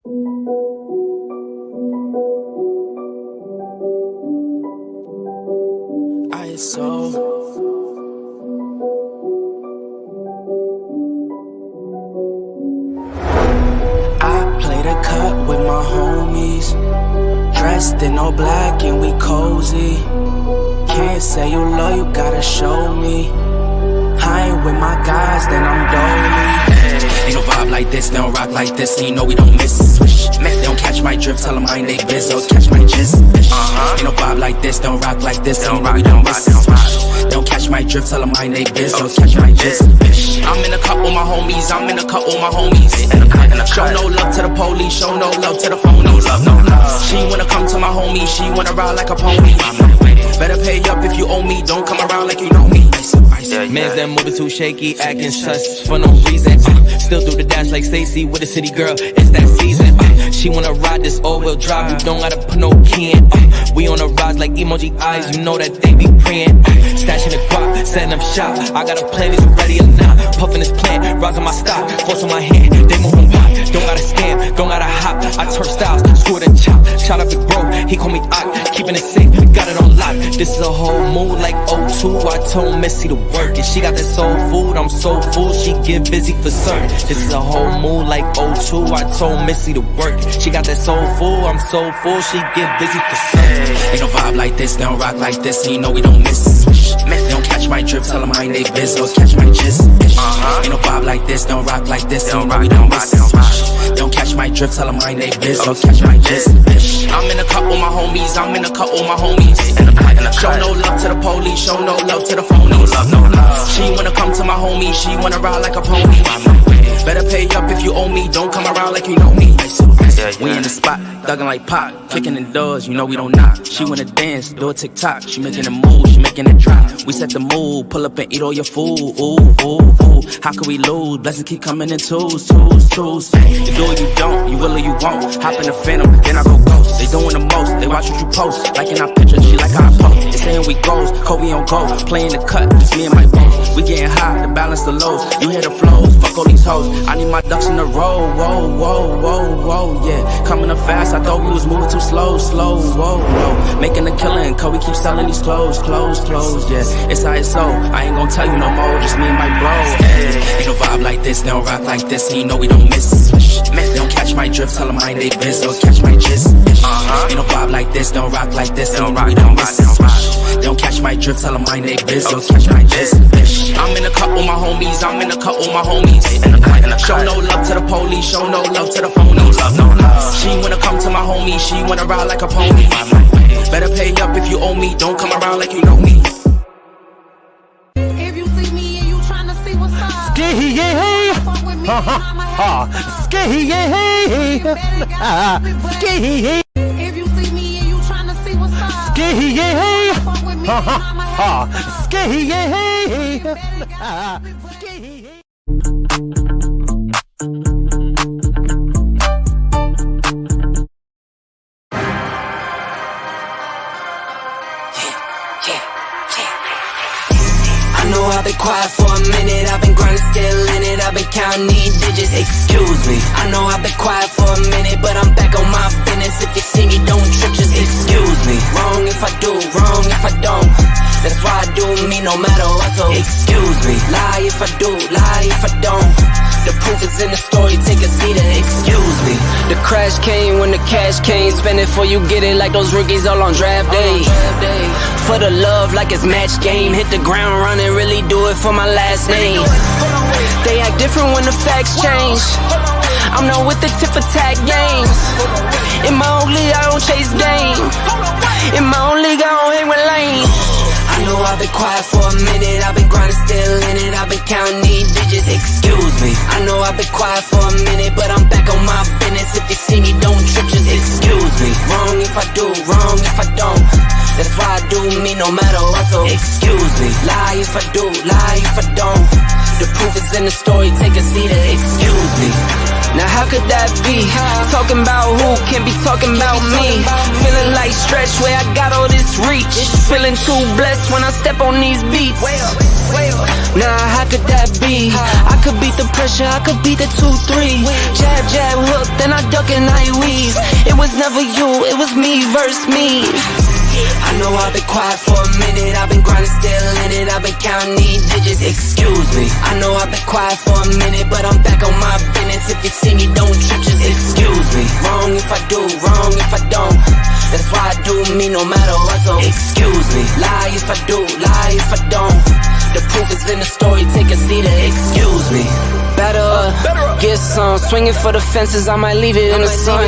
I play the cut with my homies, dressed in all black and we cozy. Can't say you love, you gotta show me. I ain't with my guys, then I'm dolly. Ain't no vibe like this, they don't rock like this, and you know we don't miss. Swish, they don't catch my drift, tell them I ain't they biz, or catch my gist. Ain't no vibe like this, they don't rock like this, and you know we don't miss. They don't catch my drift, tell them I ain't they biz, or catch my gist. I'm in a cut with my homies, I'm in a cut with my homies. Show no love to the police, show no love to the phone. No love. She wanna come to my homie, she wanna ride like a pony. Better pay up if you owe me, don't come around like you know me. Man's that moving too shaky, acting sus for no reason. Still do the dash like Stacy with a city girl, it's that season. She wanna ride this all-wheel drive, you don't gotta put no key in. We on a rise like emoji eyes, you know that they be praying. Stashing the guap, setting up shop, I got a plan, is you ready or not? Puffin' this plant, rising my stock, force on my hand, they moving wild. Don't gotta scam, don't gotta hop, I turn styles, screw it and chop. Shout out big bro, he call me Ock, keeping it safe, got it on lock. This is a whole mood like O2, I told Missy to work it. She got that soul food, I'm so full, she get busy for certain. This is a whole mood like O2, I told Missy to work it. She got that soul full, I'm so full, she get busy for certain. Ain't no vibe like this, they don't rock like this, and you know we don't miss. They don't catch my drip, tell them I ain't they biz, or catch my gist. Ain't no vibe like this, they don't rock like this, and you know we don't miss. Don't catch my drift, tell them I ain't they biz, or catch my gist. I'm in a cut with my homies, I'm in a cut with my homies. Show no love to the police, show no love to the phone. No love. She wanna come to my homie, she wanna ride like a pony. Better pay up if you owe me, don't come around like you know me. We in the spot, thuggin' like Pop, kicking in doors, you know we don't knock. She wanna dance, do a TikTok, she making a move, she making it drop. We set the mood, pull up and eat all your food. Ooh. How can we lose? Blessings keep coming in twos. You do or you don't, you will or you won't. Hop in the Phantom, then I go ghost. They doing the most, they watch what you post. Liking our pictures, she like how I post. They saying we goes, Kobe on gold, playing the cut, just me and my bros. We getting high to balance the lows. You hear the flows, fuck all these hoes. I need my ducks in a row, whoa, yeah. Coming up fast, I thought we was moving too slow, whoa. Making a killing, cause we keep selling these clothes, yeah. It's ISO, I ain't gon' tell you no more, just me and my bro. Ain't no vibe like this, they don't rock like this, and you know we don't miss. They don't catch my drift, tell them I ain't they biz, or catch my gist. Ain't no vibe like this, they don't rock like this, and you know we don't miss. They don't catch my drift, tell them I ain't they biz, or catch my gist. I'm in a cut with my homies, I'm in a cut with my homies. Show no love to the police, show no love to the phone. No love. She wanna come to my homie, she wanna ride like a pony. Better pay up if you owe me, don't come around like you know me. If you see me and you tryna see what's up, fuck with me and I'ma have If you see me and you tryna see what's up, fuck with me and I'ma have I know I've been quiet for a minute, I've been grinding, still in it, I've been counting these digits, excuse me. I know I've been quiet for a minute, but I'm back on my business. If you see me, don't trip, just excuse me. Wrong if I do, wrong if I don't. That's why I do me no matter what, so excuse me. Lie if I do, lie if I don't. The proof is in the story, take a seat and excuse me. The crash came when the cash came, spend it before you get it like those rookies all on draft day. For the love like it's match game, hit the ground running, really do it for my last name. They act different when the facts change. I'm not with the tip attack games. In my own league I don't chase game. In my own league I don't hang with lanes. I know I've been quiet for a minute, I've been grinding, still in it, I've been counting these digits, excuse me. I know I've been quiet for a minute, but I'm back on my business. If you see me, don't trip, just excuse me. Wrong if I do, wrong if I don't. That's why I do me no matter what, so excuse me. Lie if I do, lie if I don't. The proof is in the story, take a seat and excuse me. Now how could that be? Talking about who can be talking about me? Feeling like Stretch where I got all this reach. Feeling too blessed when I step on these beats. Now how could that be? I could beat the pressure, I could beat the 2-3. Jab, jab, hook, then I duck talking, I weave. It was never you, it was me versus me. I know I've been quiet for a minute, I've been grinding, still in it, I've been counting these digits, excuse me. I know I've been quiet for a minute, but I'm back on my business. If you see me, don't trip, just excuse me. Wrong if I do, wrong if I don't. That's why I do me no matter what, so excuse me. Lie if I do, lie if I don't. The proof is in the story, take a seat and excuse me. Better get some, swinging for the fences, I might leave it in the sun.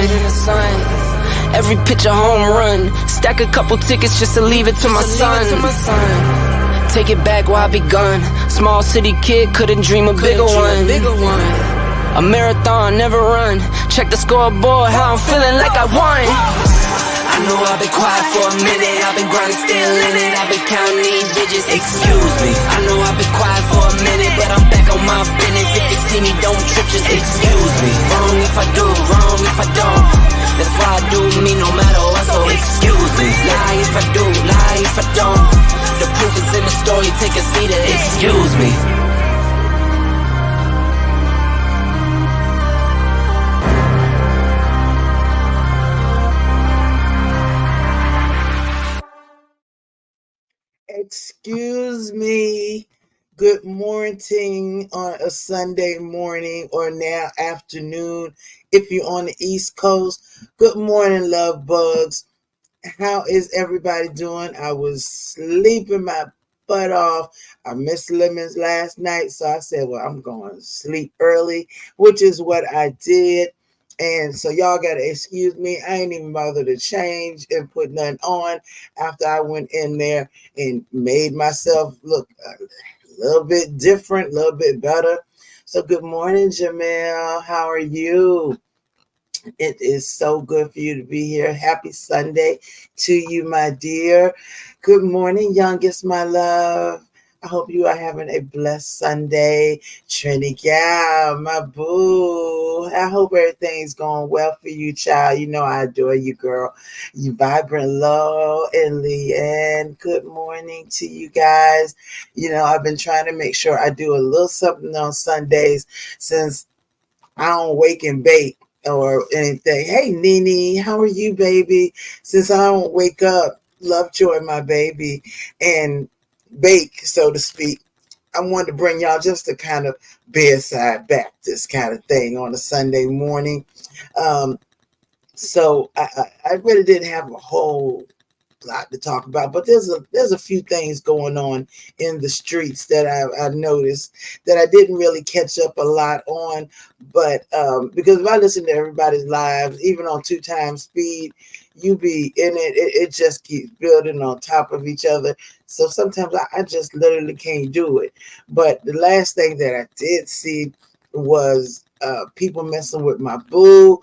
Every pitch a home run. Stack a couple tickets just to leave it to my son. Take it back while I be gone. Small city kid, couldn't dream a bigger one. A marathon, never run. Check the scoreboard, how I'm feeling like I won. I know I've been quiet for a minute, I've been grinding, still in it, I've been counting these digits, excuse me. I know I've been quiet for a minute, but I'm back on my business. If you see me, don't trip, just excuse me. Wrong if I do, wrong if I don't. That's why I do me no matter what, so excuse me. Lie if I do, lie if I don't. The proof is in the story, take a seat and excuse me. Excuse me. Good morning on a Sunday morning or now afternoon. If you're on the East Coast, good morning, love bugs. How is everybody doing? I was sleeping my butt off. I missed Lemons last night, so I said, well, I'm going to sleep early, which is what I did. And so y'all got to excuse me. I ain't even bothered to change and put nothing on after I went in there and made myself look a little bit different, a little bit better. So good morning, Jamel. How are you? It is so good for you to be here. Happy Sunday to you, my dear. Good morning, youngest, my love. I hope you are having a blessed Sunday. Trini Gal, my boo. I hope everything's going well for you, child. You know I adore you, girl. You vibrant, low, and Leanne. Good morning to you guys. You know, I've been trying to make sure I do a little something on Sundays since I don't wake and bake or anything. Hey, Nene, how are you, baby? Since I don't wake up, Lovejoy, my baby, and bake, so to speak, I wanted to bring y'all just a kind of bedside Baptist kind of thing on a Sunday morning. So I really didn't have a whole lot to talk about, but there's a few things going on in the streets that I noticed that I didn't really catch up a lot on, but because if I listen to everybody's lives, even on 2 times speed, you be in it just keeps building on top of each other. So sometimes I just literally can't do it. But the last thing that I did see was people messing with my boo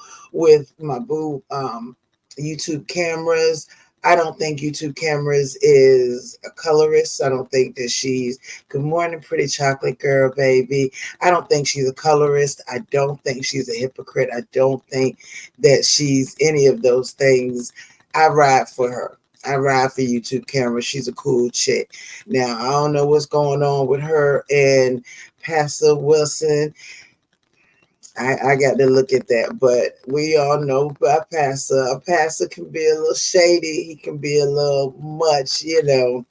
YouTube cameras. I don't think YouTube cameras is a colorist. I don't think that she's, good morning, pretty chocolate girl, baby. I don't think she's a colorist. I don't think she's a hypocrite. I don't think that she's any of those things. I ride for her. I ride for YouTube cameras. She's a cool chick. Now, I don't know what's going on with her and Pastor Wilson. I got to look at that, but we all know about Pastor. A pastor can be a little shady. He can be a little much, you know.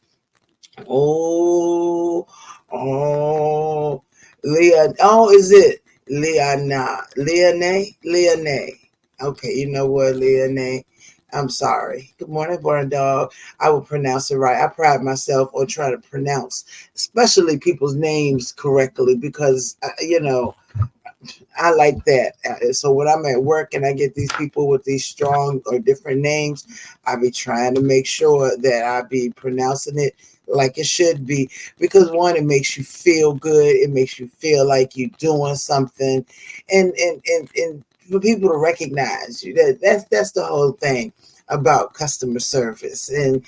Leah. Oh, is it Leonay? Okay, you know what, Leonay? I'm sorry. Good morning, born dog. I will pronounce it right. I pride myself on trying to pronounce, especially people's names correctly, because, you know, I like that. So when I'm at work and I get these people with these strong or different names, I be trying to make sure that I be pronouncing it like it should be, because one, it makes you feel good. It makes you feel like you're doing something, and for people to recognize you. That's the whole thing about customer service. And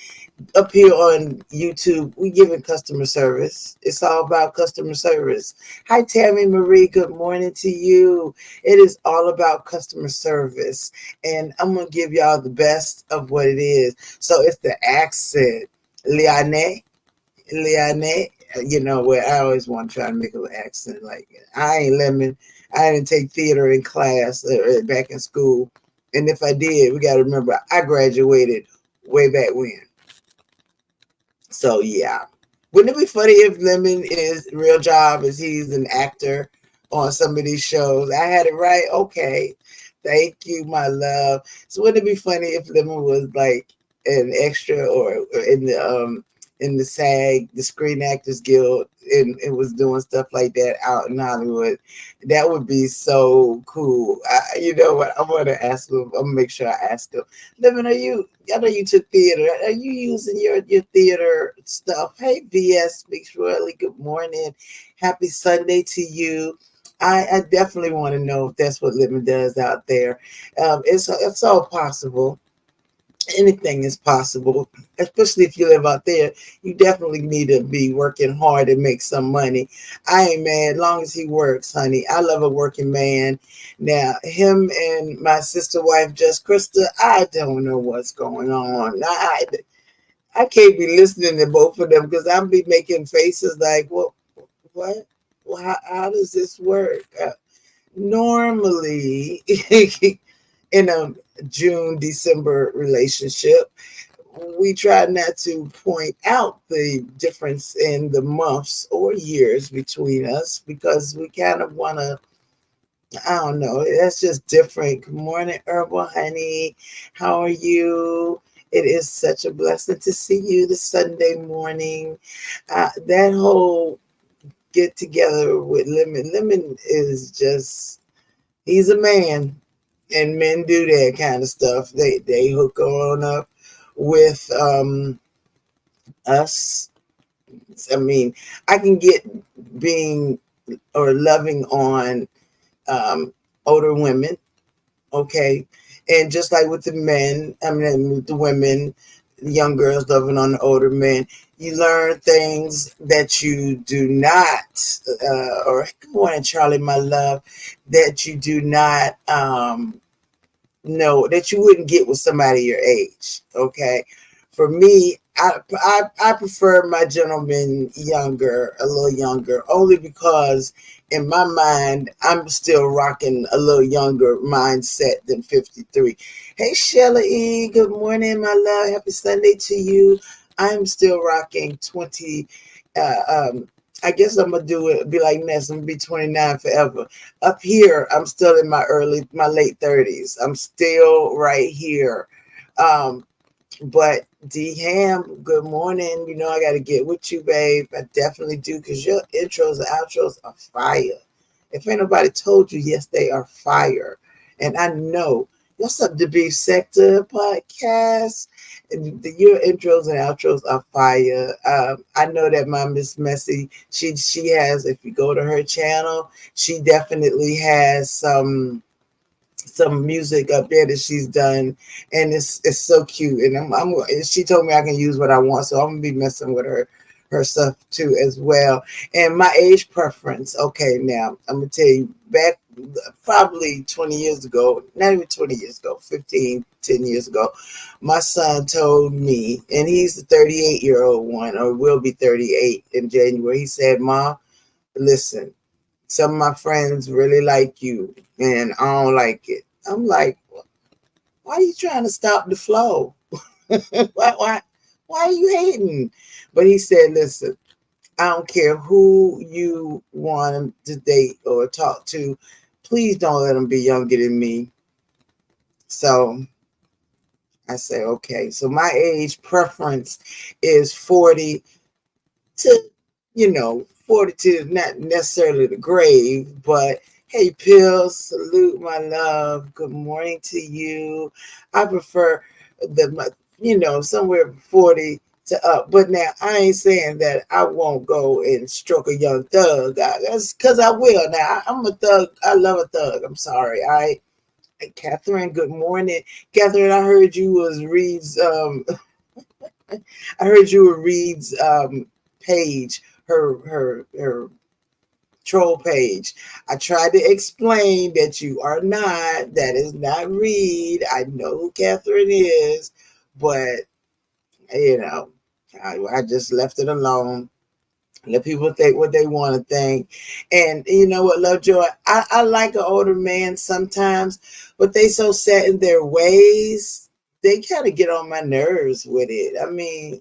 up here on YouTube, we giving customer service. It's all about customer service. Hi, Tammy Marie. Good morning to you. It is all about customer service. And I'm going to give y'all the best of what it is. So it's the accent. Liane, you know, where I always want to try to make an accent like it. I ain't lemon. I didn't take theater in class back in school. And if I did, we got to remember, I graduated way back when. So, yeah. Wouldn't it be funny if Lemon is real job is he's an actor on some of these shows? I had it right. Okay. Thank you, my love. So wouldn't it be funny if Lemon was like an extra or in the SAG, the Screen Actors Guild, and was doing stuff like that out in Hollywood? That would be so cool. You know what? I want to ask him. I'm gonna make sure I ask him. Lemon, I know you took theater. Are you using your theater stuff? Hey, VS Mix Royally, good morning. Happy Sunday to you. I definitely want to know if that's what Lemon does out there. It's all possible. Anything is possible, especially if you live out there. You definitely need to be working hard and make some money. I ain't mad as long as he works, honey. I love a working man. Now, him and my sister wife, Just Krista, I don't know what's going on. I can't be listening to both of them because I'll be making faces like, well, what? Well, how does this work? Normally, in a June-December relationship, we try not to point out the difference in the months or years between us because we kind of want to, I don't know, that's just different. Good morning, Herbal Honey. How are you? It is such a blessing to see you this Sunday morning. That whole get together with Lemon. Lemon is just, he's a man, and men do that kind of stuff. They hook on up with us. I mean, I can get being or loving on older women, okay? And just like with the men, I mean, with the women, young girls loving on the older men, you learn things that you do not, or good morning, Charlie, my love, that you do not know, that you wouldn't get with somebody your age, okay? For me, I prefer my gentleman younger, a little younger, only because in my mind, I'm still rocking a little younger mindset than 53. Hey, Shelly E, good morning, my love. Happy Sunday to you. I'm still rocking 20. I guess I'm going to do it, be like Ness, I'm going to be 29 forever. Up here, I'm still in my late 30s. I'm still right here. But D Ham, good morning. You know, I got to get with you, babe. I definitely do, because your intros and outros are fire. If ain't nobody told you, yes, they are fire. And I know, what's up, the Beef Sector podcast? Your intros and outros are fire. I know that my Miss Messy, she has, if you go to her channel, she definitely has some music up there that she's done, and it's so cute. And she told me I can use what I want, so I'm gonna be messing with her stuff too as well. And my age preference, okay, now I'm gonna tell you, back probably 20 years ago, not even 20 years ago, 10 years ago, my son told me, and he's the 38-year-old one, or will be 38 in January. He said, "Ma, listen, some of my friends really like you, and I don't like it." I'm like, why are you trying to stop the flow? why are you hating? But he said, listen, I don't care who you want to date or talk to. Please don't let them be younger than me. So I say, okay. So my age preference is 40 to, 40 to not necessarily the grave, but hey, Pills, salute, my love. Good morning to you. I prefer somewhere 40 to up. But now I ain't saying that I won't go and stroke a young thug. That's because I will. Now I'm a thug. I love a thug. I'm sorry. Catherine, good morning. Catherine, I heard you was Reed's. I heard you were Reed's page. Her troll page. I tried to explain that you are not. That is not Reed. I know who Catherine is, but I just left it alone. Let people think what they want to think. And you know what, Lovejoy, I like an older man sometimes, but they so set in their ways, they kind of get on my nerves with it. I mean,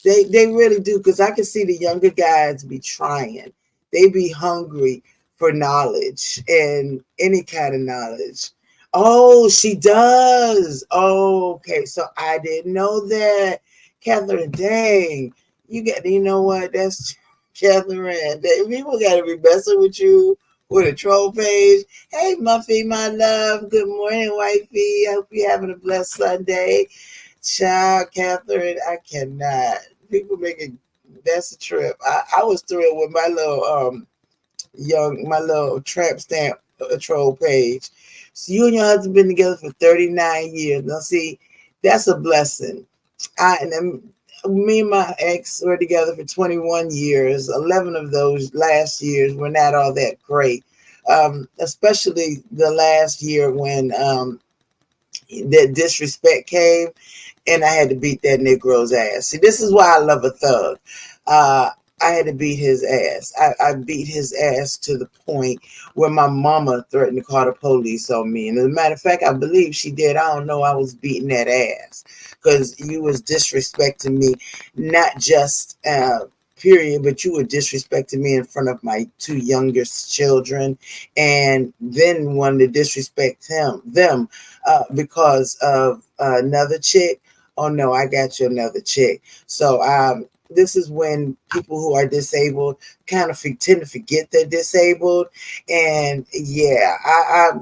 they really do, because I can see the younger guys be trying. They be hungry for knowledge and any kind of knowledge. Oh, she does. Oh, okay. So I didn't know that. Catherine, dang. You know what? That's Catherine. People got to be messing with you with a troll page. Hey, Muffy, my love. Good morning, wifey. I hope you're having a blessed Sunday. Child, Catherine, I cannot. People making that's a trip. I was thrilled with my little tramp stamp troll page. So you and your husband been together for 39 years. Now see, that's a blessing. Me and my ex were together for 21 years. 11 of those last years were not all that great. Especially the last year when that disrespect came, and I had to beat that Negro's ass. See, this is why I love a thug. I had to beat his ass. I beat his ass to the point where my mama threatened to call the police on me. And as a matter of fact, I believe she did. I don't know. I was beating that ass because you was disrespecting me, not just period, but you were disrespecting me in front of my two youngest children, and then wanted to disrespect them because of another chick. Oh no, I got you another chick. So this is when people who are disabled kind of tend to forget they're disabled. And yeah,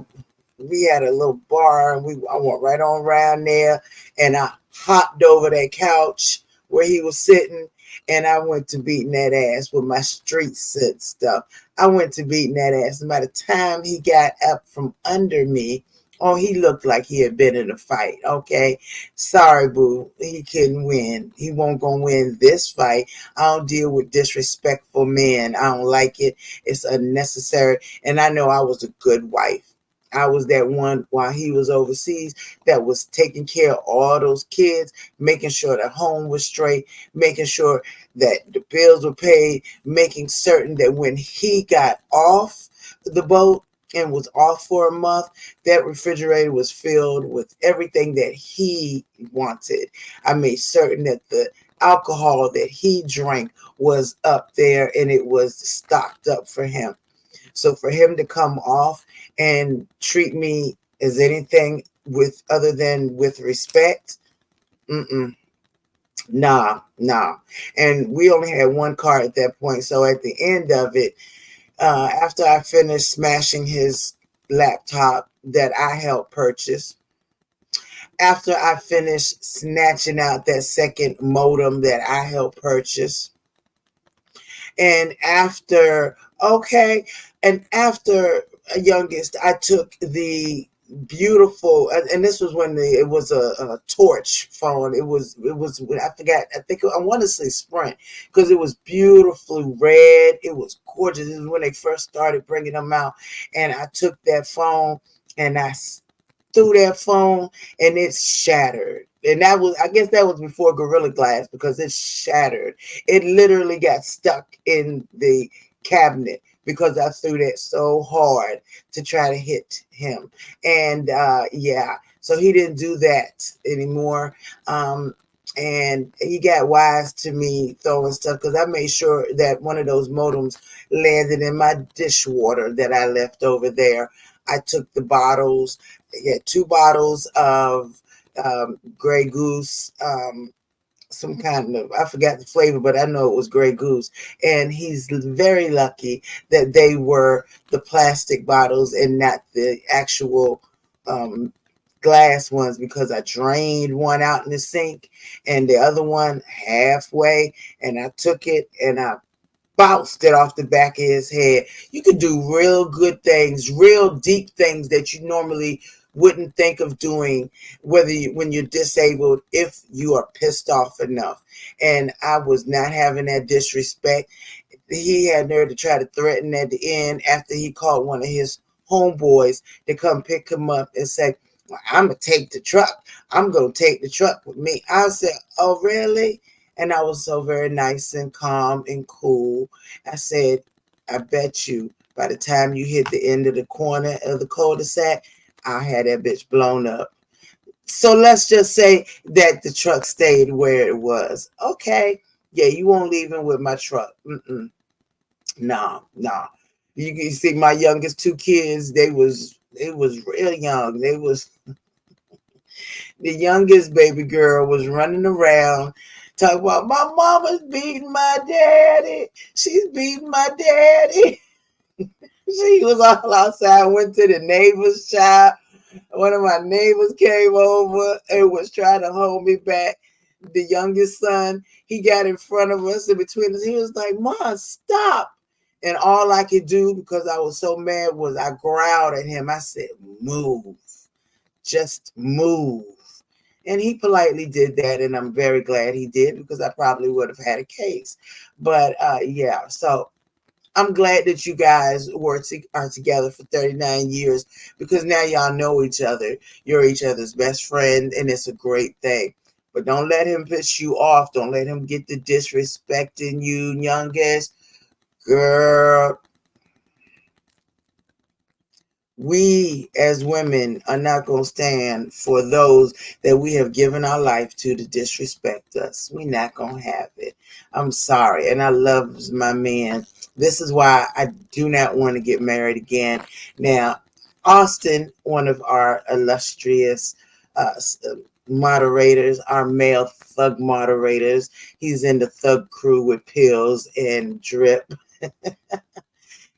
we had a little bar, and I went right on around there, and I hopped over that couch where he was sitting, and I went to beating that ass with my street set stuff. I went to beating that ass. And by the time he got up from under me, oh, he looked like he had been in a fight. Okay. Sorry, boo. He couldn't win. He won't gonna win this fight. I don't deal with disrespectful men. I don't like it. It's unnecessary. And I know I was a good wife. I was that one while he was overseas that was taking care of all those kids, making sure the home was straight, making sure that the bills were paid, making certain that when he got off the boat and was off for a month, that refrigerator was filled with everything that he wanted. I made certain that the alcohol that he drank was up there and it was stocked up for him. So for him to come off and treat me as anything other than with respect, nah. And we only had one car at that point. So at the end of it, after I finished smashing his laptop that I helped purchase, after I finished snatching out that second modem that I helped purchase, and after youngest, I took the beautiful, and this was when it was a torch phone. It was I forgot. I want to say Sprint, because it was beautifully red. It was gorgeous. This is when they first started bringing them out, and I took that phone and I threw that phone, and it shattered. And I guess that was before Gorilla Glass, because it shattered. It literally got stuck in the cabinet because I threw that so hard to try to hit him. And yeah, so he didn't do that anymore. And he got wise to me throwing stuff, because I made sure that one of those modems landed in my dishwater that I left over there. I took the bottles. He had 2 bottles of Grey Goose, some kind of, I forgot the flavor, but I know it was Grey Goose. And he's very lucky that they were the plastic bottles and not the actual glass ones, because I drained one out in the sink and the other one halfway, and I took it and I bounced it off the back of his head. You could do real good things, real deep things that you normally wouldn't think of doing, when you're disabled, if you are pissed off enough. And I was not having that disrespect. He had nerve to try to threaten at the end, after he called one of his homeboys to come pick him up and say, well, I'm going to take the truck. I'm going to take the truck with me. I said, oh, really? And I was so very nice and calm and cool. I said, I bet you by the time you hit the end of the corner of the cul-de-sac, I'll have that bitch blown up. So let's just say that the truck stayed where it was. Okay. Yeah, you won't leave him with my truck. Nah. You can see my youngest two kids, they was real young. They was the youngest baby girl was running around talking about my mama's beating my daddy. She's beating my daddy. She was all outside, went to the neighbor's shop. One of my neighbors came over and was trying to hold me back. The youngest son, he got in front of us and between us, he was like, "Mom, stop." And all I could do, because I was so mad, was I growled at him. I said, "Move. Just move." And he politely did that, and I'm very glad he did, because I probably would have had a case. But yeah, so I'm glad that you guys are together for 39 years, because now y'all know each other. You're each other's best friend, and it's a great thing. But don't let him piss you off. Don't let him get the disrespecting you, youngest. Girl, we as women are not going to stand for those that we have given our life to disrespect us. We're not going to have it. I'm sorry. And I love my man. This is why I do not want to get married again. Now, Austin, one of our illustrious moderators, our male thug moderators, he's in the thug crew with Pills and Drip.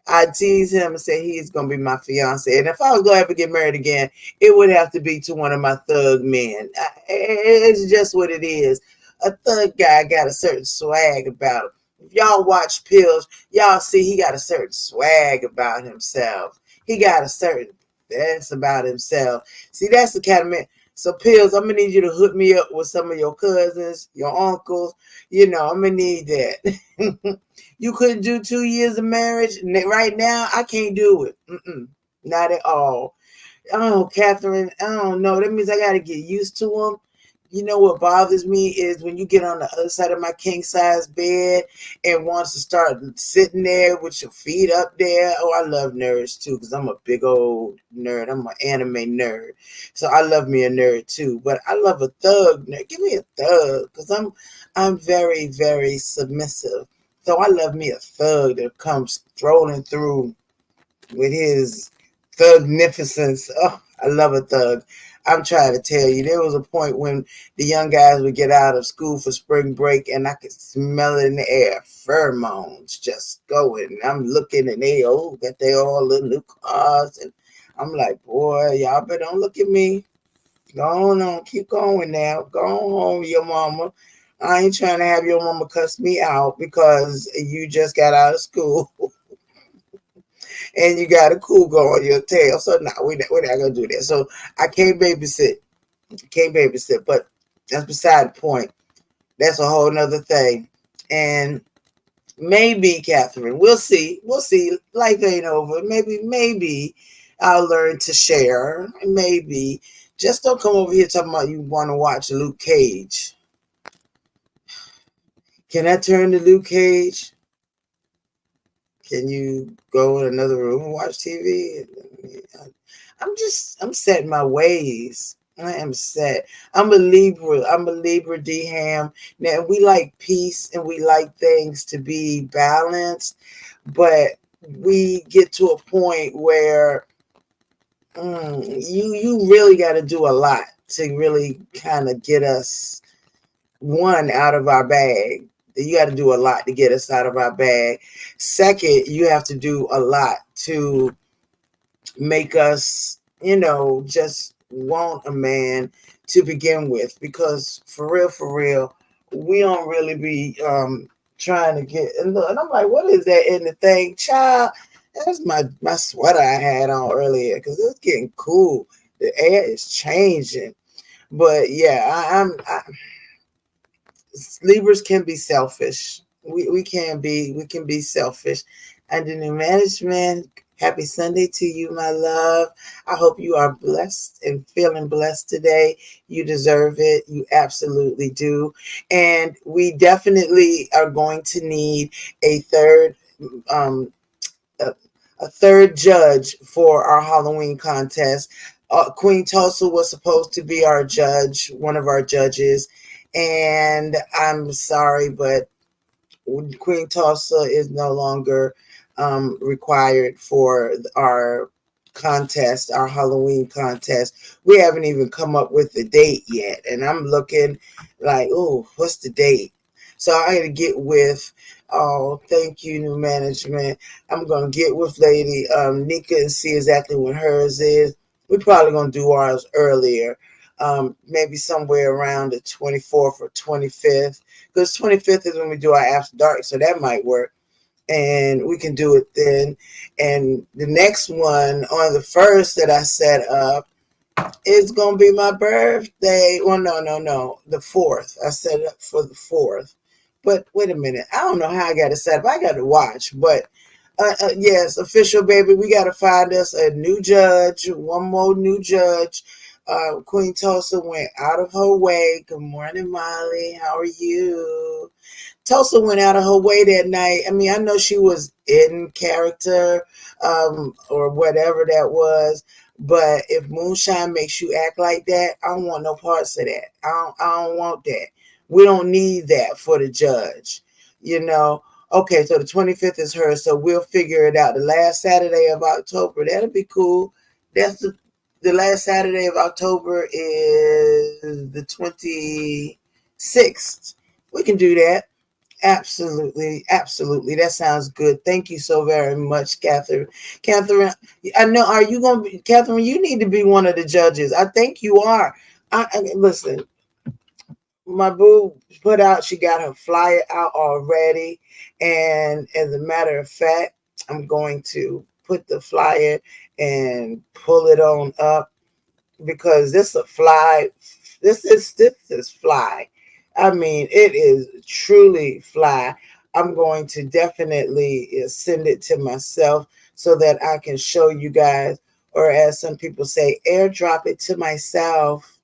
I tease him and say he's going to be my fiance. And if I was going to ever get married again, it would have to be to one of my thug men. It's just what it is. A thug guy got a certain swag about him. If y'all watch Pills, y'all see he got a certain swag about himself. He got a certain that's about himself. See, that's the kind of man. So, Pills, I'm going to need you to hook me up with some of your cousins, your uncles. I'm going to need that. You couldn't do 2 years of marriage. Right now, I can't do it. Not at all. Oh, Catherine, I don't know. That means I got to get used to them. You know what bothers me is when you get on the other side of my king size bed and wants to start sitting there with your feet up there. Oh, I love nerds too, because I'm a big old nerd. I'm an anime nerd. So I love me a nerd too. But I love a thug nerd. Give me a thug, because I'm very, very submissive. So I love me a thug that comes strolling through with his thugnificence. Oh, I love a thug. I'm trying to tell you, there was a point when the young guys would get out of school for spring break and I could smell it in the air. Pheromones just going. I'm looking and they got their all little new cars. And I'm like, boy, y'all better don't look at me. Go on, keep going now. Go home, your mama. I ain't trying to have your mama cuss me out because you just got out of school. And you got a cougar on your tail. So no, we're not going to do that. So I can't babysit. But that's beside the point. That's a whole nother thing. And maybe, Catherine, we'll see. Life ain't over. Maybe I'll learn to share. Maybe. Just don't come over here talking about you want to watch Luke Cage. Can I turn to Luke Cage? Can you go in another room and watch TV? I'm set in my ways. I am set. I'm a Libra, D-Ham. Now, we like peace and we like things to be balanced, but we get to a point where you really got to do a lot to really kind of get us out of our bag. You got to do a lot to get us out of our bag. Second, you have to do a lot to make us, just want a man to begin with. Because for real, we don't really be trying to get. And I'm like, what is that in the thing, child? That's my sweater I had on earlier because it's getting cool. The air is changing. But yeah, Libras can be selfish. We can be selfish. And the new management, Happy Sunday to you, my love. I hope you are blessed and feeling blessed today. You deserve it. You absolutely do. And we definitely are going to need a um, a third judge for our Halloween contest. Queen Tulsa was supposed to be our judge, one of our judges. And I'm sorry, but Queen Tulsa is no longer required for our contest, our Halloween contest. We haven't even come up with the date yet. And I'm looking like, oh, what's the date? So I got to get with, oh, thank you, new management. I'm going to get with Lady Nika and see exactly when hers is. We're probably going to do ours earlier, maybe somewhere around the 24th or 25th, because 25th is when we do our After Dark, so that might work. And we can do it then. And the next one on the 1st that I set up, it's going to be my birthday. Well, no. The 4th. I set it up for the 4th. But wait a minute. I don't know how I got it set up. I got to watch. But yes, official, baby. We got to find us a new judge. One more new judge. Queen Tulsa went out of her way. Good morning, Molly. How are you? Tulsa went out of her way that night. I mean, I know she was in character or whatever that was, but if Moonshine makes you act like that, I don't want no parts of that. I don't want that. We don't need that for the judge, you know. Okay, so the 25th is her, so we'll figure it out. The last Saturday of October, that'll be cool. That's the last Saturday of October is the 26th. We can do that. Absolutely. That sounds good. Thank you so very much, Catherine. Catherine, I know, are you going to be, Catherine, you need to be one of the judges. I think you are. Listen, my boo put out, she got her flyer out already. And as a matter of fact, I'm going to put the flyer and pull it on up because this is fly. This is fly. I mean, it is truly fly. I'm going to definitely send it to myself so that I can show you guys, or as some people say, airdrop it to myself.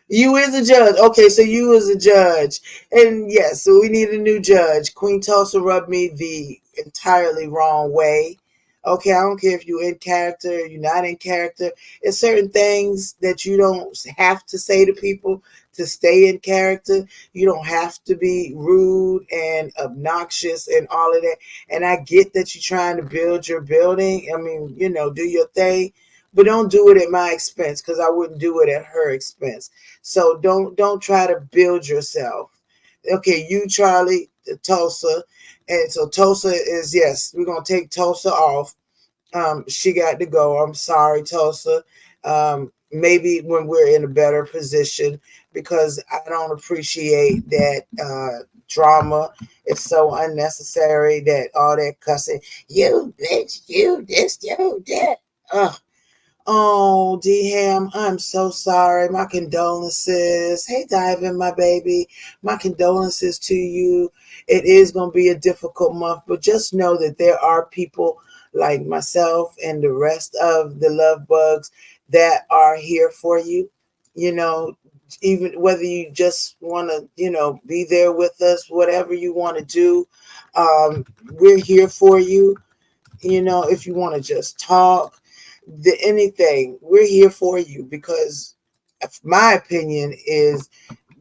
You is a judge. Okay, so you is a judge. And yes, so we need a new judge. Queen Tulsa rubbed me the entirely wrong way. Okay, I don't care if you're in character, you're not in character. It's certain things that you don't have to say to people to stay in character. You don't have to be rude and obnoxious and all of that. And I get that you're trying to build your building. I mean, you know, do your thing. But don't do it at my expense, because I wouldn't do it at her expense. So don't try to build yourself. Okay, you, Charlie, Tulsa. And so Tulsa is, yes, we're going to take Tulsa off. She got to go. I'm sorry, Tulsa. Maybe when we're in a better position, because I don't appreciate that drama. It's so unnecessary, that all that cussing. You bitch, you this, you that. Oh, D-Ham, I'm so sorry. My condolences. Hey, Diamond, my baby. My condolences to you. It is going to be a difficult month, but just know that there are people like myself and the rest of the love bugs that are here for you. You know, even whether you just want to, you know, be there with us, whatever you want to do, we're here for you. You know, if you want to just talk, anything, we're here for you, because my opinion is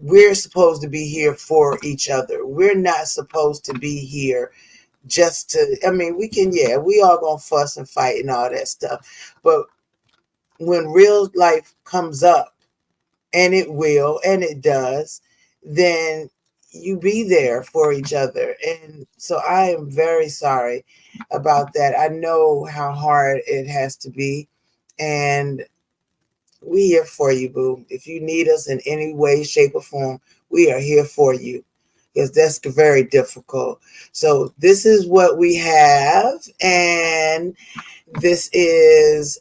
we're supposed to be here for each other. We're not supposed to be here just to, I mean, we can, yeah, we all gonna fuss and fight and all that stuff, but when real life comes up, and it will, and it does, then you be there for each other. And so I am very sorry about that. I know how hard it has to be, and we here for you, boo. If you need us in any way, shape, or form, we are here for you, because that's very difficult. So this is what we have, and this is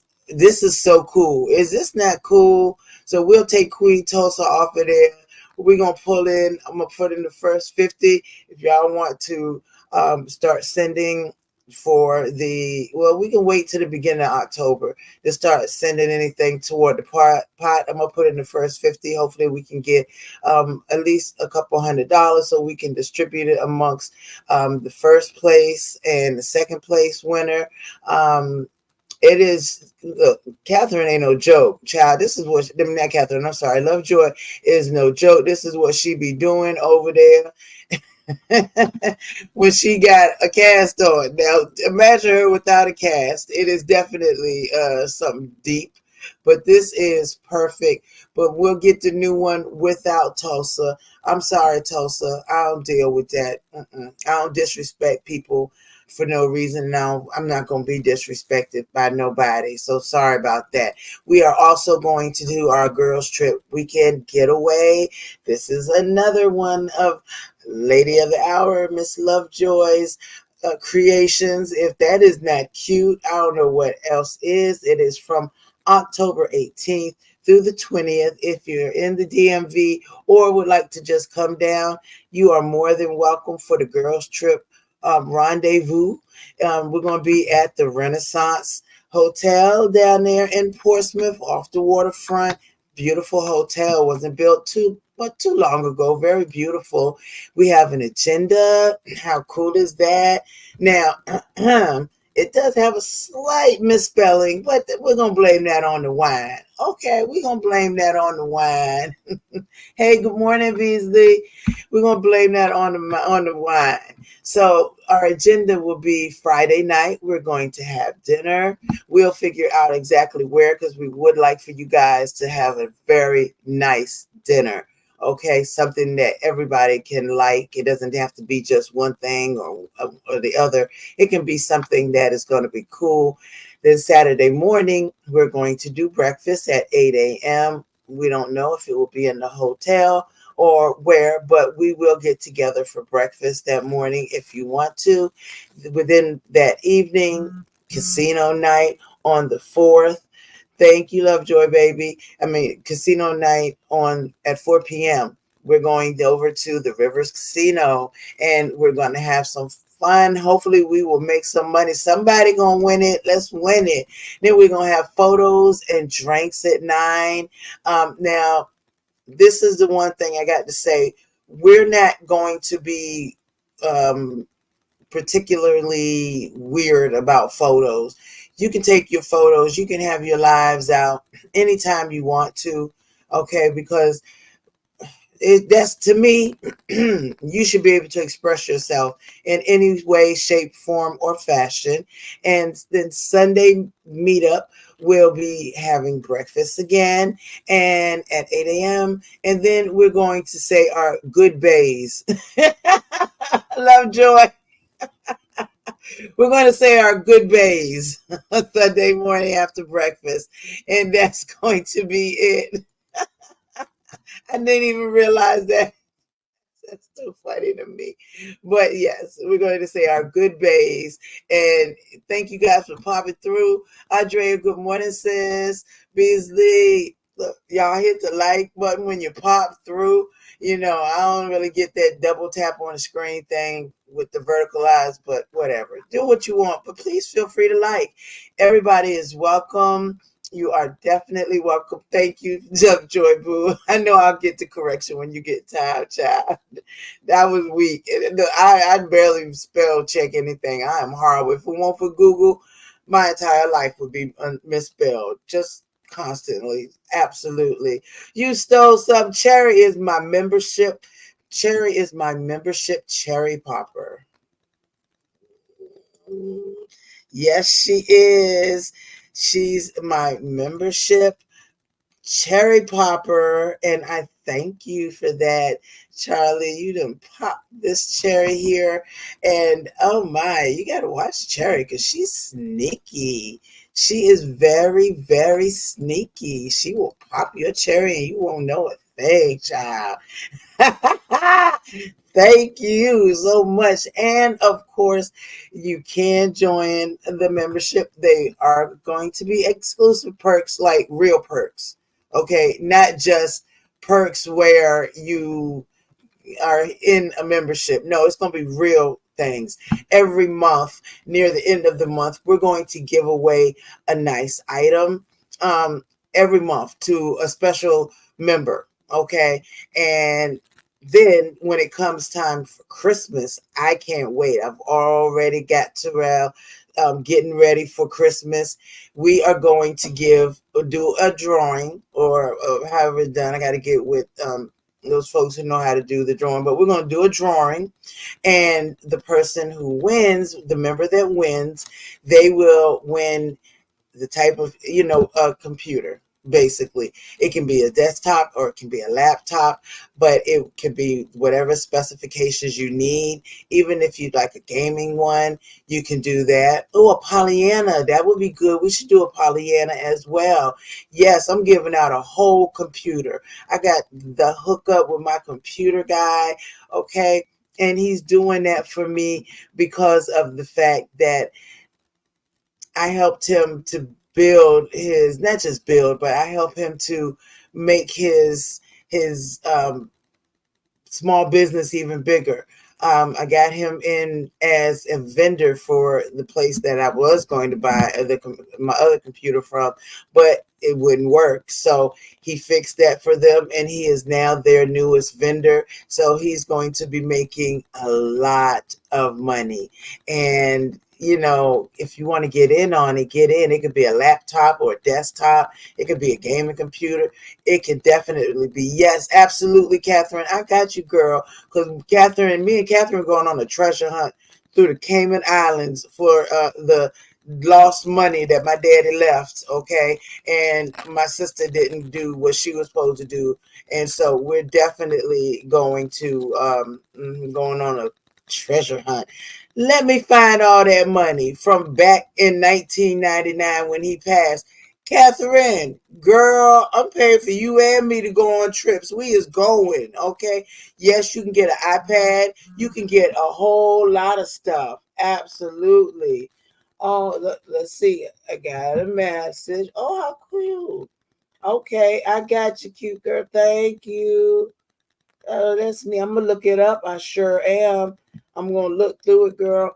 so cool. Is this not cool? So we'll take Queen Tulsa off of there. We're gonna pull in. I'm gonna put in the first 50. If y'all want to start sending for we can wait till the beginning of October to start sending anything toward the pot. I'm gonna put in the first 50. Hopefully we can get at least a couple $100 so we can distribute it amongst the first place and the second place winner. It is, look, Catherine ain't no joke, child. This is what, not Catherine, I'm sorry, Lovejoy is no joke. This is what she be doing over there when she got a cast on. Now, imagine her without a cast. It is definitely something deep, but this is perfect. But we'll get the new one without Tulsa. I'm sorry, Tulsa. I don't deal with that. I don't disrespect people for no reason. Now, I'm not going to be disrespected by nobody. So sorry about that. We are also going to do our girls trip weekend getaway. This is another one of Lady of the Hour, Miss Lovejoy's creations. If that is not cute, I don't know what else is. It is from October 18th through the 20th. If you're in the DMV or would like to just come down, you are more than welcome for the girls trip rendezvous. We're going to be at the Renaissance Hotel down there in Portsmouth off the waterfront. Beautiful hotel. Wasn't built too long ago. Very beautiful. We have an agenda. How cool is that? Now, it does have a slight misspelling, but we're going to blame that on the wine. Okay, we're going to blame that on the wine. Hey, good morning, Beasley. We're going to blame that on the wine. So our agenda will be Friday night. We're going to have dinner. We'll figure out exactly where, because we would like for you guys to have a very nice dinner. Okay, something that everybody can like. It doesn't have to be just one thing or the other. It can be something that is going to be cool. Then Saturday morning, we're going to do breakfast at 8 a.m. We don't know if it will be in the hotel or where, but we will get together for breakfast that morning if you want to. Within that evening, casino night on the 4th. Thank you, Lovejoy, baby. Casino night at 4 p.m. We're going over to the Rivers Casino, and we're going to have some fun. Hopefully, we will make some money. Somebody going to win it. Let's win it. Then we're going to have photos and drinks at 9. Now, this is the one thing I got to say. We're not going to be particularly weird about photos. You can take your photos. You can have your lives out anytime you want to. Okay, because that's, to me, you should be able to express yourself in any way, shape, form, or fashion. And then Sunday meetup, we'll be having breakfast again and at 8 a.m. And then we're going to say our good bays. Lovejoy. We're going to say our good bays Sunday morning after breakfast. And that's going to be it. I didn't even realize that. That's so funny to me. But yes, we're going to say our good bays. And thank you guys for popping through. Andrea, good morning, sis. Beasley, look, y'all hit the like button when you pop through. I don't really get that double tap on the screen thing with the vertical eyes, but whatever. Do what you want, but please feel free to like. Everybody is welcome. You are definitely welcome. Thank you, Joy Boo. I know I'll get the correction when you get time, child. That was weak. I barely spell check anything. I am horrible. If it weren't for Google, my entire life would be misspelled. Just constantly. Absolutely. You stole some. Cherry is my membership. Cherry is my membership cherry popper. Yes, she is. She's my membership cherry popper, and I thank you for that, Charlie. You done pop this cherry here, and oh my, you gotta watch Cherry because she's sneaky. She is very, very sneaky. She will pop your cherry and you won't know a thing, child. Thank you so much. And of course, you can join the membership. They are going to be exclusive perks, like real perks. Okay, not just perks where you are in a membership. No, it's going to be real things. Every month, near the end of the month, we're going to give away a nice item every month to a special member. Okay. And then when it comes time for Christmas, I can't wait. I've already got Terrell getting ready for Christmas. We are going to do a drawing or however it's done. I got to get with those folks who know how to do the drawing, but we're going to do a drawing, and the person who wins, the member that wins, they will win the type of, a computer. Basically, it can be a desktop or it can be a laptop, but it can be whatever specifications you need. Even if you'd like a gaming one, you can do that. Oh, a Pollyanna, that would be good. We should do a Pollyanna as well. Yes, I'm giving out a whole computer. I got the hookup with my computer guy, okay? And he's doing that for me because of the fact that I helped him to build his, not just build, but I helped him to make his small business even bigger. I got him in as a vendor for the place that I was going to buy my other computer from, but it wouldn't work. So he fixed that for them, and he is now their newest vendor. So he's going to be making a lot of money. And if you want to get in on it, get in. It could be a laptop or a desktop. It could be a gaming computer. It can definitely be. Yes, absolutely, Catherine. I got you, girl. Because me and Catherine are going on a treasure hunt through the Cayman Islands for the lost money that my daddy left, okay? And my sister didn't do what she was supposed to do. And so we're definitely going on a treasure hunt. Let me find all that money from back in 1999 when he passed. Catherine, girl, I'm paying for you and me to go on trips. We is going, okay? Yes, you can get an iPad. You can get a whole lot of stuff. Absolutely. Oh, let's see. I got a message. Oh, how cute. Okay, I got you, cute girl. Thank you. That's me. I'm going to look it up. I sure am. I'm going to look through it, girl.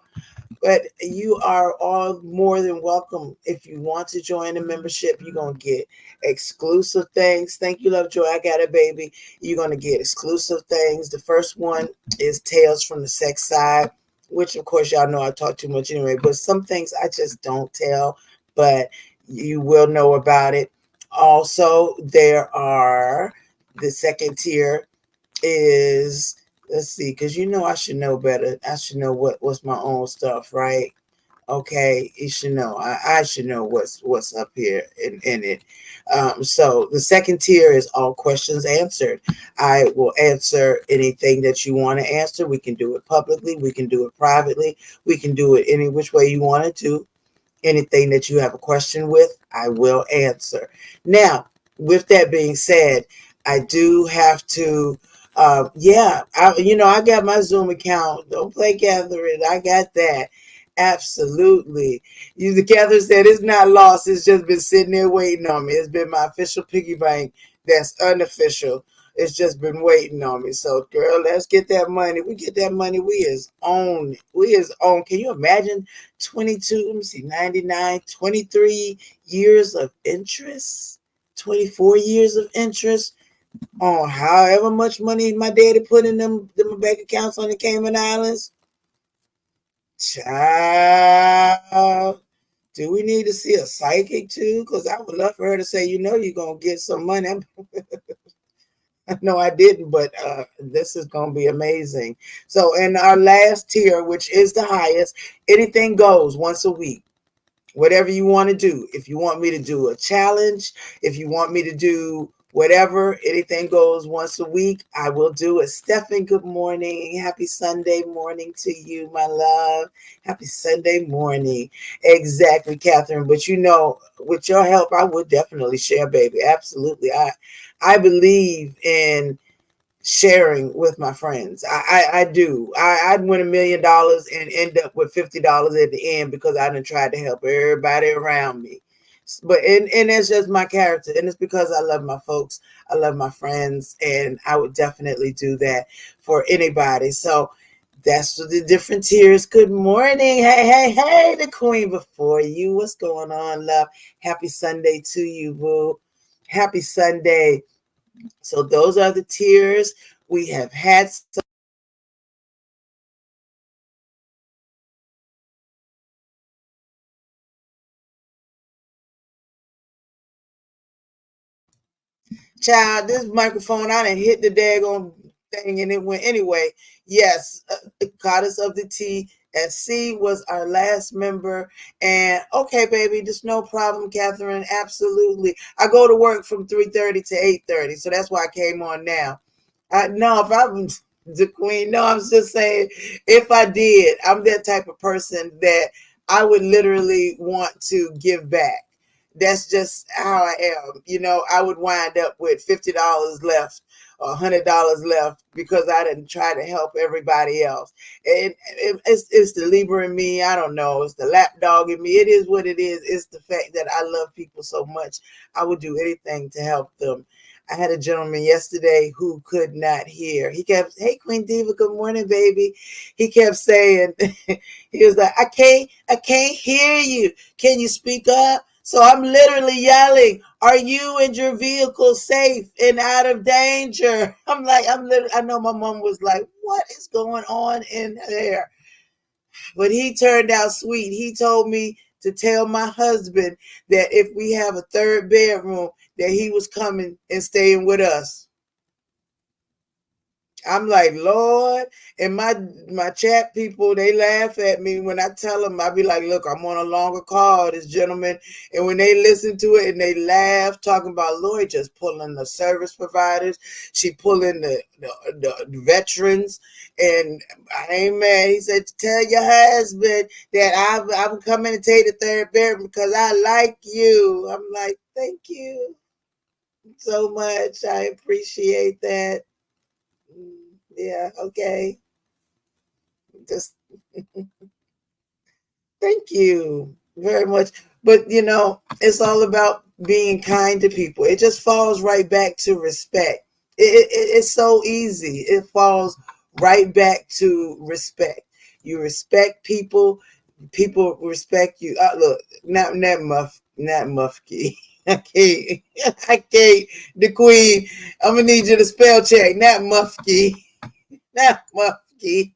But you are all more than welcome. If you want to join the membership, you're going to get exclusive things. Thank you, Lovejoy. I got it, baby. You're going to get exclusive things. The first one is Tales from the Sex Side, which, of course, y'all know I talk too much anyway. But some things I just don't tell, but you will know about it. Also, there are the second tier is, let's see, because I should know better. I should know what's my own stuff, right? Okay, you should know. I should know what's up here in it. So the second tier is all questions answered. I will answer anything that you want to answer. We can do it publicly. We can do it privately. We can do it any which way you want it to. Anything that you have a question with, I will answer. Now, with that being said, I do have to I got my Zoom account. Don't play Catherine. I got that. Absolutely. The Catherine said it's not lost. It's just been sitting there waiting on me. It's been my official piggy bank that's unofficial. It's just been waiting on me. So, girl, let's get that money. We get that money. We is on. Can you imagine 99, 23 years of interest? 24 years of interest on however much money my daddy put in them bank accounts on the Cayman Islands. Child, do we need to see a psychic too? Because I would love for her to say, you're going to get some money. No, I didn't, but this is going to be amazing. So in our last tier, which is the highest, anything goes once a week. Whatever you want to do. If you want me to do a challenge, if you want me to do whatever, anything goes once a week, I will do it. Stephen, good morning. Happy Sunday morning to you, my love. Happy Sunday morning. Exactly, Catherine. But with your help, I would definitely share, baby. Absolutely. I believe in sharing with my friends. I do. I'd win $1 million and end up with $50 at the end because I done tried to help everybody around me. But and it's just my character, and it's because I love my folks, I love my friends, and I would definitely do that for anybody. So That's the different tiers. Good morning. Hey, the queen before you. What's going on, love? Happy Sunday to you, boo. Happy Sunday. So those are the tiers. We have had some. Child, this microphone, I done hit the daggone thing and it went anyway. Yes, Goddess of the T. And C was our last member. And okay, baby, there's no problem, Catherine. Absolutely. I go to work from 3:30 to 8:30. So that's why I came on now. No, if I'm the queen, no, I'm just saying, if I did, I'm that type of person that I would literally want to give back. That's just how I am. You know, I would wind up with $50 left or $100 left because I didn't try to help everybody else. And it's the Libra in me. I don't know. It's the lapdog in me. It is what it is. It's the fact that I love people so much. I would do anything to help them. I had a gentleman yesterday who could not hear. He kept, hey, Queen Diva, good morning, baby. He kept saying, he was like, I can't hear you. Can you speak up? So I'm literally yelling, are you and your vehicle safe and out of danger? I'm like, I know my mom was like, what is going on in there? But he turned out sweet. He told me to tell my husband that if we have a third bedroom, that he was coming and staying with us. I'm like, Lord, and my chat people, they laugh at me when I tell them. I be like, look, I'm on a longer call, this gentleman, and when they listen to it and they laugh, talking about Lord just pulling the service providers, she pulling the veterans, and I ain't mad. He said, tell your husband that I'm coming to take the third bedroom because I like you. I'm like, thank you so much. I appreciate that. Yeah, okay. Just thank you very much. But you know, it's all about being kind to people. It just falls right back to respect. It's so easy. It falls right back to respect. You respect people, people respect you. Look, not Mufky. I can't. I can't. The queen. I'm gonna need you to spell check. Not Mufky. Not Mufky.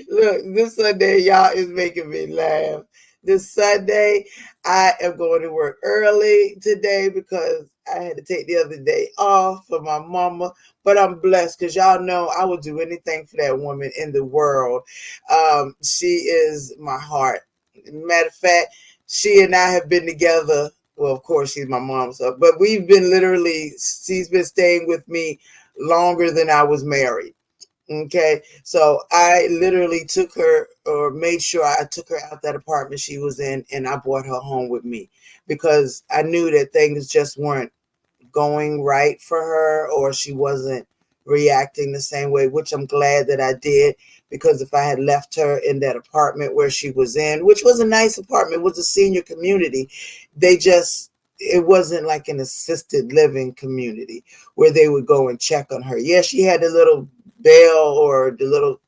Look, this Sunday, y'all, is making me laugh. This Sunday, I am going to work early today because I had to take the other day off for my mama. But I'm blessed because y'all know I would do anything for that woman in the world. She is my heart. Matter of fact, she and I have been together. Well, of course, she's my mom, but we've been she's been staying with me longer than I was married. Okay, so I literally took her, or made sure I took her out that apartment she was in, and I brought her home with me because I knew that things just weren't going right for her, or she wasn't reacting the same way, which I'm glad that I did, because if I had left her in that apartment where she was in, which was a nice apartment, it was a senior community, it wasn't like an assisted living community where they would go and check on her. Yeah, she had a little bell or the little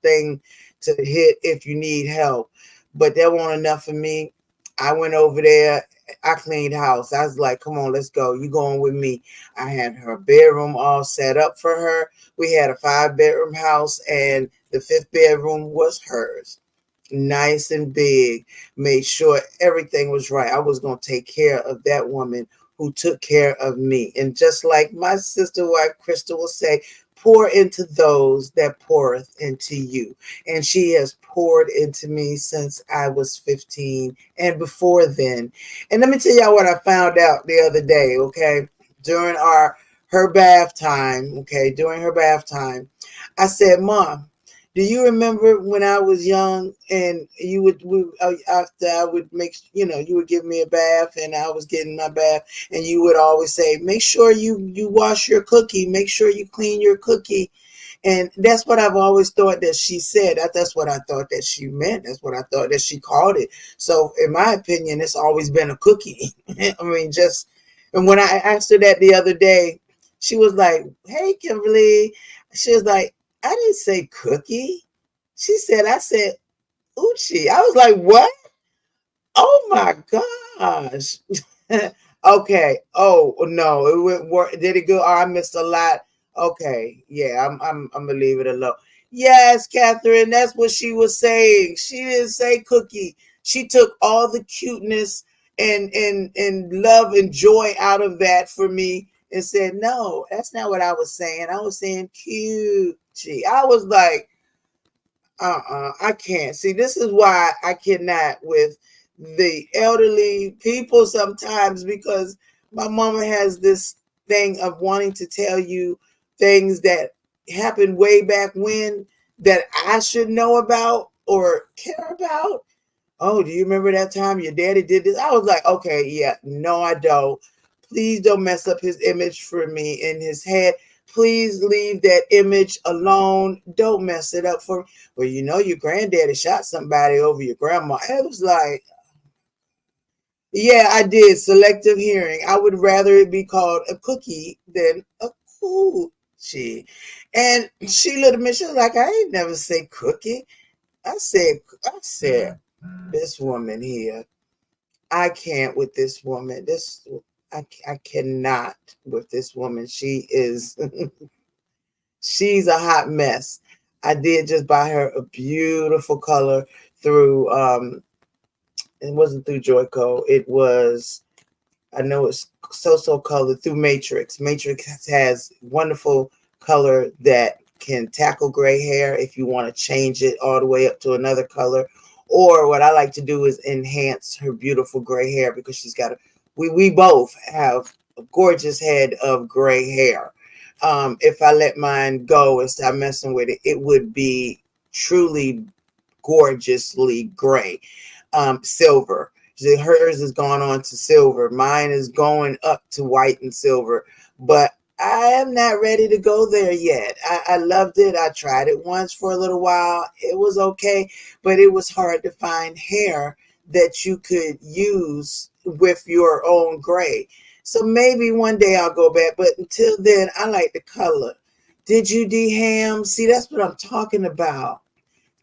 thing to hit if you need help, but that wasn't enough for me. I went over there. I cleaned house. I was like, come on, let's go. You going with me? I had her bedroom all set up for her. We had a 5-bedroom house, and the 5th bedroom was hers. Nice and big. Made sure everything was right. I was going to take care of that woman who took care of me. And just like my sister wife, Crystal, will say, pour into those that poureth into you. And she has poured into me since I was 15 and before then. And let me tell y'all what I found out the other day, okay? During her bath time, I said, Mom, do you remember when I was young and after I would you would give me a bath and I was getting my bath, and you would always say, make sure you wash your cookie, make sure you clean your cookie. And that's what I've always thought that she said. That's what I thought that she meant. That's what I thought that she called it. So in my opinion, it's always been a cookie. I mean, and when I asked her that the other day, She was like, hey, Kimberly. She was like, I didn't say cookie. She said, I said Uchi. I was like, what? Oh my gosh. Okay. Oh no, it went work. Did it go? Oh, I missed a lot. Okay. Yeah, I'm gonna leave it alone. Yes, Catherine, that's what she was saying. She didn't say cookie. She took all the cuteness and love and joy out of that for me and said, no, that's not what I was saying. I was saying cute. I was like, I can't. See, this is why I cannot with the elderly people sometimes, because my mama has this thing of wanting to tell you things that happened way back when that I should know about or care about. Oh, do you remember that time your daddy did this? I was like, okay, yeah, no, I don't. Please don't mess up his image for me in his head. Please leave that image alone. Don't mess it up for me. Well, you know, your granddaddy shot somebody over your grandma. It was like, yeah, I did. Selective hearing. I would rather it be called a cookie than a coochie. And she looked at me, she was like, I ain't never say cookie. I said, this woman here, I can't with this woman. I cannot with this woman. She is, she's a hot mess. I did just buy her a beautiful color through, it wasn't through Joyco. It was, I know it's so colored through Matrix. Matrix has wonderful color that can tackle gray hair if you want to change it all the way up to another color. Or what I like to do is enhance her beautiful gray hair, because she's got we both have a gorgeous head of gray hair. If I let mine go and stop messing with it, it would be truly gorgeously gray. Silver. Hers is going on to silver. Mine is going up to white and silver. But I am not ready to go there yet. I loved it. I tried it once for a little while. It was okay, but it was hard to find hair that you could use with your own gray. So maybe one day I'll go back. But until then, I like the color. Did you, D Ham? See, that's what I'm talking about.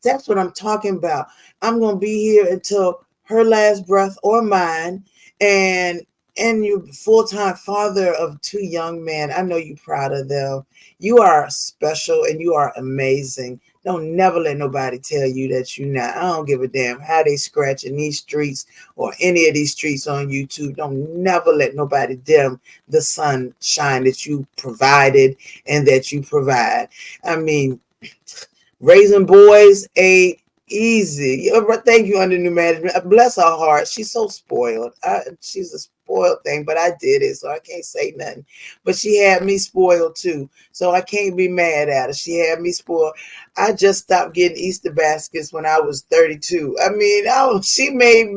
That's what I'm talking about. I'm going to be here until her last breath or mine. And you full-time father of two young men. I know you're proud of them. You are special and you are amazing. Don't never let nobody tell you that you're not. I don't give a damn how they scratch in these streets or any of these streets on YouTube. Don't never let nobody dim the sunshine that you provided and that you provide. I mean, raising boys ain't easy. Thank you, under new management. Bless her heart. She's so spoiled. She's a spoiled thing, but I did it, so I can't say nothing. But she had me spoiled too, so I can't be mad at her. She had me spoiled. I just stopped getting Easter baskets when I was 32. I mean, she made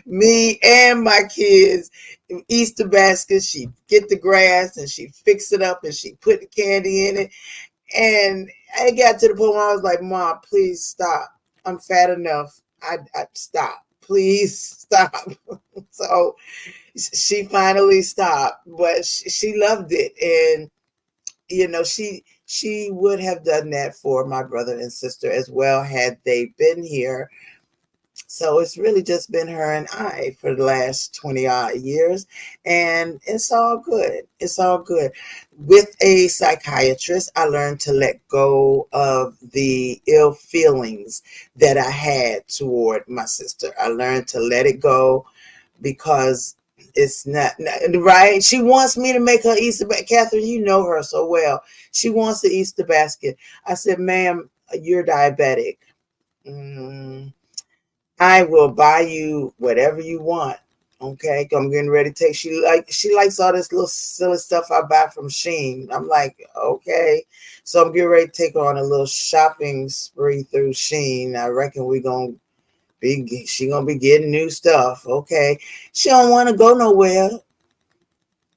me and my kids Easter baskets. She'd get the grass and she'd fix it up and she'd put the candy in it. And I got to the point where I was like, Mom, please stop. I'm fat enough. I stop. Please stop. So she finally stopped, but she loved it. And, you know, she would have done that for my brother and sister as well had they been here. So it's really just been her and I for the last 20 odd years. And it's all good. It's all good. With a psychiatrist, I learned to let go of the ill feelings that I had toward my sister. I learned to let it go because it's not right. She wants me to make her Easter basket. Catherine, you know her so well. She wants the Easter basket. I said, ma'am, you're diabetic. I will buy you whatever you want. Okay, I'm getting ready to take. She likes all this little silly stuff I buy from Shein. I'm like, okay, so I'm getting ready to take her on a little shopping spree through Shein. I reckon she gonna be getting new stuff. Okay, she don't want to go nowhere.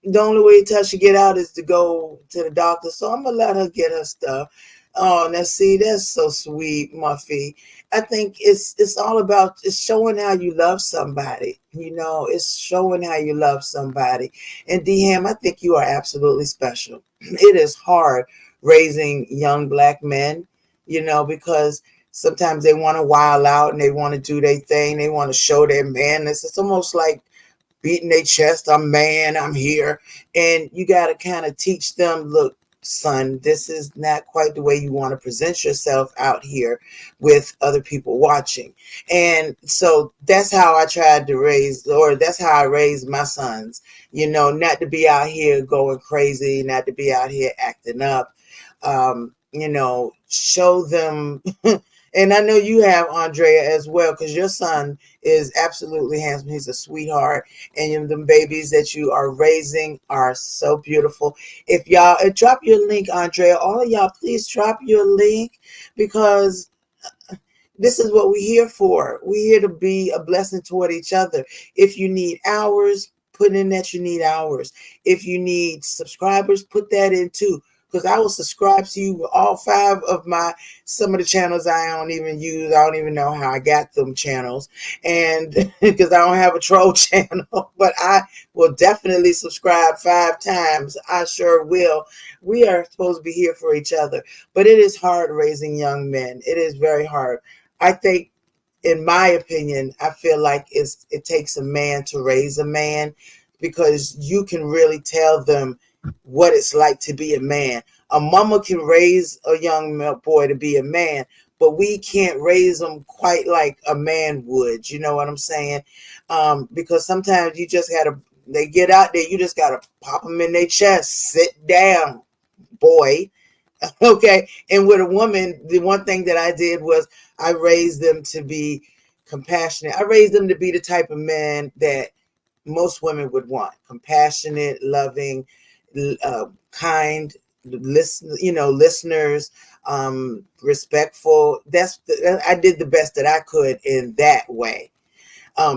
The only way till she get out is to go to the doctor. So I'm gonna let her get her stuff. Oh, now see, that's so sweet, Muffy. I think it's all about it's showing how you love somebody. It's showing how you love somebody. And Ham, I think you are absolutely special. It is hard raising young black men, because sometimes they want to wild out and they want to do their thing. They want to show their manness. It's almost like beating their chest. I'm man, I'm here. And you got to kind of teach them, look, son, this is not quite the way you want to present yourself out here with other people watching. And so that's how I tried to raise, or that's how I raised my sons, not to be out here going crazy, not to be out here acting up, show them. And I know you have, Andrea, as well, because your son is absolutely handsome. He's a sweetheart. And them babies that you are raising are so beautiful. If y'all drop your link, Andrea, all of y'all, please drop your link, because this is what we're here for. We're here to be a blessing toward each other. If you need hours, put in that you need hours. If you need subscribers, put that in too. Because I will subscribe to you with all 5 of some of the channels I don't even use. I don't even know how I got them channels. And because I don't have a troll channel, but I will definitely subscribe 5 times. I sure will. We are supposed to be here for each other. But it is hard raising young men. It is very hard. I think, in my opinion, I feel like it takes a man to raise a man, because you can really tell them what it's like to be a man. A mama can raise a young boy to be a man, but we can't raise them quite like a man would. You know what I'm saying? Because sometimes you just they get out there, you just gotta pop them in their chest. Sit down, boy. Okay. And with a woman, the one thing that I did was I raised them to be compassionate. I raised them to be the type of man that most women would want: compassionate, loving, kind, listeners, respectful. I did the best that I could in that way,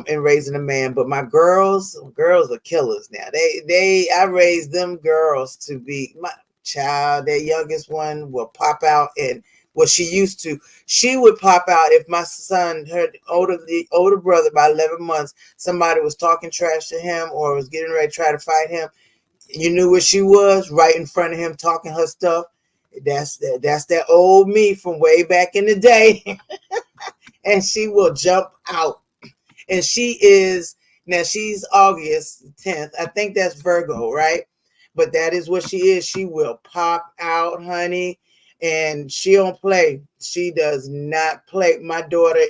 in raising a man. But my girls are killers now. I raised them girls to be my child. Their youngest one will pop out, and she would pop out if my son, the older brother by 11 months, somebody was talking trash to him or was getting ready to try to fight him. You knew where she was, right in front of him, talking her stuff. That's that old me from way back in the day. And she will jump out. And she's August 10th. I think that's Virgo, right? But that is what she is. She will pop out, honey. And she don't play. She does not play. My daughter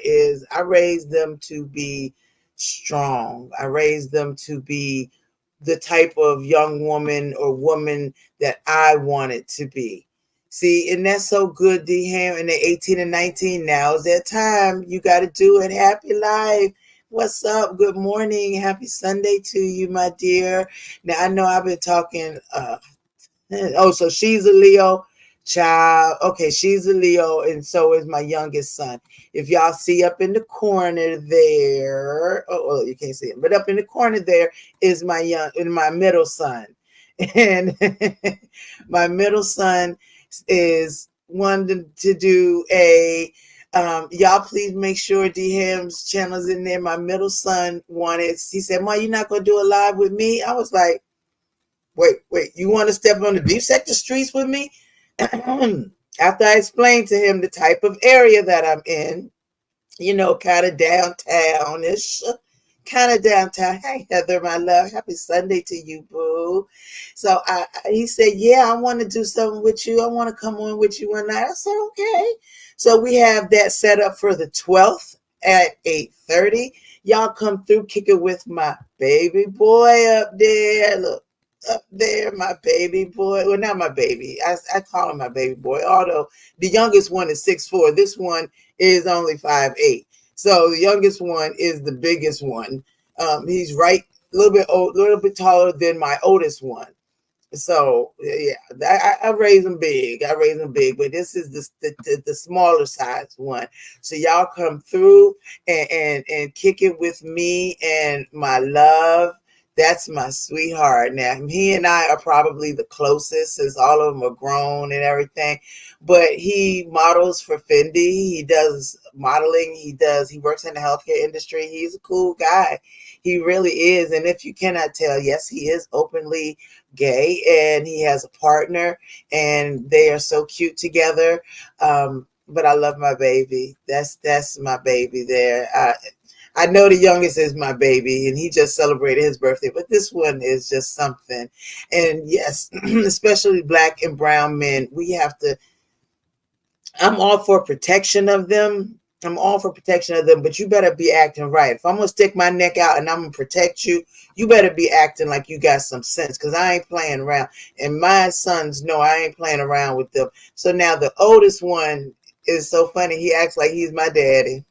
I raised them to be strong. I raised them to be the type of young woman or woman that I wanted to be. See, and that's so good, D-Ham. And they're 18 and 19. Now's that time. You got to do it. Happy life. What's up? Good morning. Happy Sunday to you, my dear. Now, I know I've been talking. So she's a Leo. Child. Okay, she's a Leo, and so is my youngest son. If y'all see up in the corner there, you can't see him, but up in the corner there is my middle son. And my middle son is wanting to do y'all please make sure D-Ham's channel's in there. My middle son he said, "Mom, you're not gonna do a live with me?" I was like, wait, you want to step on the beef sector streets with me? After I explained to him the type of area that I'm in, kind of downtown-ish, kind of downtown. Hey, Heather, my love, happy Sunday to you, boo. So he said, yeah, I want to do something with you. I want to come on with you one night. I said, okay. So we have that set up for the 12th at 8:30. Y'all come through, kick it with my baby boy up there. Look. Up there, my baby boy. Well, not my baby. I call him my baby boy. Although the youngest one is 6'4". This one is only 5'8". So the youngest one is the biggest one. He's right a little bit taller than my oldest one. So yeah, I raise them big. But this is the smaller size one. So y'all come through and kick it with me and my love That's my sweetheart. Now, he and I are probably the closest since all of them are grown and everything. But he models for Fendi. He does modeling. He works in the healthcare industry. He's a cool guy. He really is. And if you cannot tell, yes, he is openly gay and he has a partner and they are so cute together. But I love my baby. That's my baby there. I know the youngest is my baby and he just celebrated his birthday, but this one is just something. And yes, especially black and brown men, we have to, I'm all for protection of them. I'm all for protection of them, but you better be acting right. If I'm going to stick my neck out and I'm going to protect you, you better be acting like you got some sense because I ain't playing around. And my sons know I ain't playing around with them. So now the oldest one is so funny. He acts like he's my daddy.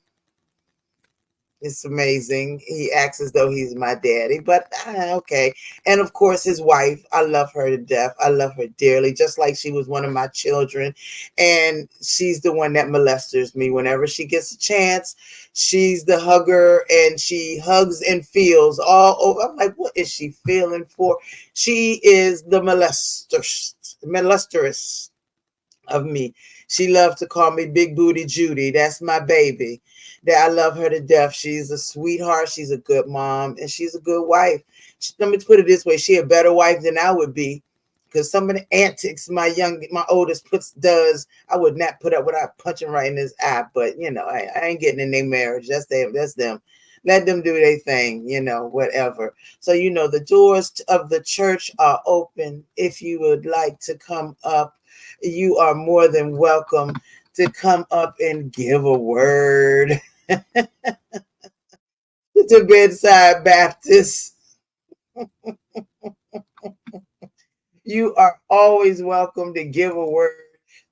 It's amazing. He acts as though he's my daddy, but okay. And of course, his wife, I love her to death. I love her dearly, just like she was one of my children. And she's the one that molesters me whenever she gets a chance. She's the hugger and she hugs and feels all over. I'm like, what is she feeling for? She is the molesteress of me. She loves to call me Big Booty Judy. That's my baby. That I love her to death. She's a sweetheart. She's a good mom and she's a good wife. Let me put it this way. She a better wife than I would be because some of the antics my oldest does, I would not put up without punching right in his eye. But you know, I ain't getting in their marriage. That's them. Let them do their thing, you know, whatever. So, you know, the doors of the church are open. If you would like to come up, you are more than welcome to come up and give a word. To Bedside Baptist. You are always welcome to give a word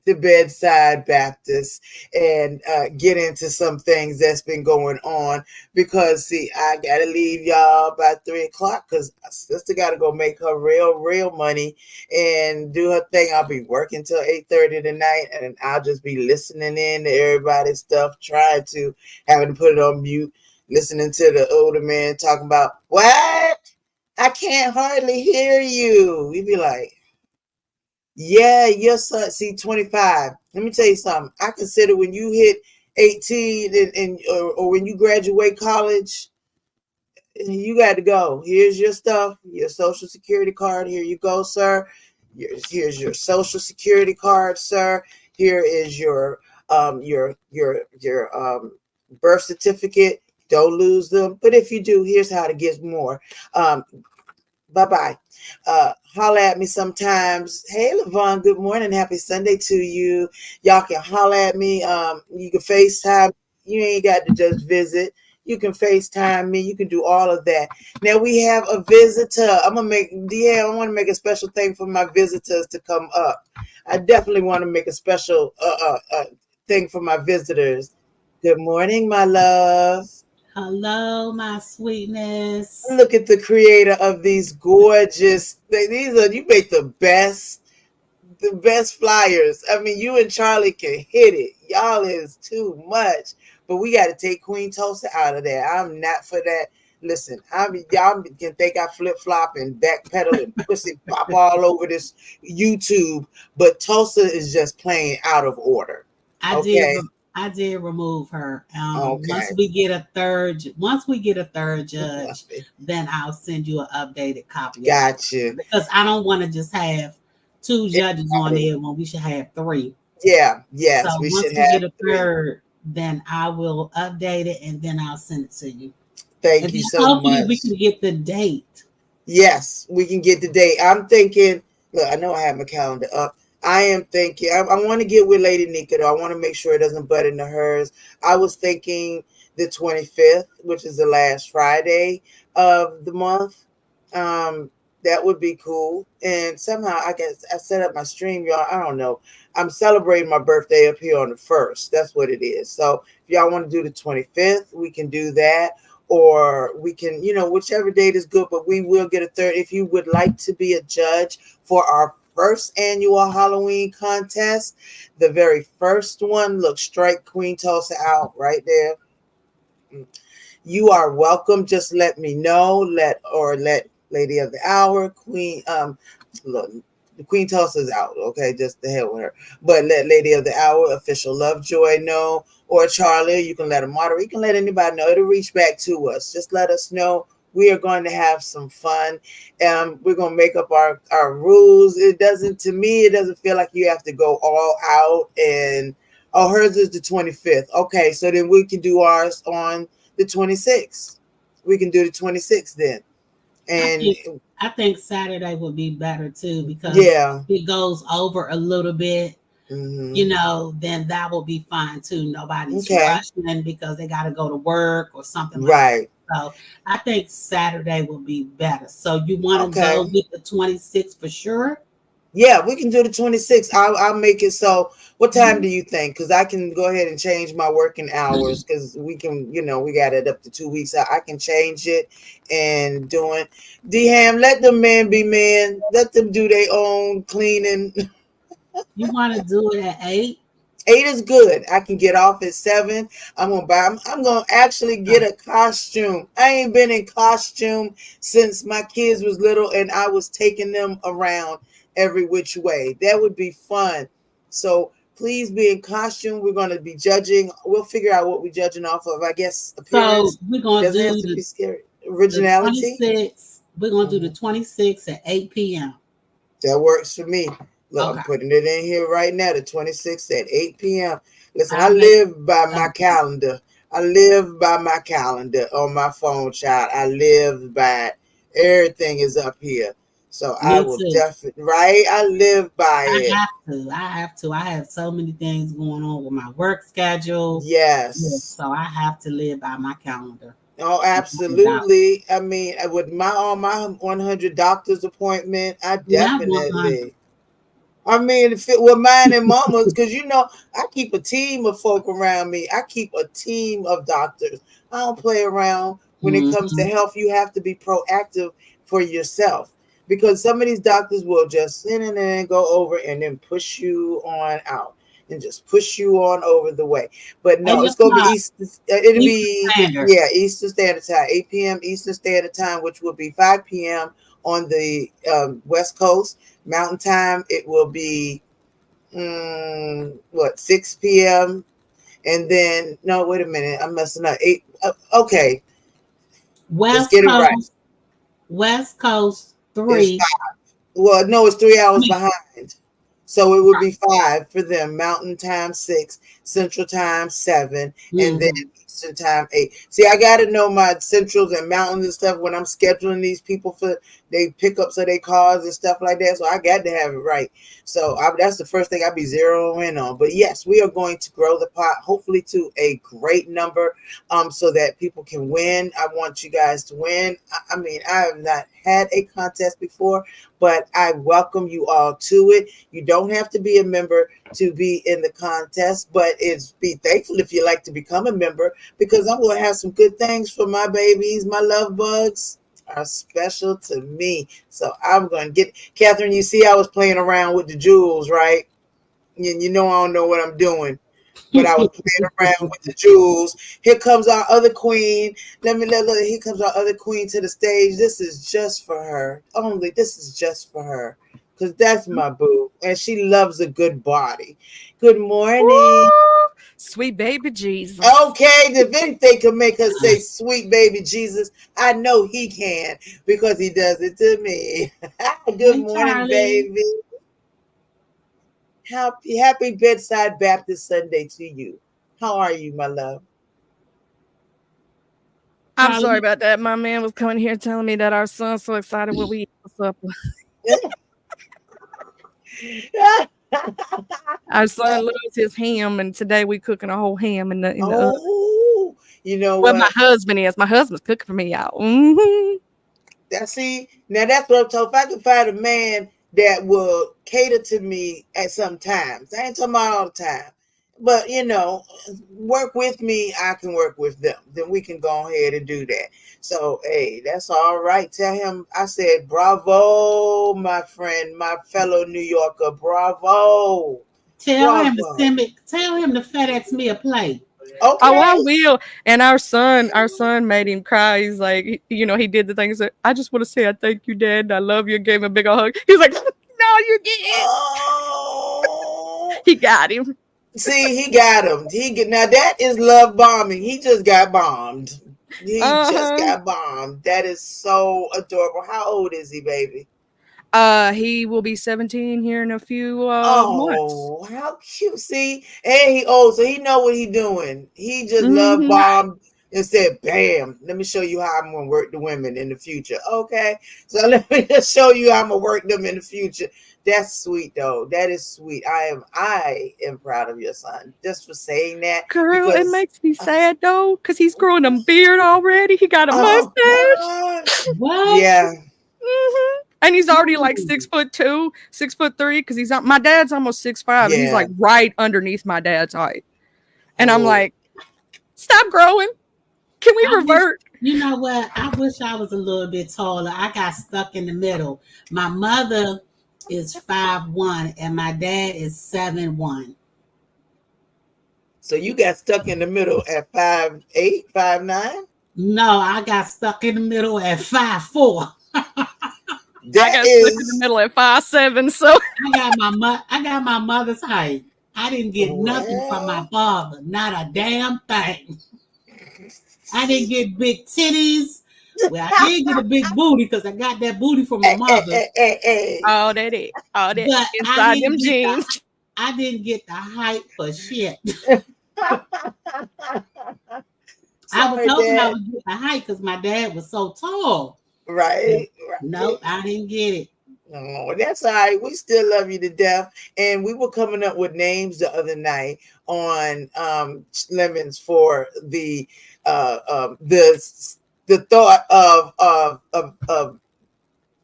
to Bedside Baptist and get into some things that's been going on because see, I gotta leave y'all by 3:00 because my sister gotta go make her real money and do her thing. I'll be working till 8:30 tonight and I'll just be listening in to everybody's stuff, trying to having to put it on mute, listening to the older man talking about what? I can't hardly hear you. You'd be like, yeah, your son, see, 25. Let me tell you something. I consider when you hit 18 or when you graduate college, you got to go. Here's your stuff, your social security card. Here you go, sir. Here's your social security card, sir. Here is your birth certificate. Don't lose them. But if you do, here's how to get more. Bye-bye. Holler at me sometimes. Hey, Levon, good morning. Happy Sunday to you. Y'all can holler at me. You can FaceTime. You ain't got to just visit. You can FaceTime me. You can do all of that. Now we have a visitor. I want to make a special thing for my visitors to come up. I definitely want to make a special thing for my visitors. Good morning, my love. Hello, my sweetness. Look at the creator of these gorgeous things. You make the best flyers. I mean, you and Charlie can hit it. Y'all is too much. But we got to take Queen Tulsa out of there. I'm not for that. Listen, y'all can think I flip-flop and backpedal and pussy pop all over this YouTube, but Tulsa is just plain out of order. I did remove her. Okay. Once we get a third judge, then I'll send you an updated copy. Gotcha. Because I don't want to just have 2 judges on there when we should have 3. Yeah. Yes. So once we get a third, then I will update it and then I'll send it to you. Thank you so much. Hopefully we can get the date. Yes, we can get the date. I'm thinking. Look, I know I have my calendar up. I am thinking, I want to get with Lady Nika, though. I want to make sure it doesn't butt into hers. I was thinking the 25th, which is the last Friday of the month. That would be cool. And somehow, I guess I set up my stream, y'all. I don't know. I'm celebrating my birthday up here on the 1st. That's what it is. So if y'all want to do the 25th, we can do that. Or we can, whichever date is good, but we will get a third. If you would like to be a judge for our first annual Halloween contest, the very first one, look, strike Queen Tulsa out right there. You are welcome. Just let me know. Let Lady of the hour, Queen. Look, the Queen tosses out. Okay, just the hell with her. But let Lady of the hour, official Lovejoy know, or Charlie. You can let a moderator. You can let anybody know. It'll reach back to us. Just let us know. We are going to have some fun. We're going to make up our rules. It doesn't feel like you have to go all out. And hers is the 25th. Okay, so then we can do ours on the 26th. We can do the 26th then. And I think Saturday would be better too, because yeah, it goes over a little bit. mm-hmm. Then that will be fine too. Nobody's Okay. rushing because they got to go to work or something like Right. that. So I think Saturday will be better. So you want to go with the 26th for sure? Yeah, we can do the 26th. I'll make it so. What time do you think? Because I can go ahead and change my working hours, because we can, we got it up to 2 weeks. I can change it and doing. D-Ham, let them men be men. Let them do their own cleaning. You want to do it at 8? 8 is good. I can get off at 7. I'm gonna actually get a costume. I ain't been in costume since my kids was little and I was taking them around every which way. That would be fun. So please be in costume. We're gonna be judging. We'll figure out what we're judging off of. I guess appearance. So we're gonna Doesn't have to be scary. Originality. The 26th. We're gonna do the 26th at 8 p.m. That works for me. Look, Okay. I'm putting it in here right now, the 26th at 8 p.m. Listen, I live by my calendar. I live by my calendar on my phone, child. I live by it. Everything is up here. So I will definitely, right? I live by it. I have to. I have so many things going on with my work schedule. Yes. So I have to live by my calendar. Oh, absolutely. I mean, with all my 100 doctor's appointment, I definitely. I mean, with mine and mama's, because I keep a team of folk around me. I keep a team of doctors. I don't play around when it comes to health. You have to be proactive for yourself, because some of these doctors will just sit in there and go over and then push you on out and just push you on over the way. But no, it's going to be Eastern Standard Time, 8 p.m. Eastern Standard Time, which will be 5 p.m. on the West Coast. Mountain Time, it will be 6 p.m. And then no, wait a minute, I'm messing up. 8. Okay, West Coast. Right. West Coast 3. Well, no, it's 3 hours behind. So it would be 5 for them. Mountain Time 6, Central Time 7, and then Eastern Time 8. See, I got to know my Centrals and Mountains and stuff when I'm scheduling these people for they pickups of their cars and stuff like that. So I got to have it right. So that's the first thing I'll be zeroing in on. But yes, we are going to grow the pot, hopefully to a great number, so that people can win. I want you guys to win. I mean, I have not had a contest before, but I welcome you all to it. You don't have to be a member to be in the contest, but be thankful if you like to become a member, because I'm going to have some good things for my babies. My love bugs are special to me. So I'm going to get Catherine. You see, I was playing around with the jewels, right? You know, I don't know what I'm doing, but I was playing around with the jewels. Here comes our other queen. Here comes our other queen to the stage. This is just for her. This is just for her, because that's my boo, and she loves a good body. Good morning. Woo! Sweet baby Jesus. Okay, if anything can make her say sweet baby Jesus, I know he can, because he does it to me. Good morning, Charlie. Baby. Happy Bedside Baptist Sunday to you. How are you, my love? I'm sorry about that. My man was coming here telling me that our son's so excited when we eat for supper. Our son loves his ham, and today we cooking a whole ham in the oven. You know what? My husband is. My husband's cooking for me, y'all. Mm-hmm. Now that's what I'm talking. If I can find a man that will cater to me at some times, I ain't talking about all the time, but work with me, I can work with them. Then we can go ahead and do that. So hey, that's all right. Tell him I said bravo, my friend, my fellow New Yorker, bravo. Tell him to FedEx me a plate. Oh, I Okay. will. And our son made him cry. He's like, he did the thing. He said, I just want to say I thank you, Dad. And I love you. And gave him a big old hug. He's like, no, you didn't. Oh, He got him. see, he got him. Now that is love bombing. He just got bombed. He just Uh-huh. got bombed. That is so adorable. How old is he, baby? He will be 17 here in a few months. Oh, how cute. See, and he old, so he know what he doing. He just love Hmm. bombed and said, bam, let me show you how I'm gonna work the women in the future. Okay. So let me just show you how I'm gonna work them in the future. That's sweet though. That is sweet. I am proud of your son just for saying that Girl, it because makes me sad though, because he's growing a beard already. He got a oh mustache. gosh. What? Yeah, And he's already like Ooh. 6'2", 6'3", because he's not. My dad's almost 6'5", and he's yeah. like right underneath my dad's height. And I'm Oh, like, stop growing. Can we I wish, revert? you know what? I wish I was a little bit taller. I got stuck in the middle. My mother is 5'1" and my dad is 7'1". so you got stuck in the middle at 5'8", 5'9"? No, I got stuck in the middle at 5'4". I That got stuck in the is middle at 5'7", so I got my mother's height. I didn't get nothing from my well. father, not a damn thing. I didn't get big titties. Well, I did get a big booty because I got that booty from my Hey, hey, mother, hey, hey, hey. all that but inside them jeans. I didn't get the height for shit. I was Sorry, hoping I Dad. would get the height because my dad was so tall. But Right, nope, right. I didn't get it. Oh, that's all right. We still love you to death. And we were coming up with names the other night on Lemons for uh um the the thought of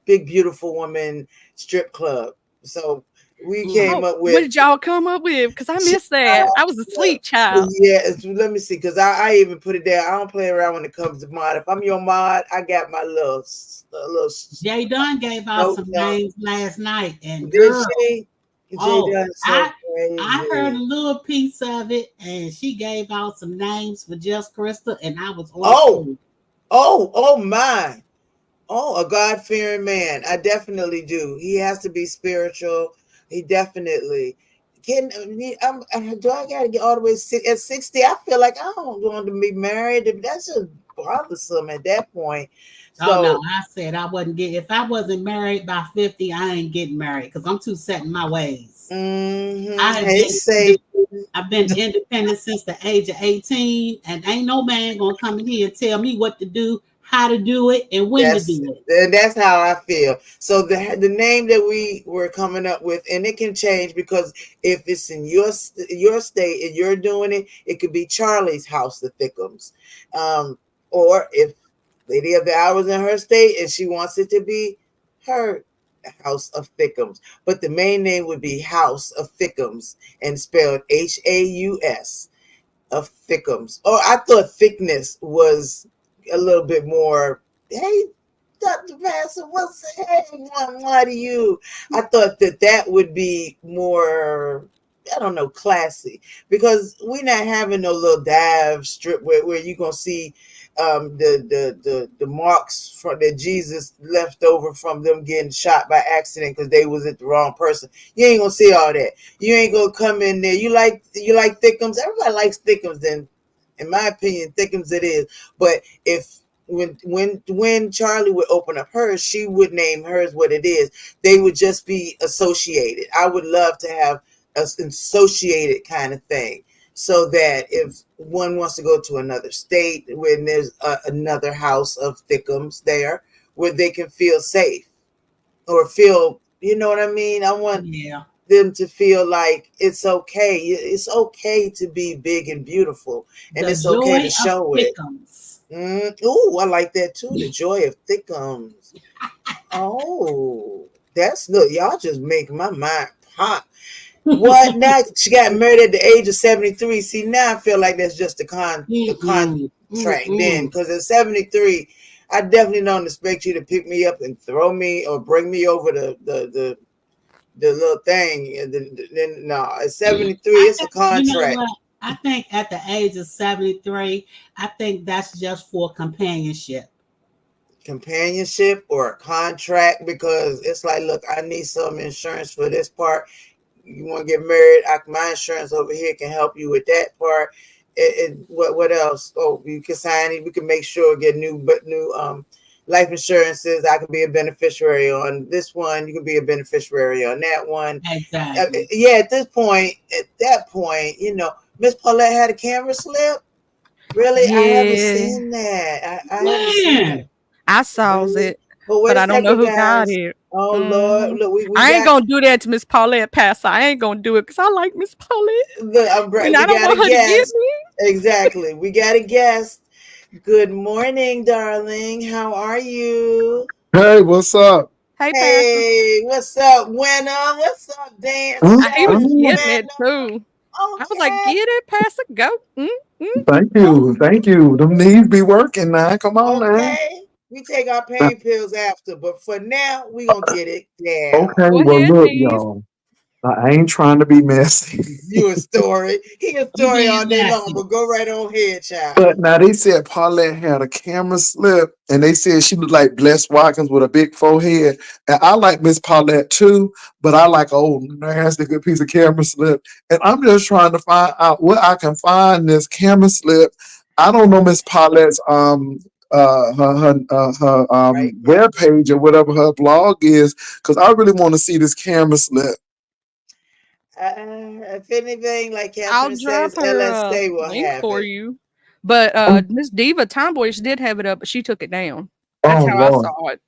Big Beautiful Woman strip club. So we Mm. came Oh, up what with did y'all come up with? Because I missed that. I was asleep, child. yeah, let me see, because I even put it there. I don't play around when it comes to mod. If I'm your mod, I got my little Jay Dunn gave out notes some on. names last night, and Did girl, she? Jay oh, Dunn so I heard a crazy. little piece of it, and she gave out some names for Just Crystal, and I was on Oh, point. oh my. Oh, a God fearing man. I definitely do. He has to be spiritual. He definitely can. Do I got to get all the way at 60? I feel like I don't want to be married. That's just bothersome at that point. Oh no, So, I said I wasn't getting. If I wasn't married by 50, I ain't getting married because I'm too set in my ways. I have hey, been say, I've been independent since the age of 18, and ain't no man gonna come in here and tell me what to do, how to do it, and when to do it. that's how I feel. So the name that we were coming up with, and it can change because if it's in your state and you're doing it, it could be Charlie's House of Thickums, or if Lady of the Hours in her state and she wants it to be her House of Thickums, but the main name would be House of Thickums and spelled Haus of Thickums. Or I thought thickness was a little bit more. Hey, Dr. Pastor, what's hey, why do you? I thought that would be more. I don't know, classy, because we're not having no little dive strip where you're gonna see the marks from that Jesus left over from them getting shot by accident because they was at the wrong person. You ain't gonna see all that. You ain't gonna come in there. You like thickums. Everybody likes thickums. Then, in my opinion, thickums it is. But if when Charlie would open up hers, she would name hers what it is. They would just be associated. I would love to have an associated kind of thing, so that if one wants to go to another state when there's another house of thickums there, where they can feel safe or feel, you know what I mean? I want Yeah, them to feel like it's okay. It's okay to be big and beautiful, and the it's okay joy to of show it. Pickums. Ooh, I like that too. The joy of thickums. Oh, that's look. Y'all just make my mind pop. What now? She got married at the age of 73. See, now I feel like that's just a Mm-mm, contract then, mm-mm. because at 73, I definitely don't expect you to pick me up and throw me or bring me over the little thing. And then no, at 73, I it's a got, you know contract. what? I think at the age of 73, I think that's just for companionship. Companionship or a contract, because it's like, look, I need some insurance for this part. You want to get married? My insurance over here can help you with that part. What else? Oh, you can sign it. We can make sure get new life insurances. I can be a beneficiary on this one. You can be a beneficiary on that one. Exactly. Yeah. At that point, Miss Paulette had a camera slip. Really, I haven't Yeah, seen that. I haven't seen that. Man, I saw Really? it, But wait but a I don't know second, who got guys. it. Oh Lord, Mhm. look, we I ain't got gonna do that to Miss Paulette Passer. I ain't gonna do it because I like Miss Paulette, and I we don't got want a her to get guest. me. Exactly. We got a guest. Good morning, darling. How are you? Hey, what's up? Hey, Pastor. Hey, what's up, winner? What's up, Hmm? He was Dancer? getting Winner? it too. I was like, Okay. get it, Pastor, go. Mm. Thank you. Thank you. Them knees be working now. Come on now. Okay. We take our pain pills after, but for now, we gonna get it down. Okay, Go well, ahead, look, niece. y'all. I ain't trying to be messy. You a story. He a you story all being day long, messy. but go right on ahead, child. But now they said Paulette had a camera slip, and they said she looked like Bless Watkins with a big forehead. And I like Miss Paulette too, but I like an old nasty good piece of camera slip. And I'm just trying to find out where I can find this camera slip. I don't know Miss Paulette's Right now. web page or whatever her blog is, because I really want to see this camera slip. If anything, like I'll Catherine drop says, her LSA will link have for it. you. But Oh, Miss Diva Tomboyish did have it up, but she took it down. That's oh how I Lord. saw it.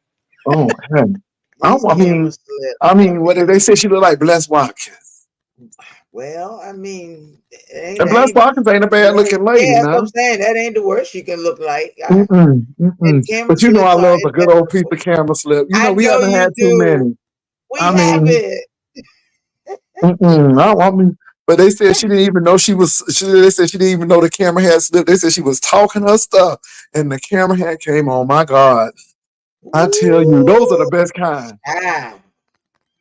Okay. I, These I camera mean, slips. I mean, what did they say? She looked like Bless Watkins, Well, I mean, and Bless ain't Watkins ain't a bad worse. looking lady, Yeah, that's what I'm now. saying. That ain't the worst you can look like. Mm-mm, And mm-mm. camera But you know, I slips are love a good old piece inevitable. of camera slip. You know, I we know haven't you had too do. many. We I have mean, it. I mean, but they said she didn't even know she was. They said she didn't even know the camera had slipped. They said she was talking her stuff, and the camera had came on. My God, I tell you, those are the Ooh, best kind. child.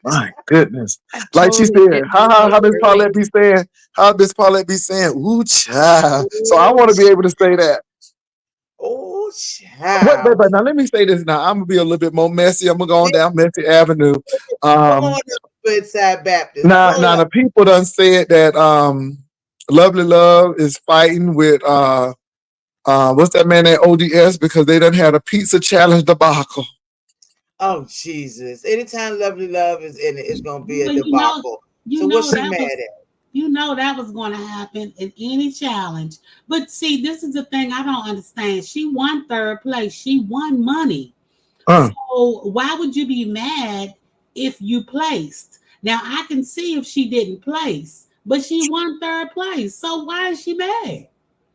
My goodness. I Like she totally said, get what how you're does Paulette saying. be saying? How does Paulette be saying, ooh, child? So I Ooh, want to be able to say that. ooh, But, child. now let me say this now. I'm gonna be a little bit more messy. I'm gonna go on down Messy Avenue. Come on Um up, Bedside Baptist. now Pull up. the people done said that Lovely Love is fighting with what's that man at ODS because they done had a pizza challenge debacle. Oh, Jesus. Anytime Lovely Love is in it, it's going to be a Well, debacle. you So what's know she that mad was at? that was going to happen in any challenge. But see, this is the thing I don't understand. She won third place. She won money. Uh, So why would you be mad if you placed? Now I can see if she didn't place, but she won third place. So why is she mad?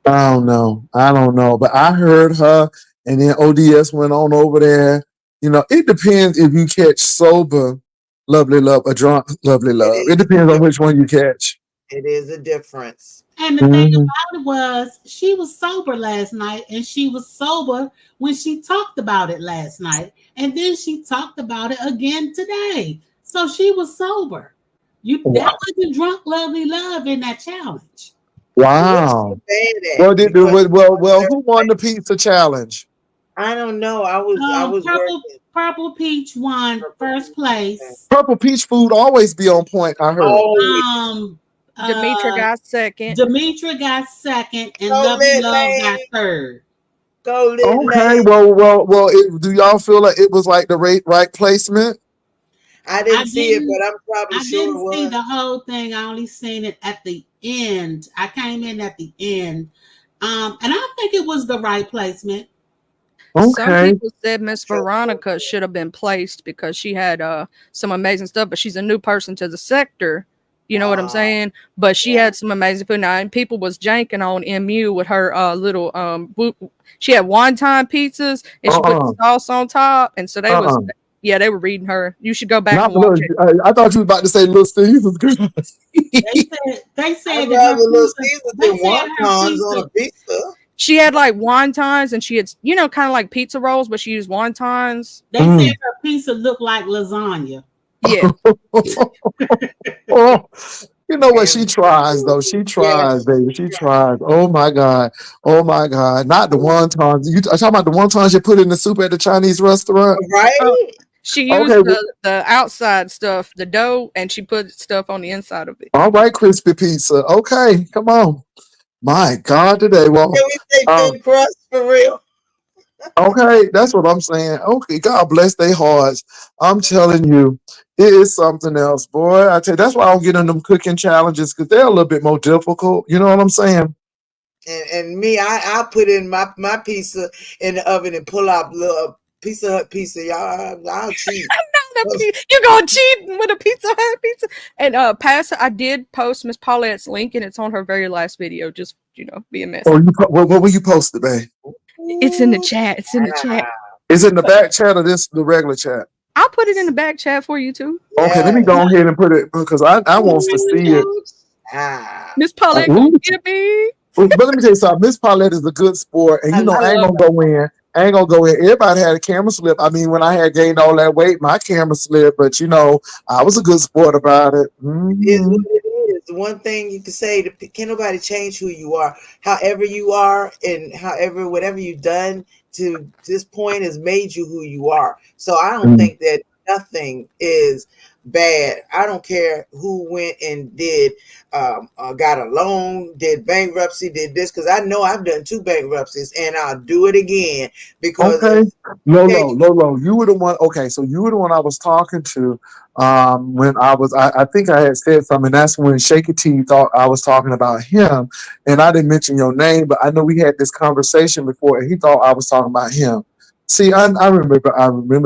I don't know. I don't know. But I heard her, and then ODS went on over there. You know, it depends if you catch sober Lovely Love or drunk Lovely It Love. It is a depends on difference. which one you catch. It is a difference. And the thing Hmm. about it was she was sober last night and she was sober when she talked about it last night. And then she talked about it again today. So she was sober. That Wow. wasn't drunk lovely love in that challenge. So what's she Wow. mad Well, at? Because she won who third won the place? pizza challenge? I don't know. I was working. Purple Peach won first place. Purple Peach food always be on point, I heard. Always. Um Demetra uh got second. Demetra got second and Go Lovely lit Love got lane. third. Go lit Okay, lane. well. Do y'all feel like it was like the right placement? I I didn't see it, didn't but I'm probably I sure didn't it see was. the whole thing. I only seen it at the end. I came in at the end. And I think it was the right placement. Some Okay. people said Miss Trust Veronica should have been placed because she had some amazing stuff, but she's a new person to the sector. You know what I'm Ah, saying? But she yeah. had some amazing food. Now, and people was janking on MU with her little she had wonton pizzas and she put the Uh-uh. sauce on top, and so they was Uh-uh. yeah they were reading her. You should go back Not and the watch little, it. I thought you was about to say Little Caesars. They I'd said that her rather Little pizza. Caesar They than said her wontons on pizza. a pizza. She had like wontons, and she had kind of like pizza rolls, but she used wontons. They said Mm. her pizza looked like lasagna. Yeah, Oh, You know what? She And tries though. She yeah, tries, baby. She tries. Oh my God. Oh my God. Not the wontons. You talking about the wontons you put in the soup at the Chinese restaurant? Oh, right? she Okay. used the outside stuff, the dough, and she put stuff on the inside of it. All right, crispy pizza. Okay, come on. My God, today. Can Well, we say um, thin crust for real? okay, that's what I'm saying. Okay, God bless their hearts. I'm telling you, it is something else, boy. I tell you, that's why I don't get in them cooking challenges because they're a little bit more difficult. You know what I'm saying? And me, I put in my pizza in the oven and pull out little Pizza Hut pizza. Y'all, I'll cheat. You gonna cheat with a Pizza Hut pizza? And Pastor, I did post Miss Paulette's link, and it's on her very last video. Just being Or messy. what will you post today? It's in the Ooh, chat. It's in the chat. Is it in the back chat or the regular chat? I'll put it in the back chat for you too. Okay, let me yes. go ahead and put it because I wants to see it. Ah, Miss Paulette gonna Ooh. get me. But let me tell you something. Miss Paulette is a good sport, and I you know I I ain't love love gonna go in. I ain't gonna go in. Everybody had a camera slip. I mean, when I had gained all that weight, my camera slipped. But you know, I was a good sport about it. it is what Hmm. it is. The one thing you can say, can nobody change who you are. However you are, and however whatever you've done to this point has made you who you are. So I don't think that nothing is bad. I don't care who went and did got a loan, did bankruptcy, did this, because I know I've done 2 bankruptcies and I'll do it again because Okay, if Lolo, you were the one. Okay, so you were the one I was talking to. When I think I had said something. That's when Shaky T thought I was talking about him, and I didn't mention your name, but I know we had this conversation before, and he thought I was talking about him. See, I remember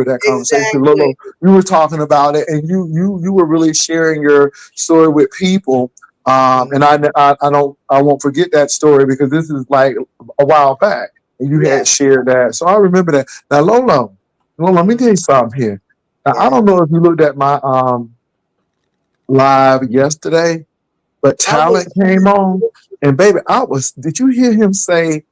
that conversation. exactly, Lolo, you were talking about it, and you were really sharing your story with people. And mhm, I won't forget that story because this is like a while back and you had yes, shared that. So I remember that. Now, Lolo, let me mhm, tell you something here. Now, I don't know yes. if you looked at my live yesterday, but I was Talent came on, and baby, did you hear him say,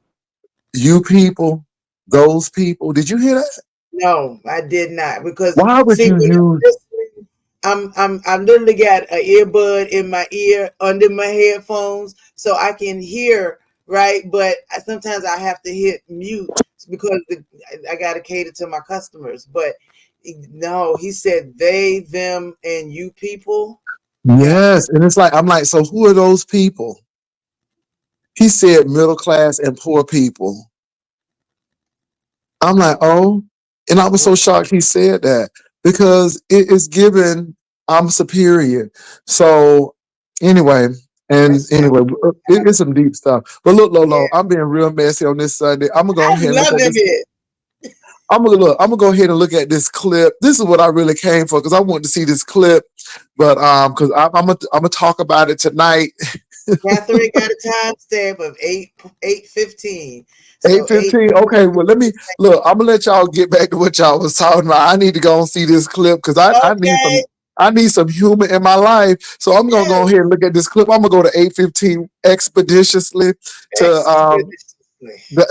you people, those people? Did you hear that? no, I did not because Why would see you when I'm use, listening, I literally got an earbud in my ear under my headphones so I can hear right, but sometimes I have to hit mute because I got to cater to my customers. But no, he said they, them, and you people. Yeah, yes. And it's like, I'm like, so who are those people? He said middle class and poor people. I'm like, oh, and I was so shocked he said that because it is given I'm superior. So anyway, that and sounds anyway, it's some deep stuff. But look, yeah. Lolo, I'm being real messy on this Sunday. I'm gonna go I'm ahead and look at loving this. it. I'm gonna go ahead and look at this clip. This is what I really came for because I want to see this clip. But because I'm gonna talk about it tonight. Catherine got a timestamp of 8:15. So Eight fifteen. Okay, well let me look. I'm gonna let y'all get back to what y'all was talking about. I need to go and see this clip because okay. I need some humor in my life. So I'm gonna go Yes. ahead and look at this clip. I'm gonna go to 8:15 expeditiously to Expeditiously.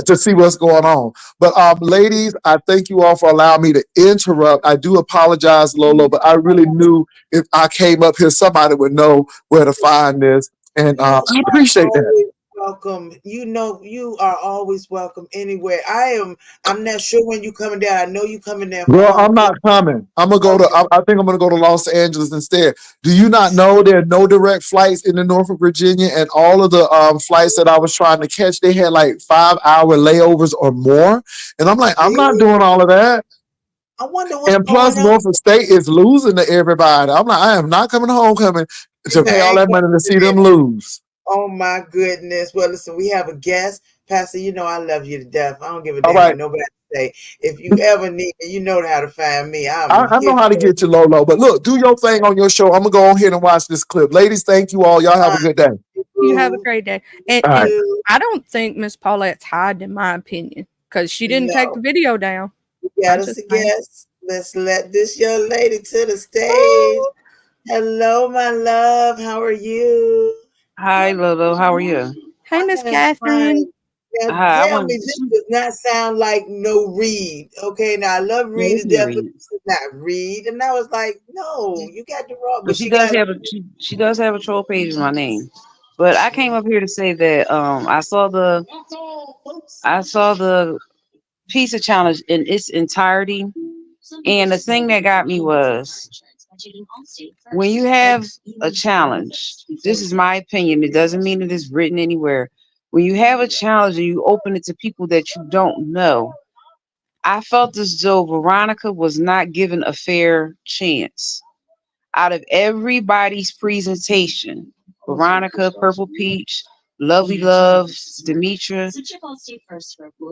to see what's going on. But ladies, I thank you all for allowing me to interrupt. I do apologize, Lolo, but I really knew if I came up here, somebody would know where to find this, and I You are appreciate that. always welcome. You know you are always welcome anywhere. I'm not sure when you coming down. I know you coming down for Girl, I'm Home Kids. not coming. I'm gonna go to. Okay. I think I'm gonna go to Los Angeles instead. Do you not know there are no direct flights into Norfolk, Virginia, and all of the flights that I was trying to catch, they had like 5 hour layovers or more, and I'm like, I'm not Really? doing all of that. I wonder what's And plus, going on. Norfolk State is losing to everybody. I'm like, I am not coming to homecoming to I pay all ain't that money to see them going. lose. Oh my goodness. Well, listen, we have a guest. Pastor, you know I love you to death. I don't give a All damn what right, nobody say. If you ever need me, you know how to find me. I'm I here know how to for get you, Lolo. But look, do your thing on your show. I'm gonna go on here and watch this clip. Ladies, thank you all. Y'all have a good day. You have a you. great day. You All right. And too. I don't think Miss Paulette's hiding, in my opinion, because she didn't take the No. video down. We got I'm us just a saying. guest. Let's let this young lady to the stage. Ooh. Hello, my love. How are you? Hi, Lolo. How are you? Hey, I Miss am Catherine. fine. Now I tell want me, this does not sound like no Reed. Okay, now I love no, Reed it's to not death, but read. this is not Reed. And I was like, no, you got the wrong. But But she got she does have a troll page in my name. But I came up here to say that I saw the pizza challenge in its entirety. And the thing that got me was when you have a challenge, this is my opinion, it doesn't mean it is written anywhere. When you have a challenge and you open it to people that you don't know, I felt as though Veronica was not given a fair chance. Out of everybody's presentation, Veronica, Purple Peach, Lovely Love, Demetra,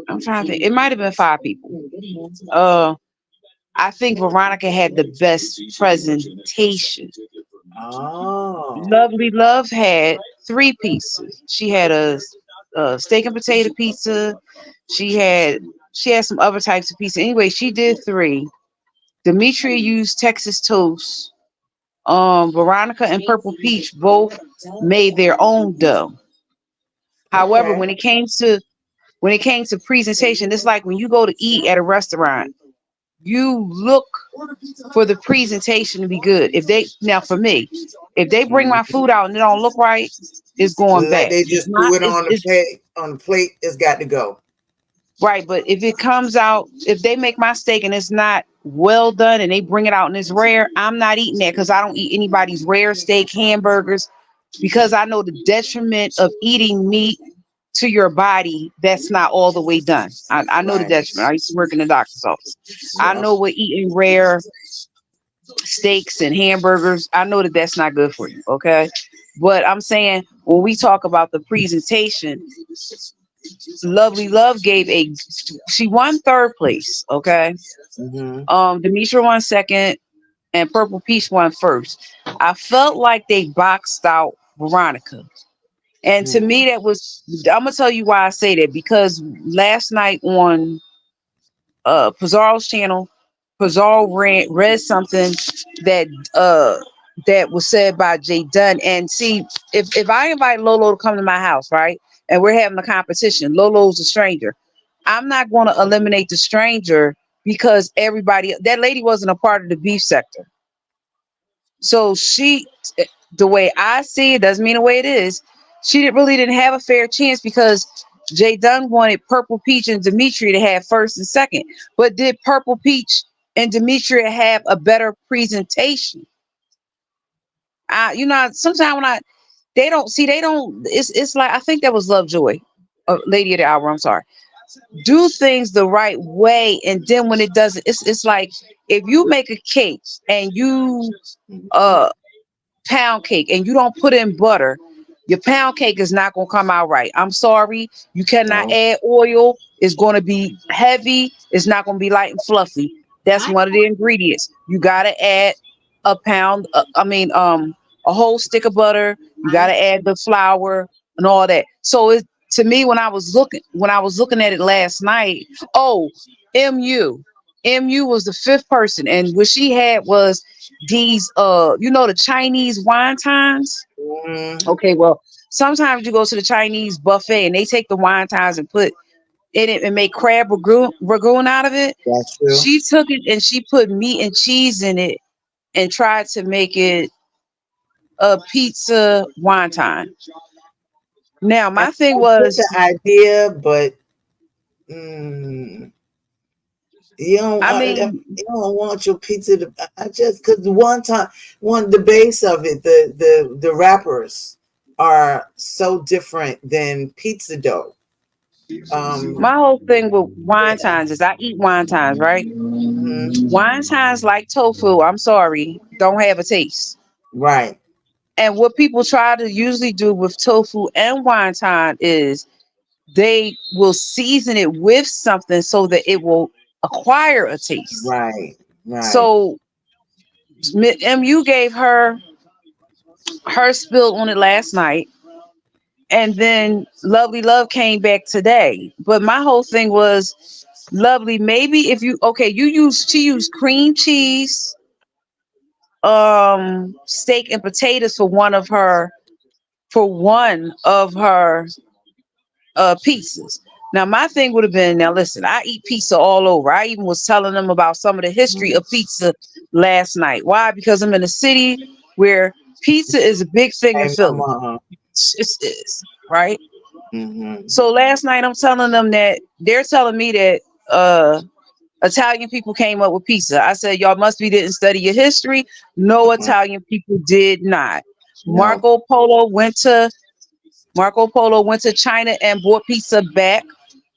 I'm trying to think, it might have been five people. I think Veronica had the best presentation. oh, Lovely Love had three pieces. She had a steak and potato pizza. She had she had some other types of pizza. Anyway, she did three. Demetria used Texas toast. Veronica and Purple Peach both made their own dough. However, okay, when it came to presentation, it's like when you go to eat at a restaurant, you look for the presentation to be good. If they now for me, if they bring Mhm. my food out and it don't look right, it's going Like back. they It's just not threw it on the it's plate. On the plate, it's got to go. right, but if it comes out, if they make my steak and it's not well done and they bring it out and it's rare, I'm not eating that because I don't eat anybody's rare steak, hamburgers, because I know the detriment of eating meat to your body that's not all the way done. I know the Right. detriment. I used to work in the doctor's office. I Yep. know what eating rare steaks and hamburgers, I know that that's not good for you. Okay. But I'm saying when we talk about the presentation, Lovely Love gave she won third place. Okay. Hmm. Demetra won second and Purple Peach won first. I felt like they boxed out Veronica. And to me, that was, I'm gonna tell you why I say that because last night on Pizarro's channel, Pizarro read something that uh that was said by Jay Dunn. And see, if I invite Lolo to come to my house, right, and we're having a competition, Lolo's a stranger. I'm not going to eliminate the stranger because everybody that lady wasn't a part of the beef sector. So the way I see it, doesn't mean the way it is. She didn't have a fair chance because Jay Dunn wanted Purple Peach and Demetria to have first and second. But did Purple Peach and Demetria have a better presentation? Sometimes when they don't. It's like I think that was Lovejoy, Lady of the Hour. I'm sorry. Do things the right way, and then when it doesn't, it's like if you make a cake and you uh pound cake and you don't put in butter, your pound cake is not going to come out right. I'm sorry. You cannot No. add oil. It's going to be heavy. It's not going to be light and fluffy. That's I one of the ingredients. You got to add a pound, a whole stick of butter. You got I to add the flour and all that. So to me, when I was looking at it last night, oh, MU. MU was the fifth person, and what she had was these the Chinese wontons. Hmm. Okay, well, sometimes you go to the Chinese buffet and they take the wontons and put in it and make crab ragoon out of it. That's true. She took it and she put meat and cheese in it and tried to make it a pizza wonton. Now I, my thing I get was, the idea, but mm, you don't. I mean, You don't want your pizza to. I just because the the base of it, the wrappers are so different than pizza dough. my whole thing with Yeah. wontons is I eat wontons, right? Hmm. Wontons like tofu, I'm sorry, don't have a taste. Right. And what people try to usually do with tofu and wonton is they will season it with something so that it will acquire a taste. Right. Right. So MU gave her spill on it last night, and then Lovely Love came back today. But my whole thing was, Lovely, maybe if you okay, she used cream cheese, steak and potatoes for one of her pieces. Now, my thing would have been, now listen, I eat pizza all over. I even was telling them about some of the history of pizza last night. Why? Because I'm in a city where pizza is a big thing in Hey, my Philly. mom. It's right? Mm-hmm. So last night I'm telling them that they're telling me that Italian people came up with pizza. I said, y'all must be didn't study your history. No Italian people did not. No. Marco Polo went to China and brought pizza back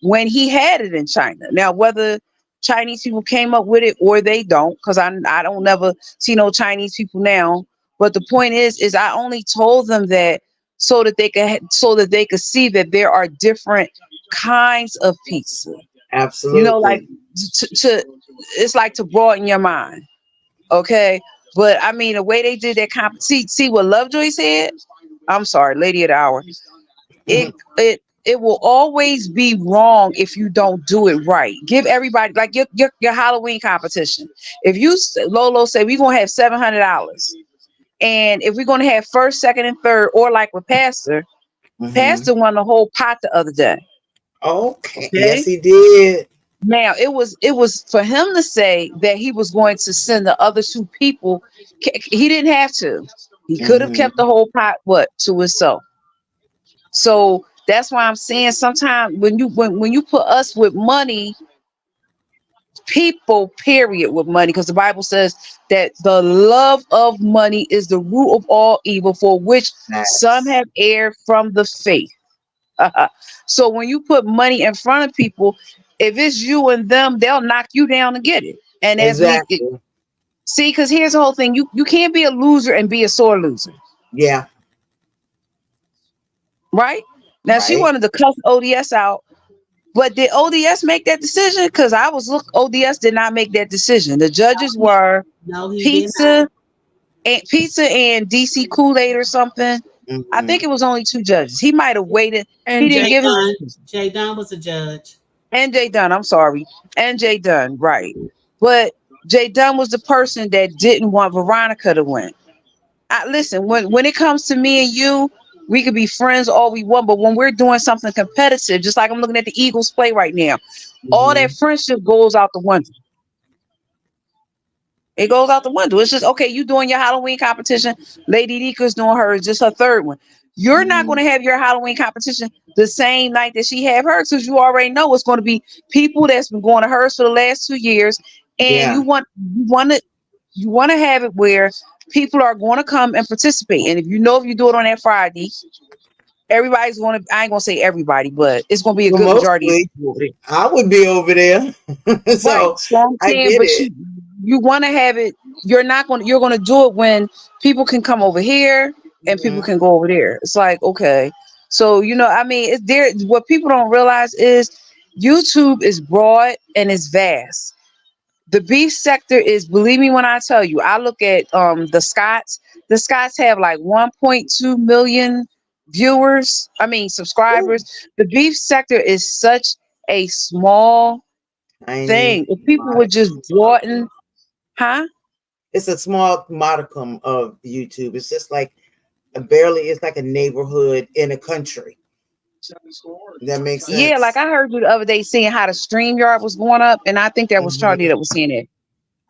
when he had it in China. Now, whether Chinese people came up with it or they don't, because I don't never see no Chinese people now. But the point is I only told them that so that they could see that there are different kinds of pizza. You know, like Absolutely. to it's like to broaden your mind. Okay. But I mean, the way they did that see what Lovejoy said. I'm sorry, lady of the hour. It it will always be wrong if you don't do it right. Give everybody like your Halloween competition. If you Lolo say we're gonna have $700, and if we're gonna have first, second, and third, or like with Pastor won the whole pot the other day. Okay. Yes, Okay. he did. Now it was for him to say that he was going to send the other two people. He didn't have to. He could have kept the whole pot what to himself. So that's why I'm saying sometimes when you put us with money, people period with money, because the Bible says that the love of money is the root of all evil, for which some Nice. have erred from the faith. So when you put money in front of people, if it's you and them, they'll knock you down to get it. And as Exactly. see, because here's the whole thing: you can't be a loser and be a sore loser, Yeah. right? Now she Right. wanted to cuss ODS out. But did ODS make that decision? Because ODS did not make that decision. The judges were No, he did not. pizza and DC Kool-Aid or something. I think it was only two judges. He might have waited. He And didn't Jay give his Dunn. Jay Dunn was a judge. NJ Dunn. I'm sorry, NJ Dunn. Right, but Jay Dunn was the person that didn't want Veronica to win. Listen, when it comes to me and you, we could be friends all we want, but when we're doing something competitive, just like I'm looking at the Eagles play right now, all that friendship goes out the window. It goes out the window. It's just okay. You doing your Halloween competition. Lady Dika's doing hers, just her third one. You're not going to have your Halloween competition the same night that she have hers, because you already know it's going to be people that's been going to hers for the last 2 years, and Yeah. you want to have it where people are going to come and participate. And if you do it on that Friday, everybody's going to. I ain't going to say everybody, but it's going to be a Well, good majority of mostly people over there. I would be over there. Right. So So I'm I saying, get but it. you want to have it. You're gonna do it when people can come over here and people can go over there. It's like, okay. So, I mean, what people don't realize is YouTube is broad and it's vast. The beef sector is, believe me when I tell you, I look at the Scots. The Scots have like 1.2 million viewers, I mean Ooh, subscribers. The beef sector is such a small thing. tiny If people would just modicum. broaden, huh? It's a small modicum of YouTube. It's just like it's like a neighborhood in a country. That makes Yeah, like sense. I heard you the other day saying how the StreamYard was going up, and I think that was Charlie that Mhm. was saying it.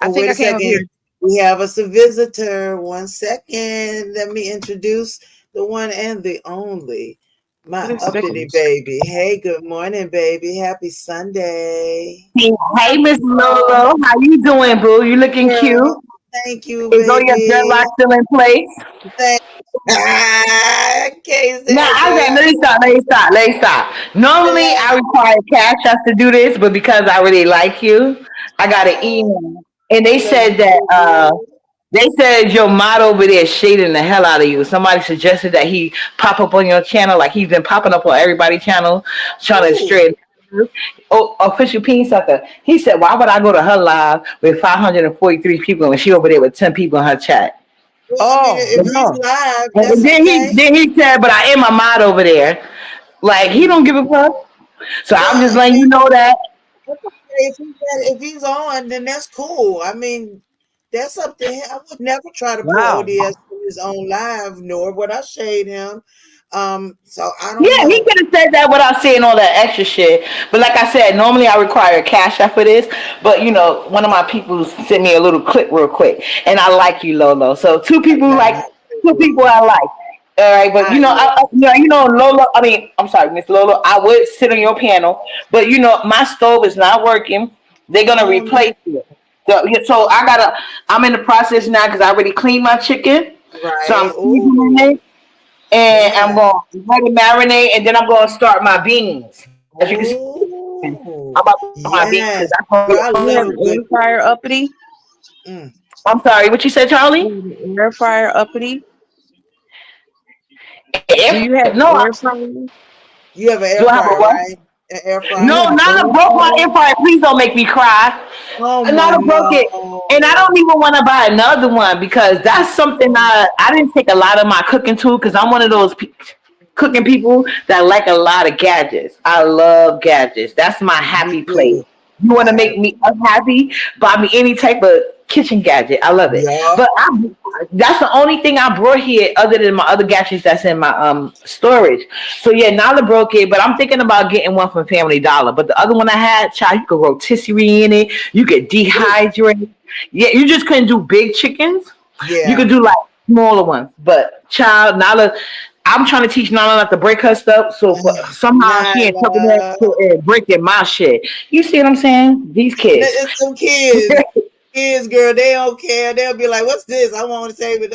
I Oh, think wait I a came up here. second. We have us a visitor. 1 second. Let me introduce the one and the only, my What is uppity Vickers? baby. Hey, good morning, baby. Happy Sunday. Hey, Miss Lolo, how you doing, boo? You looking cute? Girl, thank you, Is all your baby. dreadlocks still in place? Thank I can't No, stand okay, girl. let me stop. Normally, Yeah. I require Cash Us to do this, but because I really like you, I got an email. And they Love said you, that, baby. they said your model over there is shading the hell out of you. Somebody suggested that he pop up on your channel, like he's been popping up on everybody's channel, trying to Ooh. straighten you. Oh, official peen sucker. He said, why would I go to her live with 543 people and she over there with 10 people in her chat? Well, I mean, Oh if he's no. live, that's And okay. then he said, but I am a mod over there. Like he don't give a fuck. So I'm Well, just letting you know that. if he's on, then that's cool. I mean, that's up to him. I would never try to pull Wow. ODS from his own live, nor would I shade him. So I don't Yeah, he know. could have said that without saying all that extra shit. But like I said, normally I require a cash app for this. But you know, one of my people sent me a little clip real quick, and I like you, Lolo. So two people I like. All right, but I know. Lolo. I mean, I'm sorry, Miss Lolo. I would sit on your panel, but you know, my stove is not working. They're gonna Oh no. replace it. So I'm in the process now because I already cleaned my chicken. So I'm Right. seasoning Ooh. it and Yeah. I'm going to let it marinate, and then I'm going to start my beans. As you can see, I'm Ooh. about to start my beans because Yes. that's going Girl, to I be You love have a an good air fryer uppity? mm. I'm sorry, what you said, Charlie? You have an air fryer uppity? Do If you have no, an air fryer? You have an air do I have a fryer, what? right? An air Do you fryer. No, have an Nana air broke my fryer? empire. Please don't make me cry. Oh my Nana broke it, and I no. don't even want to buy another one because that's something I didn't take a lot of my cooking to because I'm one of those cooking people that like a lot of gadgets. I love gadgets. That's my Me happy place. too. You want to I make me unhappy? Buy me any type of kitchen gadget. I love it. yup. But that's the only thing I brought here other than my other gadgets that's in my storage. So yeah, Nala broke it, but I'm thinking about getting one from Family Dollar. But the other one I had, child, you could rotisserie in it. You could dehydrate. Yeah, you just couldn't do big chickens. You Yeah. could do like smaller ones. But child, Nala, I'm trying to teach Nala not to break her stuff. So somehow she ain't coming back Nyla. to breaking my shit. You see what I'm saying? These kids. It's some kids. Kids, girl, they don't care. They'll be like, "What's this? I want to save it."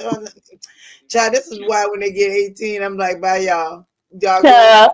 Child, this is why when they get 18, I'm like, "Bye, y'all. Y'all go." Uh,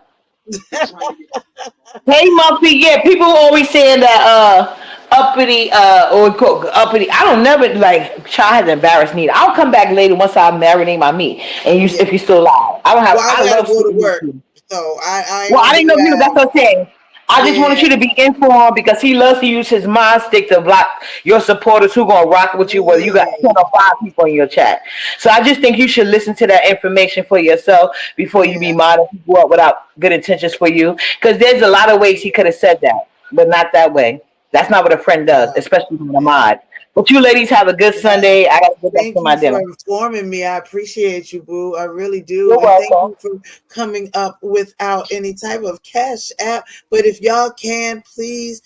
Hey Muffy, yeah, people always saying that uppity or uppity. I don't never like child has embarrassed me. I'll come back later once I marinate my meat and you Yeah. if you still alive. I don't have Well, I I gotta love go to sweet work, meat. so I ain't Well, gonna I be didn't know you. That's live. what I'm saying. I just wanted Yeah. you to be informed because he loves to use his mind stick to block your supporters who gonna rock with you. Whether you got 10 or 5 people in your chat, so I just think you should listen to that information for yourself before you be Yeah. modding people up without good intentions for you. Because there's a lot of ways he could have said that, but not that way. That's not what a friend does, Yeah. especially when a Yeah. mod. But you ladies have a good Yeah. Sunday. I gotta get back Thank to my you for dinner. informing me. I appreciate you, boo. I really do. You're And thank you welcome. for coming up without any type of cash app. But if y'all can, please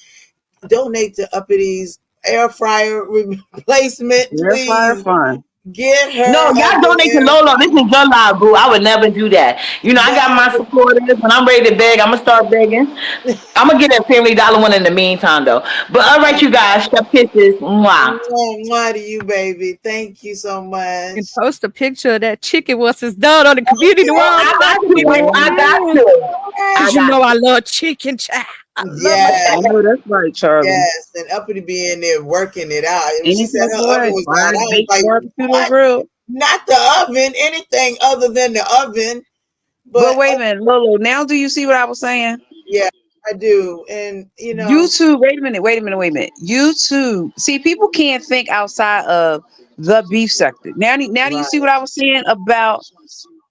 donate to Uppity's air fryer replacement, Air fryer please. fun. Get No, her a y'all new donate to air Lolo. This fryer. is your live, boo. I would never do that. You know, I got No, my supporters. When I'm ready to beg, I'm gonna start begging. I'm gonna get a Family Dollar one in the meantime, though. But all right, you guys, chef kisses. Mwah. mwah to you, baby. Thank you so And much. post a picture of that chicken once it's done on the community Okay. Oh, wall. I So I got can to, be like, boo. I got yeah. to. I Cause you got know I to. love chicken, child. I love my Yes. I chicken. know that's right, Charlie. Yes, and Uppity be in there working it out. And when she Any said type of her oven way. was loud, I Fried, was baked, like, barbecued, or "What? grilled. Not the oven? Anything other than the oven?" But But wait a minute, Lolo. Now, do you see what I was saying? yeah, I do. And YouTube. Wait a minute. Wait a minute. Wait a minute. YouTube. See, people can't think outside of the beef sector. Now, do you right, see what I was saying about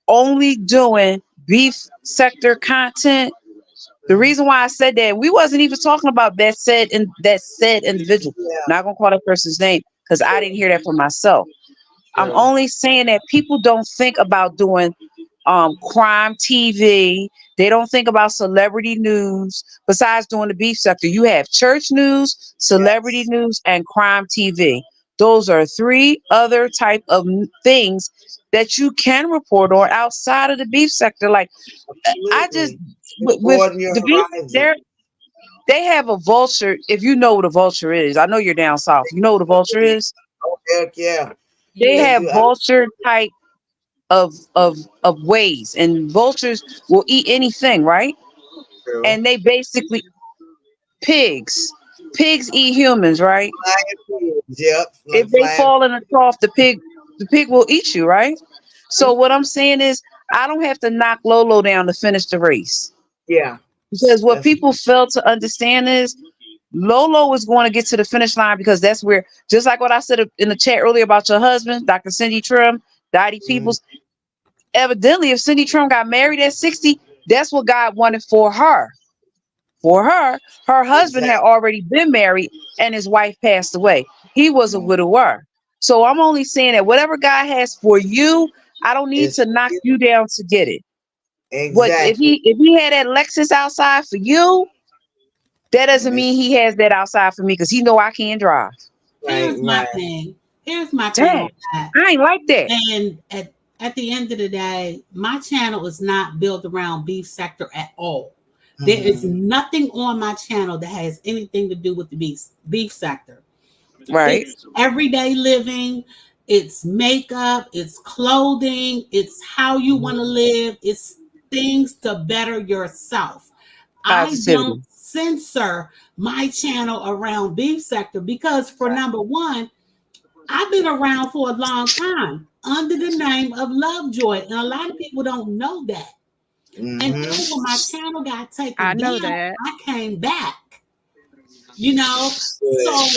only doing beef sector content? The mhm, reason why I said that we wasn't even talking about that said individual. yeah, Not gonna call that person's name because I didn't hear that for myself. I'm true. only saying that people don't think about doing crime TV. They don't think about celebrity news. Besides doing the beef sector, you have church news, celebrity Yes, news, and crime TV. Those are three other type of things that you can report on outside of the beef sector. Like I just absolutely. Just with broaden your the beef, horizon. they have a vulture. If you know what a vulture is, I know you're down south. You know what a vulture is? Oh, heck yeah, They they Yeah. have do. vulture type of ways, and vultures will eat anything, right? True. And they basically pigs. Pigs eat humans, right? Flying pigs, yep, If like they flying. fall in a trough, the pig will eat you, right? So Mhm. what I'm saying is, I don't have to knock Lolo down to finish the race Yeah, because what that's people fail to understand is Lolo is going to get to the finish line because that's where, just like what I said in the chat earlier about your husband, Dr. Cindy Trim, Dottie mhm, Peoples. Evidently, if Cindy Trim got married at 60, that's what God wanted for her. For her, her husband had exactly. already been married and his wife passed away. He was a widower. So I'm only saying that whatever God has for you, I don't need It's to knock you down to get it. What if Exactly. he had that Lexus outside for you? That doesn't And mean it's he has that outside for me because he know I can't drive. right, Here's my right. thing. Here's my thing Dang, on that. I ain't like that. And at the end of the day, my channel is not built around beef sector at all. There is Mhm. nothing on my channel that has anything to do with the beef sector. Right. It's everyday living, it's makeup, it's clothing, it's how you want to live, it's things to better yourself. I don't Positivity. censor my channel around beef sector because, for number one, I've been around for a long time under the name of Lovejoy, and a lot of people don't know that. And Mhm. then when my channel got I taken know down, that. I came back, you know. Good. So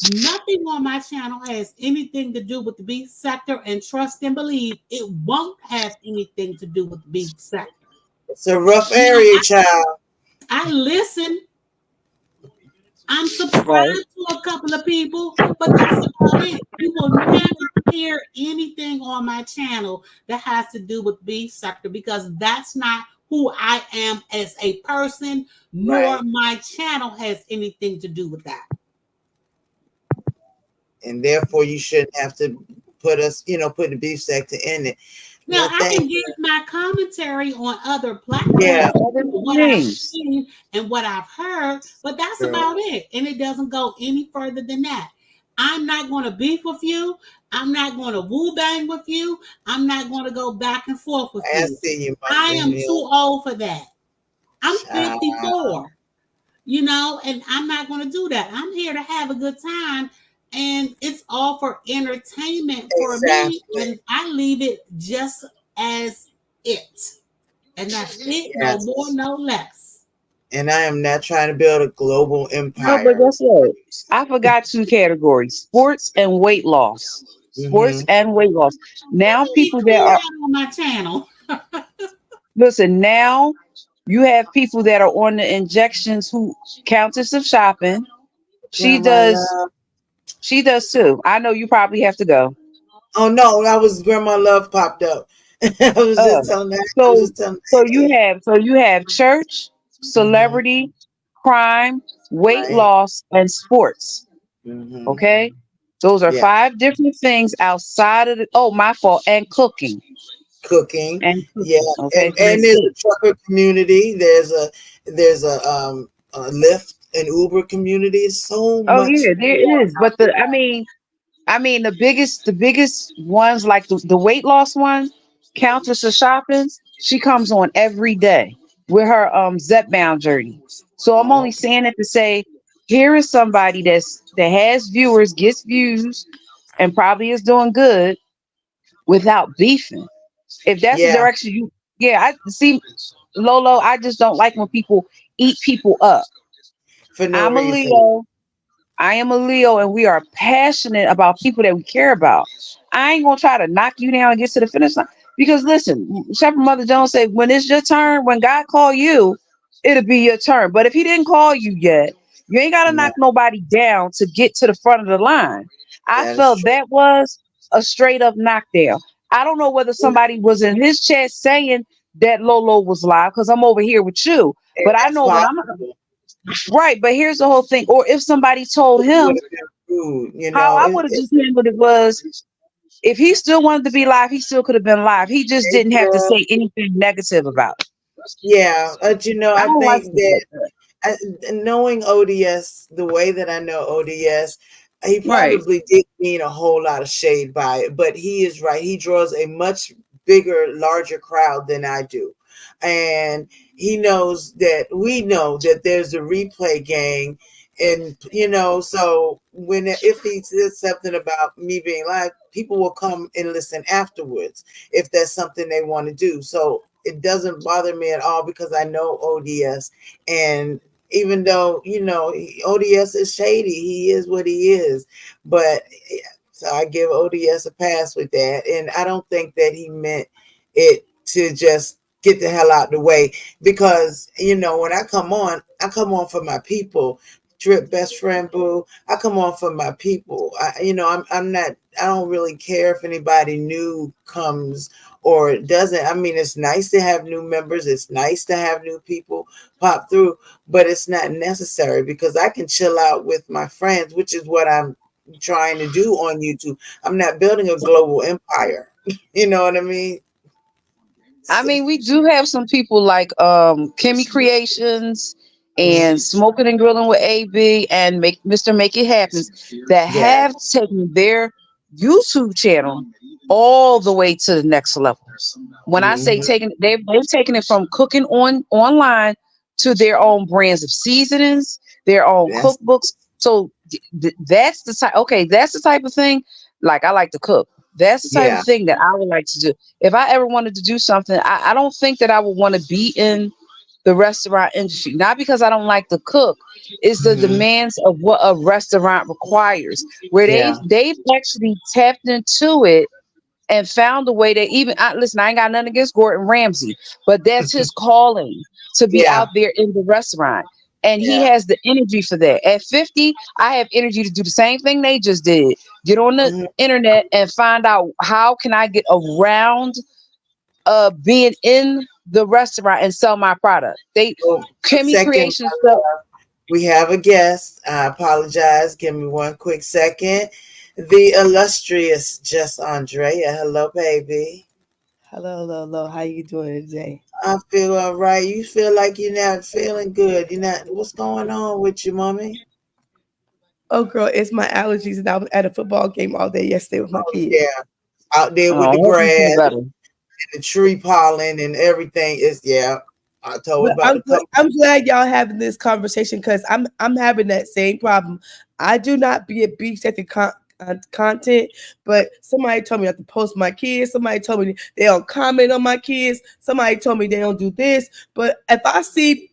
nothing on my channel has anything to do with the beef sector, and trust and believe it won't have anything to do with the beef sector. It's a rough Now, area, child. I listen. I'm Right. subscribed to a couple of people, but that's about it. You will never hear anything on my channel that has to do with beef sector because that's not who I am as a person, nor Right. my channel has anything to do with that. And therefore you shouldn't have to put us, put the beef sector in it. Now, No, I thank can you. give my commentary on other Yeah, platforms, Other what I've things. seen and what I've heard, but that's true. about it. And it doesn't go any further than that. I'm not going to beef with you. I'm not going to woo bang with you. I'm not going to go back and forth with I you. see you, I Michael am Hill. too old for that. I'm Child. 54, and I'm not going to do that. I'm here to have a good time, and it's all for entertainment for me, Exactly. and I leave it just as it. And that's it, no more, Yes. no less. And I am not trying to build a global No, but empire. guess what? I forgot two categories: sports and weight loss. Sports Hmm. and weight loss. Let Now me people that include are that on my channel. listen. Now you have people that are on the injections who Countess of Shopping. She Grandma does. Love. She does too. I know you probably have to go. Oh no, that was Grandma Love popped up. I was Uh, just telling that. I was so just telling so that. you have church, Hmm. celebrity, crime, weight Right. loss, and sports. Hmm. Okay, those are Yeah. five different things outside of the. Oh, my fault. And cooking Cooking. and Yeah. cooking. Okay, And so and that's there's a six. trucker community. There's a Lyft and Uber community. So Oh much yeah, more there is. out But I mean the biggest ones like the weight loss one, Countess of Shopping, she comes on every day with her Zepbound journey. So I'm there. only saying it to say here is somebody that has viewers, gets views, and probably is doing good without beefing. If that's the Yeah, direction you yeah, I see Lolo, I just don't like when people eat people up. for no I'm a reason. Leo. I am a Leo, and we are passionate about people that we care about. I ain't gonna try to knock you down and get to the finish line because listen, Shepherd Mother Jones said, "When it's your turn, when God call you, it'll be your turn. But if He didn't call you yet, you ain't gotta No, knock nobody down to get to the front of the line." I that is felt true. that was a straight up knockdown. I don't know whether somebody was in his chat saying that Lolo was live because I'm over here with you, And but I that's know when I'm possible. right. But here's the whole thing, or if somebody told It would him have been rude, how I would have just handled it was if he still wanted to be live, he still could have been live. He just didn't have to say anything negative about it. yeah, but I I don't like think stuff that like that. knowing ODS the way that I know ODS, he Right. probably did mean a whole lot of shade by it, but he is right. He draws a much bigger, larger crowd than I do. And he knows that we know that there's a replay gang. And so if he says something about me being live, people will come and listen afterwards if that's something they want to do. So it doesn't bother me at all because I know ODS, and even though ODS is shady, he is what he is. But so I give ODS a pass with that, and I don't think that he meant it to just get the hell out the way because when I come on for my people. Drip, best friend, boo. I come on for my people. I'm not. I don't really care if anybody new comes or doesn't. I mean, it's nice to have new members. It's nice to have new people pop through, but it's not necessary because I can chill out with my friends, which is what I'm trying to do on YouTube. I'm not building a global empire. You know what I mean? I mean, we do have some people like Kimmy Creations and Smoking and Grilling with AB and make Mr. Make It Happen that Yeah. have taken their YouTube channel all the way to the next level. When I say Mhm. taking, they've taken it from cooking on online to their own brands of seasonings, their own That's cookbooks. So that's the type. Okay, that's the type of thing. Like I like to cook. That's the type of yeah. thing that I would like to do. If I ever wanted to do something, I don't think that I would want to be in the restaurant industry. Not because I don't like to cook, it's the Mhm. demands of what a restaurant requires. Where Yeah. they've actually tapped into it and found a way that even listen, I ain't got nothing against Gordon Ramsay, but that's his calling to be Yeah. out there in the restaurant. And he Yeah. has the energy for that. At 50, I have energy to do the same thing they just did. Get on the Mhm. internet and find out how can I get around being in the restaurant and sell my product. They Oh, one Kimmy second. Creations stuff. We have a guest. I apologize. Give me one quick second. The illustrious Just Andrea. Hello, baby. Hello, hello, hello. How you doing today? I feel all right. You feel like you're not feeling good. You're not. What's going on with you, mommy? Oh, girl, it's my allergies, and I was at a football game all day yesterday with my Oh kids. yeah, out there with Oh, the I hope you feel grass, better. the tree pollen, and everything. Is yeah. I told But about to come. I'm glad y'all having this conversation because I'm having that same problem. I do not be a beef content, but somebody told me not to post my kids. Somebody told me they don't comment on my kids. Somebody told me they don't do this. But if I see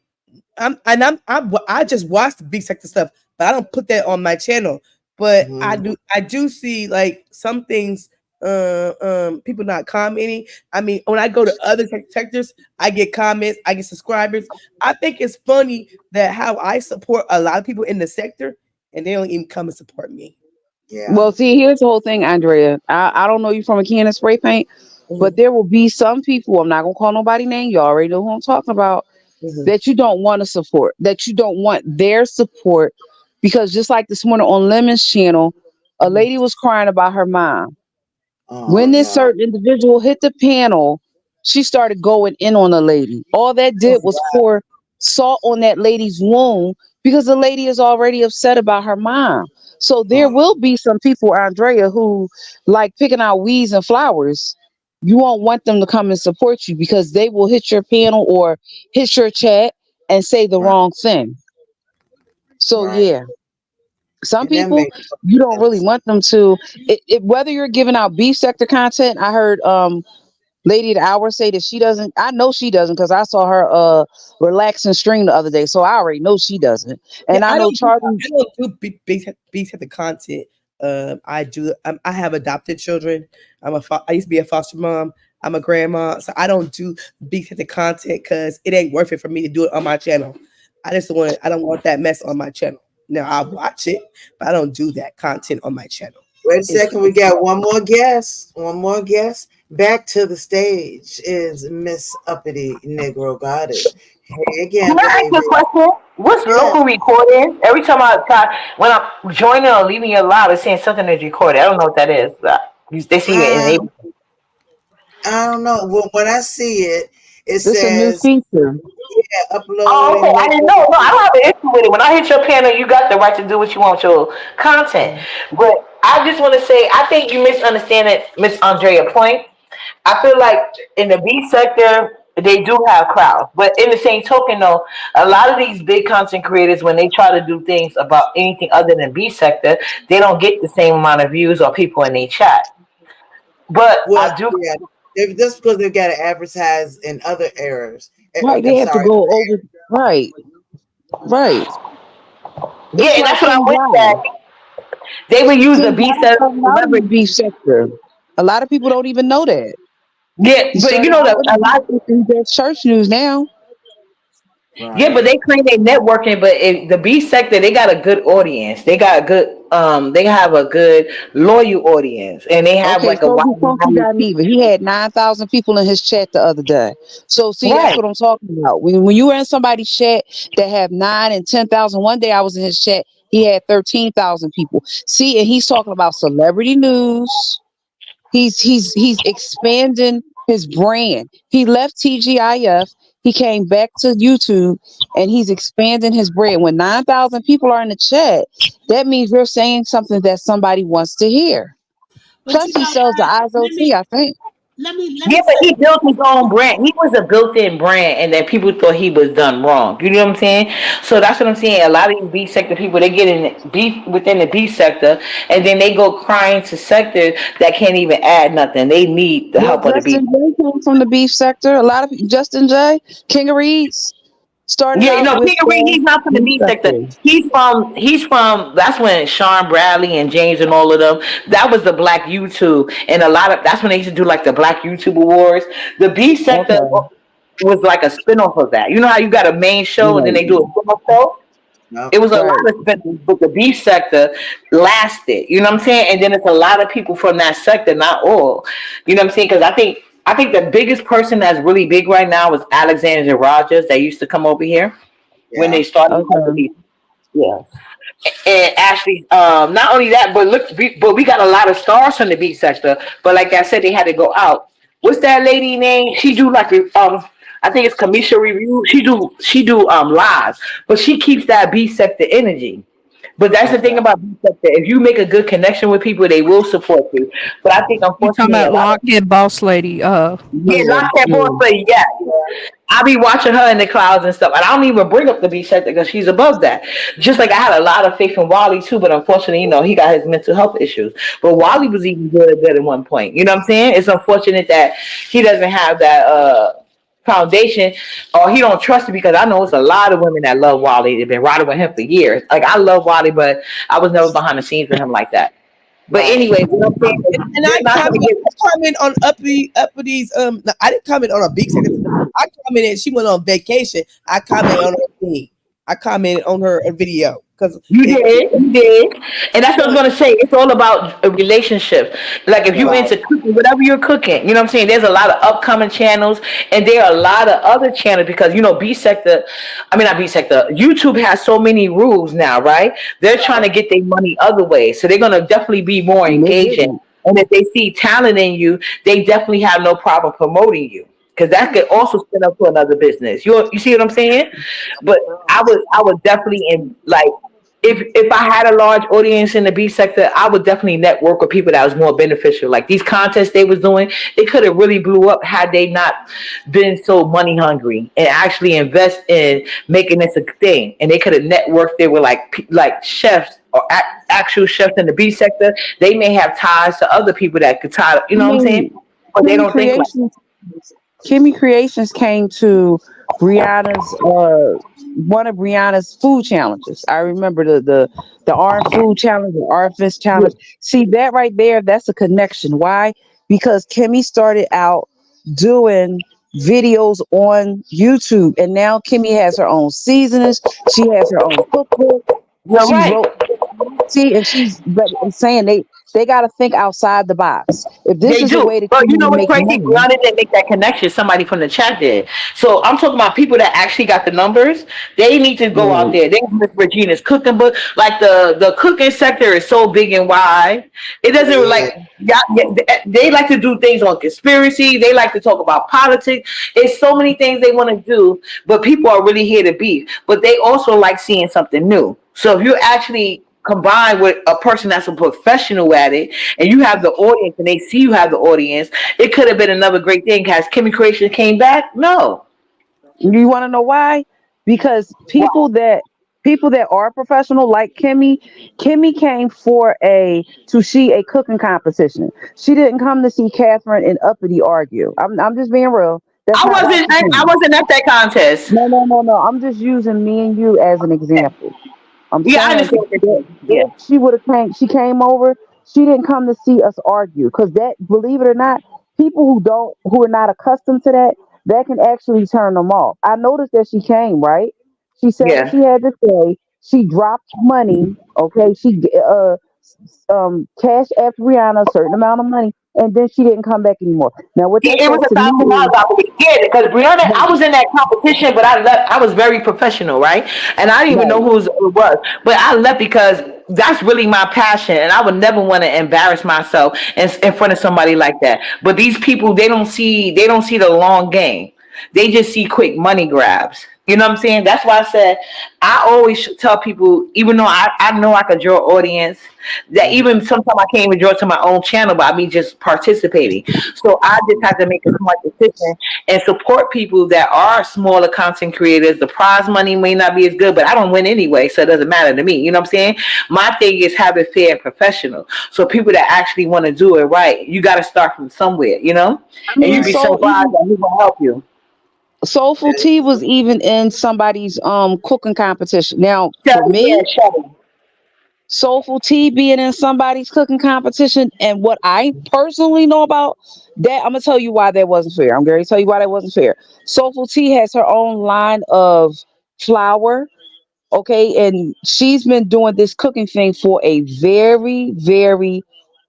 I just watch the big sector stuff, but I don't put that on my channel. But Mhm. I do see like some things people not commenting. I mean, when I go to other sectors, I get comments, I get subscribers. I think it's funny that how I support a lot of people in the sector and they don't even come and support me. Yeah. Well, see, here's the whole thing, Andrea. I don't know you from a can of spray paint, but Mhm, there will be some people, I'm not gonna call nobody name, you already know who I'm talking about, mhm, that you don't want to support, that you don't want their support. Because just like this morning on Lemon's channel, a mhm. lady was crying about her mom. Oh When this no. certain individual hit the panel, she started going in on the lady. All that Oh, did was pour salt on that lady's wound because the lady is already upset about her mom. So there Oh will be some people, Andrea, who like picking out weeds and flowers. You won't want them to come and support you because they will hit your panel or hit your chat and say the right, wrong thing. So right. yeah, some And that people makes you don't really sense. want them to. Whether you're giving out beef sector content, I heard Lady of the Hour say that she doesn't. I know she doesn't because I saw her relax and stream the other day, so I already know she doesn't. yeah, And I know Charlie. I don't do big type of content. I do. I have adopted children. I used to be a foster mom. I'm a grandma, so I don't do big type of content because it ain't worth it for me to do it on my channel. I don't want that mess on my channel. Now I watch it, but I don't do that content on my channell. Wait a It's second. We got one more guest. One more guest. Back to the stage is Miss Uppity Negro Goddess. Hey Can again, I ask you a baby. question? What's Yeah. local recording? Every time I try, when I'm joining or leaving it live, it's saying something is recorded. I don't know what that is. They see it I enabled. I don't know. Well, when I see it, it This a new says feature. yeah, Oh, okay. uploading I didn't local. know. No, I don't have an issue with it. When I hit your panel, you got the right to do what you want with your content. But I just want to say, I think you misunderstand it, Miss Andrea Point. I feel like in the B sector, they do have crowds. But in the same token, though, a lot of these big content creators, when they try to do things about anything other than B sector, they don't get the same amount of views or people in their chat. But Well, I do. yeah, just because they've got to advertise in other areas. Right, they I'm have to sorry. go over. Right, right. Yeah, It's and like that's what I King went at. Diamond. They would use the King B Diamond sector started out in the celebrity. beef sector. A lot of people don't even know that Yeah, he but you started know out that in the a beef lot. sector. He does church news now. Yeah, but they claim they networking, but the B sector, they got a good audience. They got a good they have a good loyal audience, and they have Okay, like a so wide he Funky variety got of me, people. but he had 9,000 people in his chat the other day. So see, that's Right. what I'm talking about. When you are in somebody's chat that have 9 and 10,000, one day I was in his chat, he had 13,000 people. See, and he's talking about celebrity news. He's expanding his brand. He left TGIF. He came back to YouTube, and he's expanding his brand. When 9,000 people are in the chat, that means you're saying something that somebody wants to hear. But Plus, you he know sells the what? IoT, I think. Let Yeah, me but say he this. built his own brand. He was a built-in brand, and then people thought he was done wrong. You know what I'm saying? So that's what I'm saying. A lot of these B sector people, they get in beef within the B sector, and then they go crying to sectors that can't even add nothing. They need the Well, help of the B. Justin J came from the beef sector. A lot of Justin J, King of Reeds, started Yeah, out no, with King of Reed, the he's not from the beef B sector. sector. He's from that's when Sean Bradley and James and all of them. That was the Black YouTube, and a lot of that's when they used to do like the Black YouTube Awards. The B sector Okay, was like a spinoff of that. You know how you got a main show and then right, they do a spinoff show? Yep. It was a lot right. of spinoffs, but the beef sector lasted. You know what I'm saying? And then it's a lot of people from that sector, not all. You know what I'm saying? Because I think the biggest person that's really big right now is Alexander Rogers. That used to come over here when Yeah. they started like the Okay. beef. Yeah. And actually, not only that, but but we got a lot of stars from the beat sector. But like I said, they had to go out. What's that lady name? She do like I think it's Kamisha Review. She do live, but she keeps that beat sector energy. But that's the thing Okay. about beat sector. If you make a good connection with people, they will support you. But I think You talking unfortunately a about lot of Lockheed Boss Lady? yeah, Yeah, not that boy yeah. say yes. I be watching her in the clouds and stuff, and I don't even bring up the beat sector because she's above that. Just like I had a lot of faith in Wally too, but unfortunately, he got his mental health issues. But Wally was even good at one point. You know what I'm saying? It's unfortunate that he doesn't have that foundation, or he don't trust it, because I know it's a lot of women that love Wally. They've been riding with him for years. Like I love Wally, but I was never behind the scenes with him like that. But Right. anyway, what I'm saying is And we're not going to get. I comment on Uppity no, I didn't comment on a big second. I commented she went on vacation. I commented on her thing. I commented on her video because You did, and that's what I was gonna say. It's all about a relationship. Like if you Right. into cooking, whatever you're cooking, you know what I'm saying. There's a lot of upcoming channels, and there are a lot of other channels because B sector, I mean not B sector. YouTube has so many rules now, right? They're trying to get their money other ways, so they're gonna definitely be more And they engaging. didn't. And if they see talent in you, they definitely have no problem promoting you. Because that could also spin up to another business. You see what I'm saying? But I would definitely like if I had a large audience in the B sector, I would definitely network with people that was more beneficial. Like these contests they was doing, it could have really blew up had they not been so money hungry and actually invest in making this a thing. And they could have networked there with like chefs or actual chefs in the B sector. They may have ties to other people that could tie. You I know what I'm saying? mean, But they Kimmy don't think like. Creations, Kimmy Creations came to Brianna's one of Brianna's food challenges. I remember the arm food challenge, the arm fist challenge. See that right there, that's a connection. Why? Because Kimmy started out doing videos on YouTube, and now Kimmy has her own seasonings. She has her own cookbook. You're She right. wrote. See, and but I'm saying they got to think outside the box. If this They is a do. way to But you know Kimmy to what's make crazy? money, Brianna didn't make that connection. Somebody from the chat did. So I'm talking about people that actually got the numbers. They need to go out right? there. They Miss Regina's cooking book. Like the cooking sector is so big and wide. It doesn't Yeah. like they like to do things on conspiracy. They like to talk about politics. It's so many things they want to do, but people are really here to beef. But they also like seeing something new. So if you actually combined with a person that's a professional at it and you have the audience and they see you have the audience, it could have been another great thing. Has Kimmy Creation came back? No. You want to know why? Because people that are professional like Kimmy came for to see a cooking competition. She didn't come to see Catherine and Uppity argue. I'm just being real. That's I not why wasn't she I came. wasn't at that contest. No, no, no, no. I'm just using me and you as an example. I'm Yeah, I saying understand what that you're saying. Yeah. if she came over, she didn't come to see us argue. Because that, believe it or not, people who are not accustomed to that, that can actually turn them off. I noticed that she came, right? She said what Yeah. she had to say. She dropped money. Okay, she cash apped Rihanna a certain amount of money, and then she didn't come back anymore. Now, what that It was says to me $1,000, is, I believe. Yeah, because Brianna, I right, was in that competition, but I left. I was very professional, right? And I didn't even know right. who it was, but I left because that's really my passion, and I would never want to embarrass myself in front of somebody like that. But these people, they don't see the long game. They just see quick money grabs. You know what I'm saying? That's why I said I always tell people, even though I know I could draw audience, that even sometimes I can't even draw to my own channel, but I mean just participating. So I just have to make a smart decision and support people that are smaller content creators. The prize money may not be as good, but I don't win anyway, so it doesn't matter to me. You know what I'm saying? My thing is have it fair and professional. So people that actually want to do it right, you got to start from somewhere, I and mean, you'd be so surprised even that who will help you. Soulful Tea was even in somebody's cooking competition. Now, for Shelly, yeah, me, Shelly. Soulful Tea being in somebody's cooking competition, and what I personally know about that, I'm gonna tell you why that wasn't fair. I'm going to tell you why that wasn't fair. Soulful Tea has her own line of flour, okay, and she's been doing this cooking thing for a very, very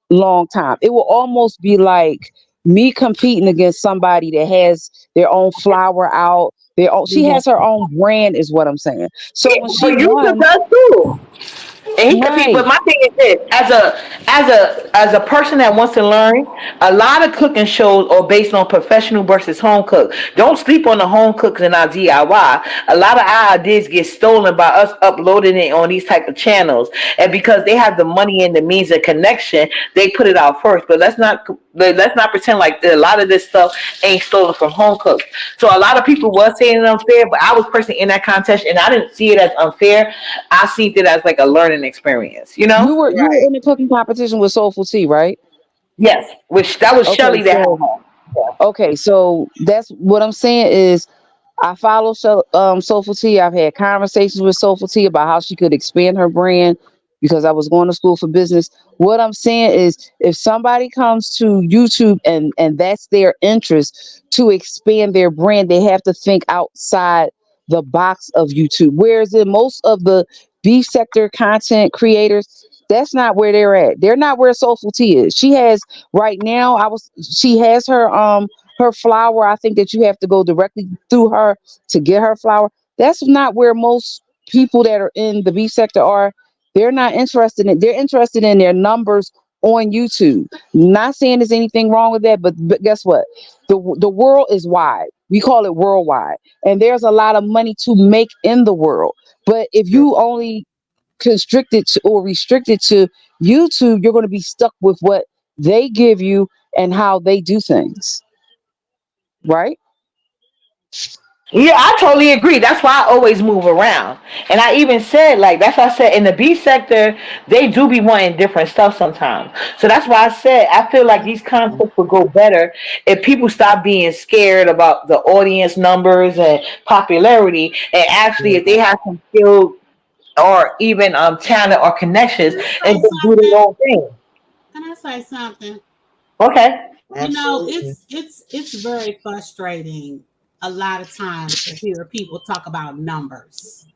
long time. It will almost be like me competing against somebody that has their own flour out. She Yeah. has her own brand, is what I'm saying. So Yeah, when she but YouTube won, does too. And he compete, but right? my thing is this: as a person that wants to learn, a lot of cooking shows are based on professional versus home cook. Don't sleep on the home cooks in our DIY. A lot of our ideas get stolen by us uploading it on these type of channels, and because they have the money and the means and connection, they put it out first. But let's not pretend like a lot of this stuff ain't stolen from home cooks. So a lot of people was saying it unfair, but I was personally in that contest, and I didn't see it as unfair. I see it as like a learning experience, you You know? were you were Right. in the cooking competition with Soulful Tea, right? Yes, which that was Okay, Shelly that had so her. Yeah. that's what I'm saying is I follow Soulful Tea. I've had conversations with Soulful Tea about how she could expand her brand because I was going to school for business. What I'm saying is, if somebody comes to YouTube and that's their interest to expand their brand, they have to think outside the box of YouTube. Whereas in most of the beef sector content creators, that's not where they're at. They're not where Soulful Tea is. She has right now. She has her flour. I think that you have to go directly through her to get her flour. That's not where most people that are in the beef sector are. They're not interested in. They're interested in their numbers on YouTube. Not saying there's anything wrong with that, but guess what? The world is wide. We call it worldwide, and there's a lot of money to make in the world. But if you only constricted to or restricted to YouTube, you're going to be stuck with what they give you and how they do things, right? Yeah, I totally agree. That's why I always move around. And I even said, like, that's why I said in the B sector, they do be wanting different stuff sometimes. So that's why I said I feel like these concepts would go better if people stop being scared about the audience numbers and popularity, and actually if they have some skill or even talent or connections Can I and say just do their something? own thing. Can I say something? Okay. Absolutely. It's very frustrating a lot of times to hear people talk about numbers.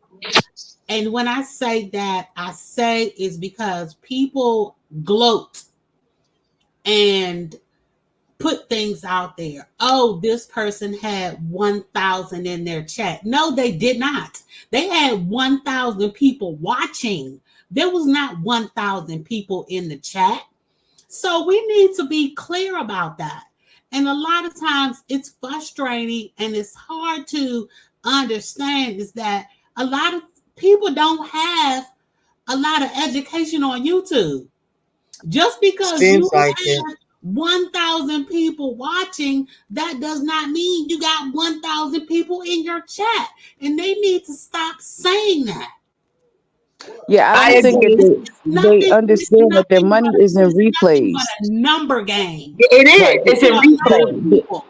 And when I say that, I say is because people gloat and put things out there. Oh, this person had 1,000 in their chat. No, they did not. They had 1,000 people watching. There was not 1,000 people in the chat. So we need to be clear about that. And a lot of times it's frustrating and it's hard to understand is that a lot of people don't have a lot of education on YouTube. Just because you Seems like it. have 1,000 people watching, that does not mean you got 1,000 people in your chat. And they need to stop saying that. Yeah, I I don't think that agree. they understand that their money is in It's nothing but replays. a number game. It Right. is. It's To in a lot of replay. They, people.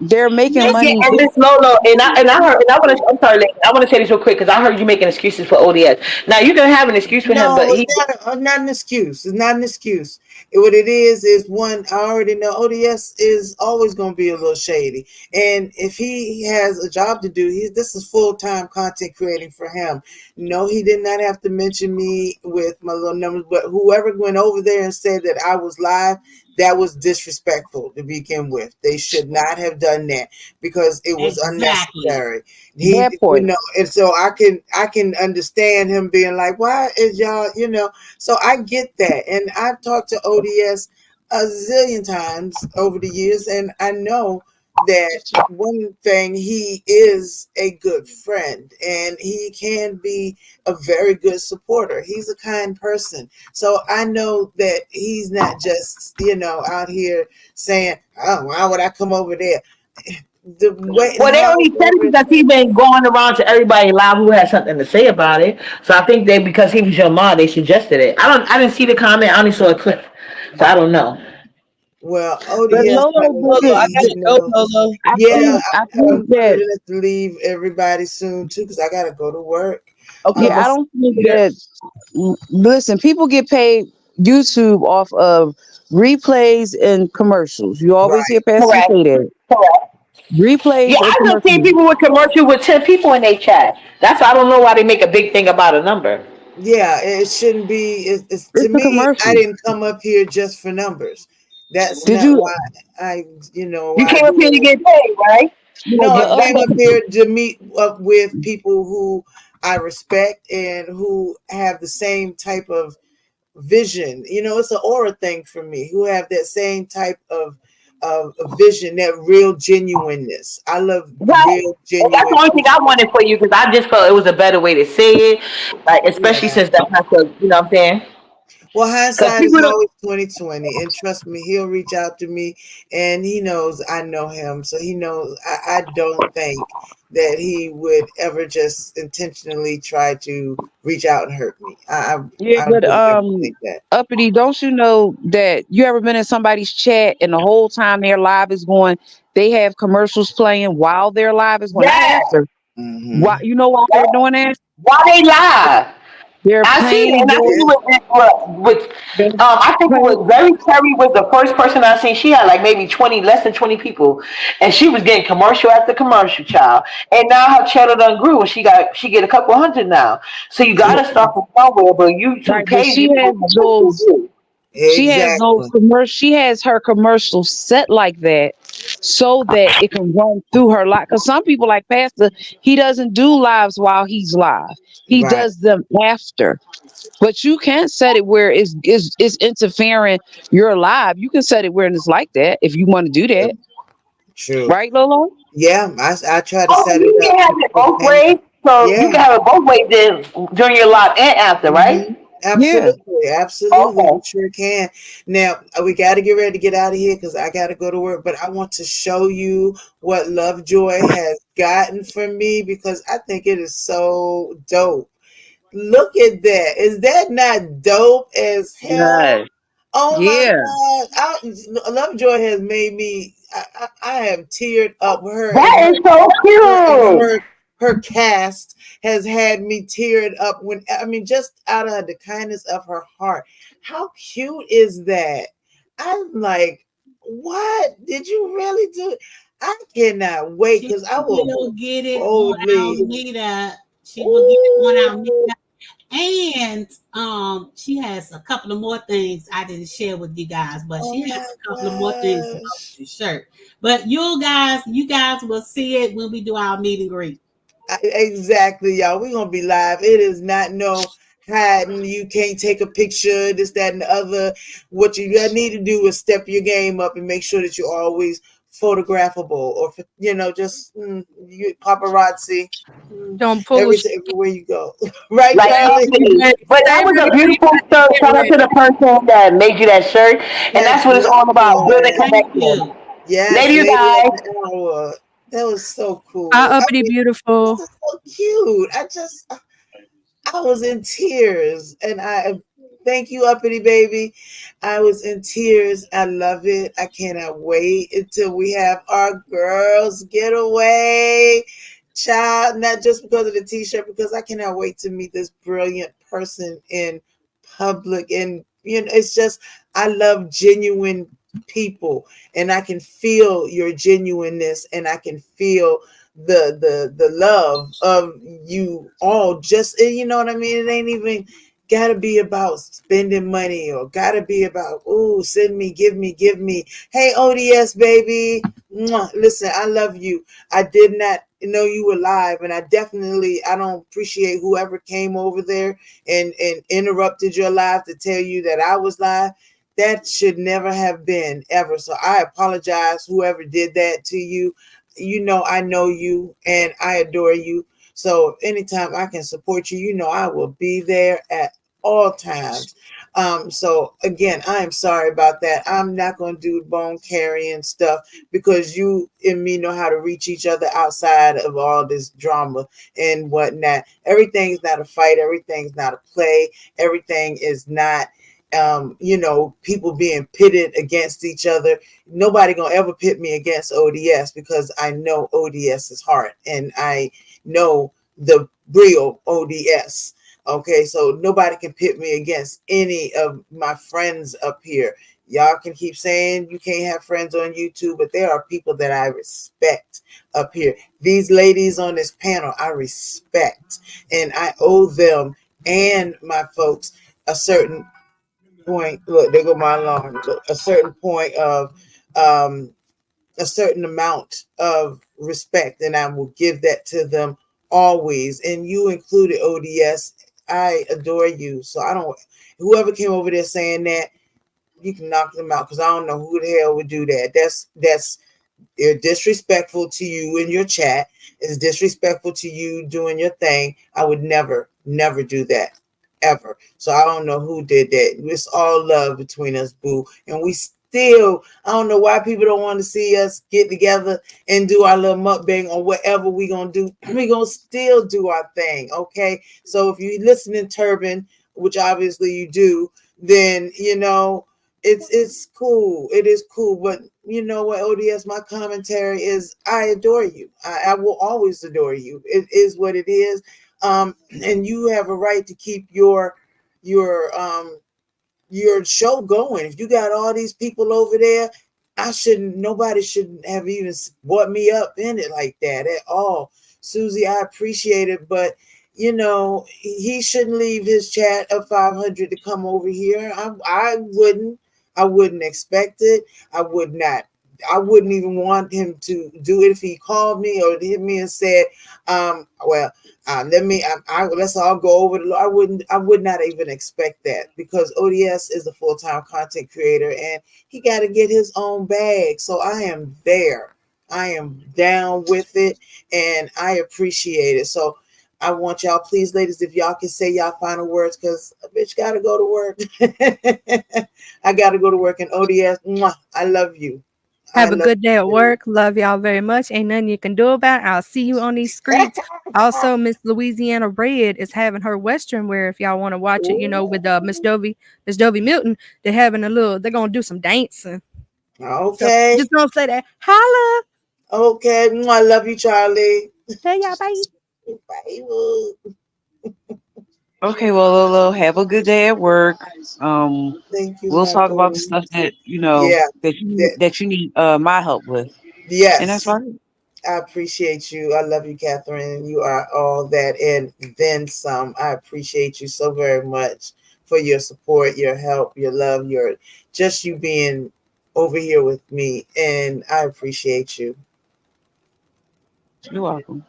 they're making Yes, money. And Miss Lolo, and I heard, and I want to, I'm sorry, lady, I want to say this real quick because I heard you making excuses for ODS. Now you can have an excuse for him, but No, he, it's not an excuse. It's not an excuse. What it is one, I already know ODS is always going to be a little shady. And if he has a job to do, this is full-time content creating for him. No, he did not have to mention me with my little numbers, but whoever went over there and said that I was live, that was disrespectful to begin with. They should not have done that because it was exactly. unnecessary. That point. And so I can understand him being like, why is y'all, so I get that. And I've talked to ODS a zillion times over the years, and I know that one thing, he is a good friend and he can be a very good supporter. He's a kind person. So I know that he's not just, out here saying, oh, why would I come over there? The way well, they only said it because he's been going around to everybody live who has something to say about it. So I think they, because he was your mom, they suggested it. I didn't see the comment. I only saw a clip, so I don't know. Well, But ODS, Lolo, Lolo, I gotta he go, knows. Lolo. Yeah, I I'm think going that, to have to leave everybody soon too because I got to go to work. Okay, yeah, we'll I Um, see don't you think later. that, listen, people get paid YouTube off of replays and commercials. You always hear right. Pastor Correct. say that. Correct. Replays Yeah, and I don't see commercials. people with commercial with 10 people in their chat. That's why I don't know why they make a big thing about a number. Yeah, it shouldn't be. It's to It's a me. I commercial. didn't come up here just for numbers. That's Did not you? why I, You I came up do here to it. get paid, right? No, No, I but came other up here to meet up with people who I respect and who have the same type of vision. It's an aura thing for me, who have that same type of vision, that real genuineness. I love Right. real And that's the genuine only thing I people. wanted for you because I just felt it was a better way to say it, like especially Yeah. since that's not the, you know what I'm saying? Well, Because hindsight is people don't. always 2020, and trust me, he'll reach out to me, and he knows I know him, so he knows I don't think that he would ever just intentionally try to reach out and hurt me. yeah, I but really don't think that. Uppity, don't you know that you ever been in somebody's chat and the whole time their live is going, they have commercials playing while their live is going, not Yes. after. Why? Hmm. You know why they're doing that? Why they lie? They're I seen it, paying and I think their, it was they're I think it paying, was very Terry was the first person I seen. She had like maybe 20, less than 20 people, and she was getting commercial after commercial, child. And now her channel done grew, and she get a couple hundred now. So you yeah, gotta start from somewhere, but YouTube right, but pays you for commercials. Exactly. she has her commercials set like that so that it can run through her live. Because some people like Pastor, he doesn't do lives while he's live. He Right. does them after. But you can set it where it's interfering your live. You can set it where it's like that if you want to do that. True. True. Right, Lolo? Yeah, I try to Oh, set it you up can have it for both him. ways. So you Yeah. can have it both ways then during your live and after, right? Yeah. Absolutely, absolutely, Okay. we sure can. Now we got to get ready to get out of here because I got to go to work. But I want to show you what Lovejoy has gotten for me because I think it is so dope. Look at that! Is that not dope as hell? Yes. Oh my Yeah. God! Lovejoy has made me. I have teared up. That is so Her and cute. her cast has had me teared up when I mean just out of the kindness of her heart. How cute is that? I'm like, what did you really do? I cannot wait She because I will will get it on our boldly. meetup. She will get it on our Ooh, meetup. And she has a couple of more things I didn't share with you guys, but oh she has my a couple of more things to go with gosh. the shirt. But you guys will see it when we do our meet and greet. Exactly, y'all. We're gonna be live. It is not no hiding. You can't take a picture, this, that, and the other. What you need to do is step your game up and make sure that you're always photographable, or just you paparazzi Don't pull a everywhere you go. Right, Like Charlie? ugly. But that same was a everything beautiful shirt. I Shout out read. to the person that made you that shirt. And That's that's what it's all about, building Lovejoy. Thank connection. you. Yes, Later, you lady of guys. the hour. That was so cool. Hi, I uppity mean, this beautiful. is so cute. I was in tears, and Thank you, uppity baby. I was in tears. I love it. I cannot wait until we have our girls getaway. Child, not just because of the t-shirt, because I cannot wait to meet this brilliant person in public. And it's just, I love genuine people, and I can feel your genuineness, and I can feel the love of you all. Just, you know what I mean? It ain't even gotta be about spending money, or gotta be about, ooh, send me, give me, give me. Hey, ODS baby. Mwah. Listen, I love you. I did not know you were live, and I don't appreciate whoever came over there and interrupted your live to tell you that I was live. That should never have been, ever. So I apologize, whoever did that to you. I know you and I adore you. So anytime I can support you, I will be there at all times. So again, I am sorry about that. I'm not going to do bone carrying stuff, because you and me know how to reach each other outside of all this drama and whatnot. Everything's not a fight. Everything's not a play. Everything is not people being pitted against each other. Nobody gonna ever pit me against ODS, because I know ODS's heart, and I know the real ODS. Okay, so nobody can pit me against any of my friends up here. Y'all can keep saying you can't have friends on YouTube, but there are people that I respect up here. These ladies on this panel, I respect, and I owe them and my folks a certain point. Look, there go my alarm. A certain point of a certain amount of respect, and I will give that to them always. And you included, ODS. I adore you. So I don't. Whoever came over there saying that, you can knock them out, because I don't know who the hell would do that. That's disrespectful to you in your chat. It's disrespectful to you doing your thing. I would never do that, ever. So I don't know who did that. It's all love between us, boo. And we still, I don't know why people don't want to see us get together and do our little mukbang or whatever we gonna do. We gonna still do our thing, okay? So if you listen in Turban, which obviously you do, then it's cool. It is cool. But you know what, ODS, my commentary is, I adore you. I will always adore you. It is what it is. And you have a right to keep your show going. If you got all these people over there, nobody shouldn't have even brought me up in it like that at all. Susie, I appreciate it, but he shouldn't leave his chat of 500 to come over here. I wouldn't expect it. I wouldn't even want him to do it if he called me or hit me and said, let's all go over I would not even expect that, because ODS is a full-time content creator and he got to get his own bag. So I am there. I am down with it and I appreciate it. So I want y'all, please, ladies, if y'all can say y'all final words, because a bitch got to go to work. I got to go to work. And ODS, mwah, I love you. Have a good day at work. Love y'all very much. Ain't nothing you can do about it. I'll see you on these streets. Also, Miss Louisiana Red is having her Western wear if y'all want to watch it, with Miss Dovey Milton. They're gonna do some dancing. Okay. So just don't say that. Holla. Okay. I love you, Charlie. Hey, y'all. Bye. Bye. Okay, well, Lolo, have a good day at work. Thank you, We'll talk about the Catherine. stuff that Yeah. that you need my help with. Yes. And that's fine. I appreciate you. I love you, Catherine. You are all that and then some. I appreciate you so very much for your support, your help, your love, you being over here with me. And I appreciate you. You're welcome.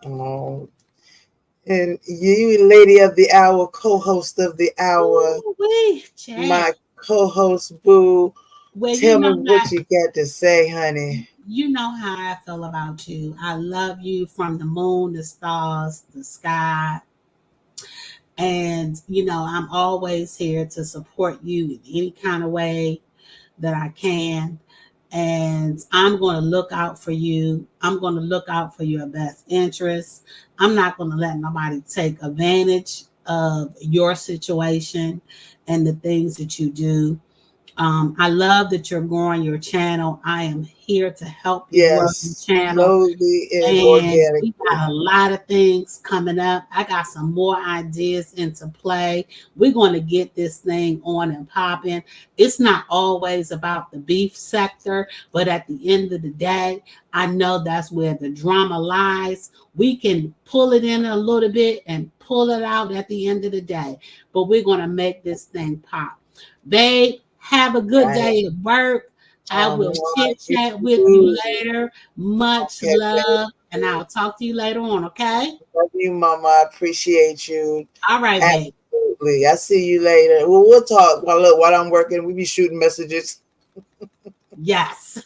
Oh, and you, lady of the hour, co-host of the hour, my co-host, boo. Well, Tell me what you got to say, honey. You know how I feel about you. I love you from the moon, the stars, the sky. And, I'm always here to support you in any kind of way that I can. And I'm going to look out for you. I'm going to look out for your best interests. I'm not going to let nobody take advantage of your situation and the things that you do. I love that you're growing your channel. I am here to help you grow your Yes, channel. slowly and And organically. we got a lot of things coming up. I got some more ideas into play. We're going to get this thing on and popping. It's not always about the beef sector, but at the end of the day, I know that's where the drama lies. We can pull it in a little bit and pull it out at the end of the day, but we're going to make this thing pop. Babe, have a good day at work. I will chit chat with you later. Much love, and I'll talk to you later on, okay? Love you, Mama. I appreciate you. All right, babe. Absolutely. I see you later. Well, we'll talk while I'm working. We be shooting messages. Yes.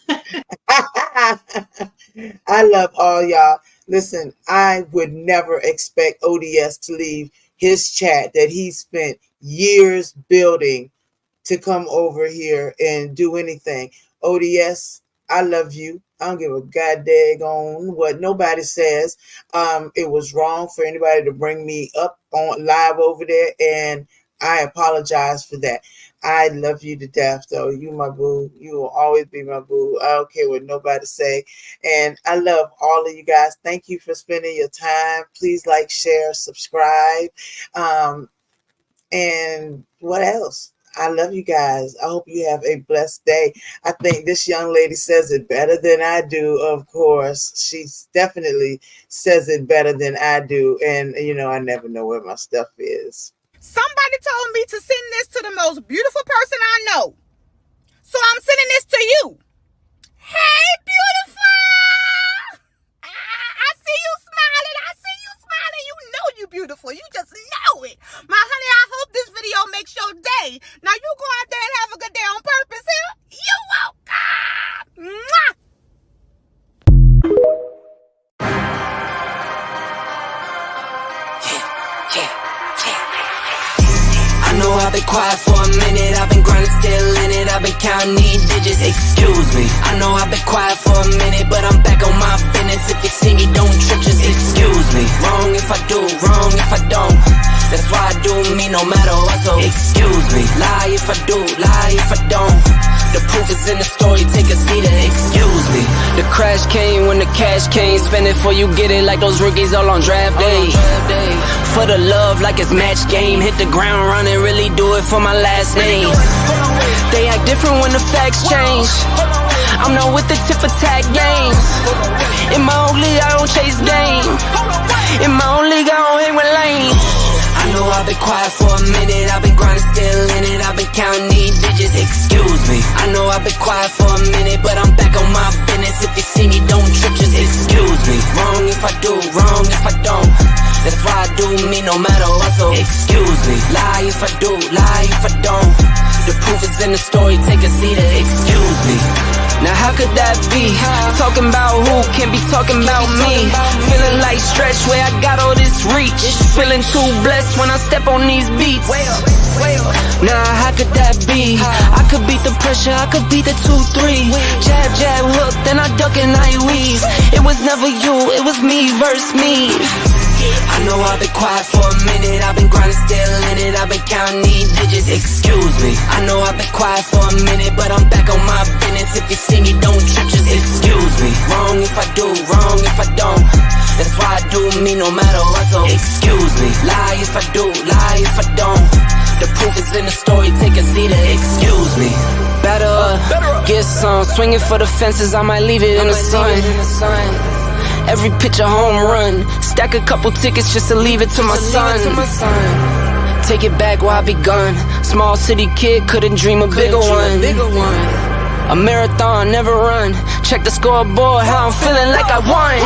I love all y'all. Listen, I would never expect ODS to leave his chat that he spent years building to come over here and do anything. ODS, I love you. I don't give a goddamn on what nobody says. It was wrong for anybody to bring me up on live over there, and I apologize for that. I love you to death, though. You my boo. You will always be my boo. I don't care what nobody say. And I love all of you guys. Thank you for spending your time. Please like, share, subscribe. And what else? I love you guys. I hope you have a blessed day. I think this young lady says it better than I do, of course. She definitely says it better than I do. And, you know, I never know where my stuff is. Somebody told me to send this to the most beautiful person I know. So I'm sending this to you. Hey, beautiful! I see you smiling. I see you smiling. You know you beautiful. You just know it. My honey, I hope this video makes your day. Now you go out there and have a good day on purpose here. You welcome. Mwah! I know I've been quiet for a minute, I've been grinding, still in it, I've been counting these digits, excuse me. I know I've been quiet for a minute, but I'm back on my business. If you see me, don't trip, just excuse me. Wrong if I do, wrong if I don't. That's why I do me no matter what, so excuse me. Lie if I do, lie if I don't. The proof is in the story, take a seat and excuse me. The crash came when the cash came, spend it before you get it like those rookies all on draft day. For the love like it's match game, hit the ground running, really do it for my last name. They act different when the facts change. I'm not with the tip attack games. In my own league, I don't chase game. In my own league, I don't hang with lanes. I know I've been quiet for a minute, I've been grinding, still in it, I've been counting these digits, excuse me. I know I've been quiet for a minute, but I'm back on my business. If you see me, don't trip, just excuse me. Wrong if I do, wrong if I don't. That's why I do me no matter what, so excuse me. Lie if I do, lie if I don't. The proof is in the story, take a seat and excuse me. Now how could that be? Talking about who can be talking about me? Feeling like Stretch where I got all this reach. Feeling too blessed when I step on these beats. Now how could that be? I could beat the pressure, I could beat the 2-3. Jab, jab, hook, then I duck and I weave. It was never you, it was me versus me. I know I've been quiet for a minute, I've been grinding, still in it, I've been counting these digits, excuse me. I know I've been quiet for a minute, but I'm back on my business. If you see me, don't trip, just excuse me. Wrong if I do, wrong if I don't. That's why I do me no matter what, so excuse me. Lie if I do, lie if I don't. The proof is in the story, take a seat and excuse me. Better get some, swinging for the fences, I might leave it in the sun. Every pitch a home run, stack a couple tickets just to leave it to my son. Take it back while I be gone. Small city kid, couldn't dream a bigger one. A marathon, never run. Check the scoreboard, how I'm feeling like I won.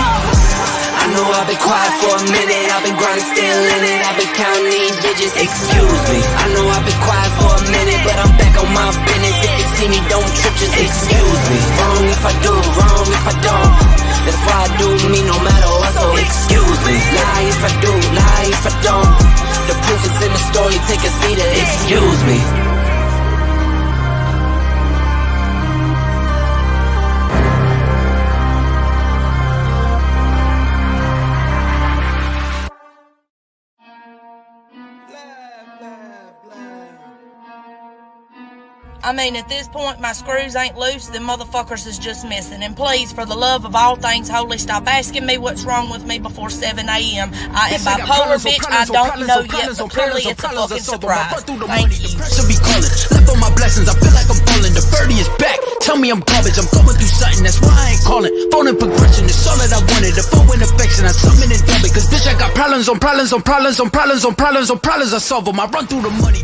I know I've been quiet for a minute, I've been grinding, still in it, I've been counting these digits, excuse me. I know I've been quiet for a minute, but I'm back on my business. If you see me, don't trip, just excuse me. Wrong if I do, wrong if I don't. That's why I do me no matter what, so excuse me. Lie if I do, lie if I don't. The proof is in the story, take a seat and excuse me. I mean, at this point, my screws ain't loose, them motherfuckers is just missing. And please, for the love of all things holy, stop asking me what's wrong with me before 7 a.m. I am bipolar, bitch. I don't know yet, but clearly it's a fucking surprise. Thank you. Pressure be calling, left on my blessings, I feel like I'm falling. The birdie is back, tell me I'm garbage, I'm going through something, that's why I ain't calling. Phone and progression, it's all that I wanted. The phone with affection, I summon it done, because bitch, I got problems on problems on problems on problems on problems on problems, I solve them. I run through the money.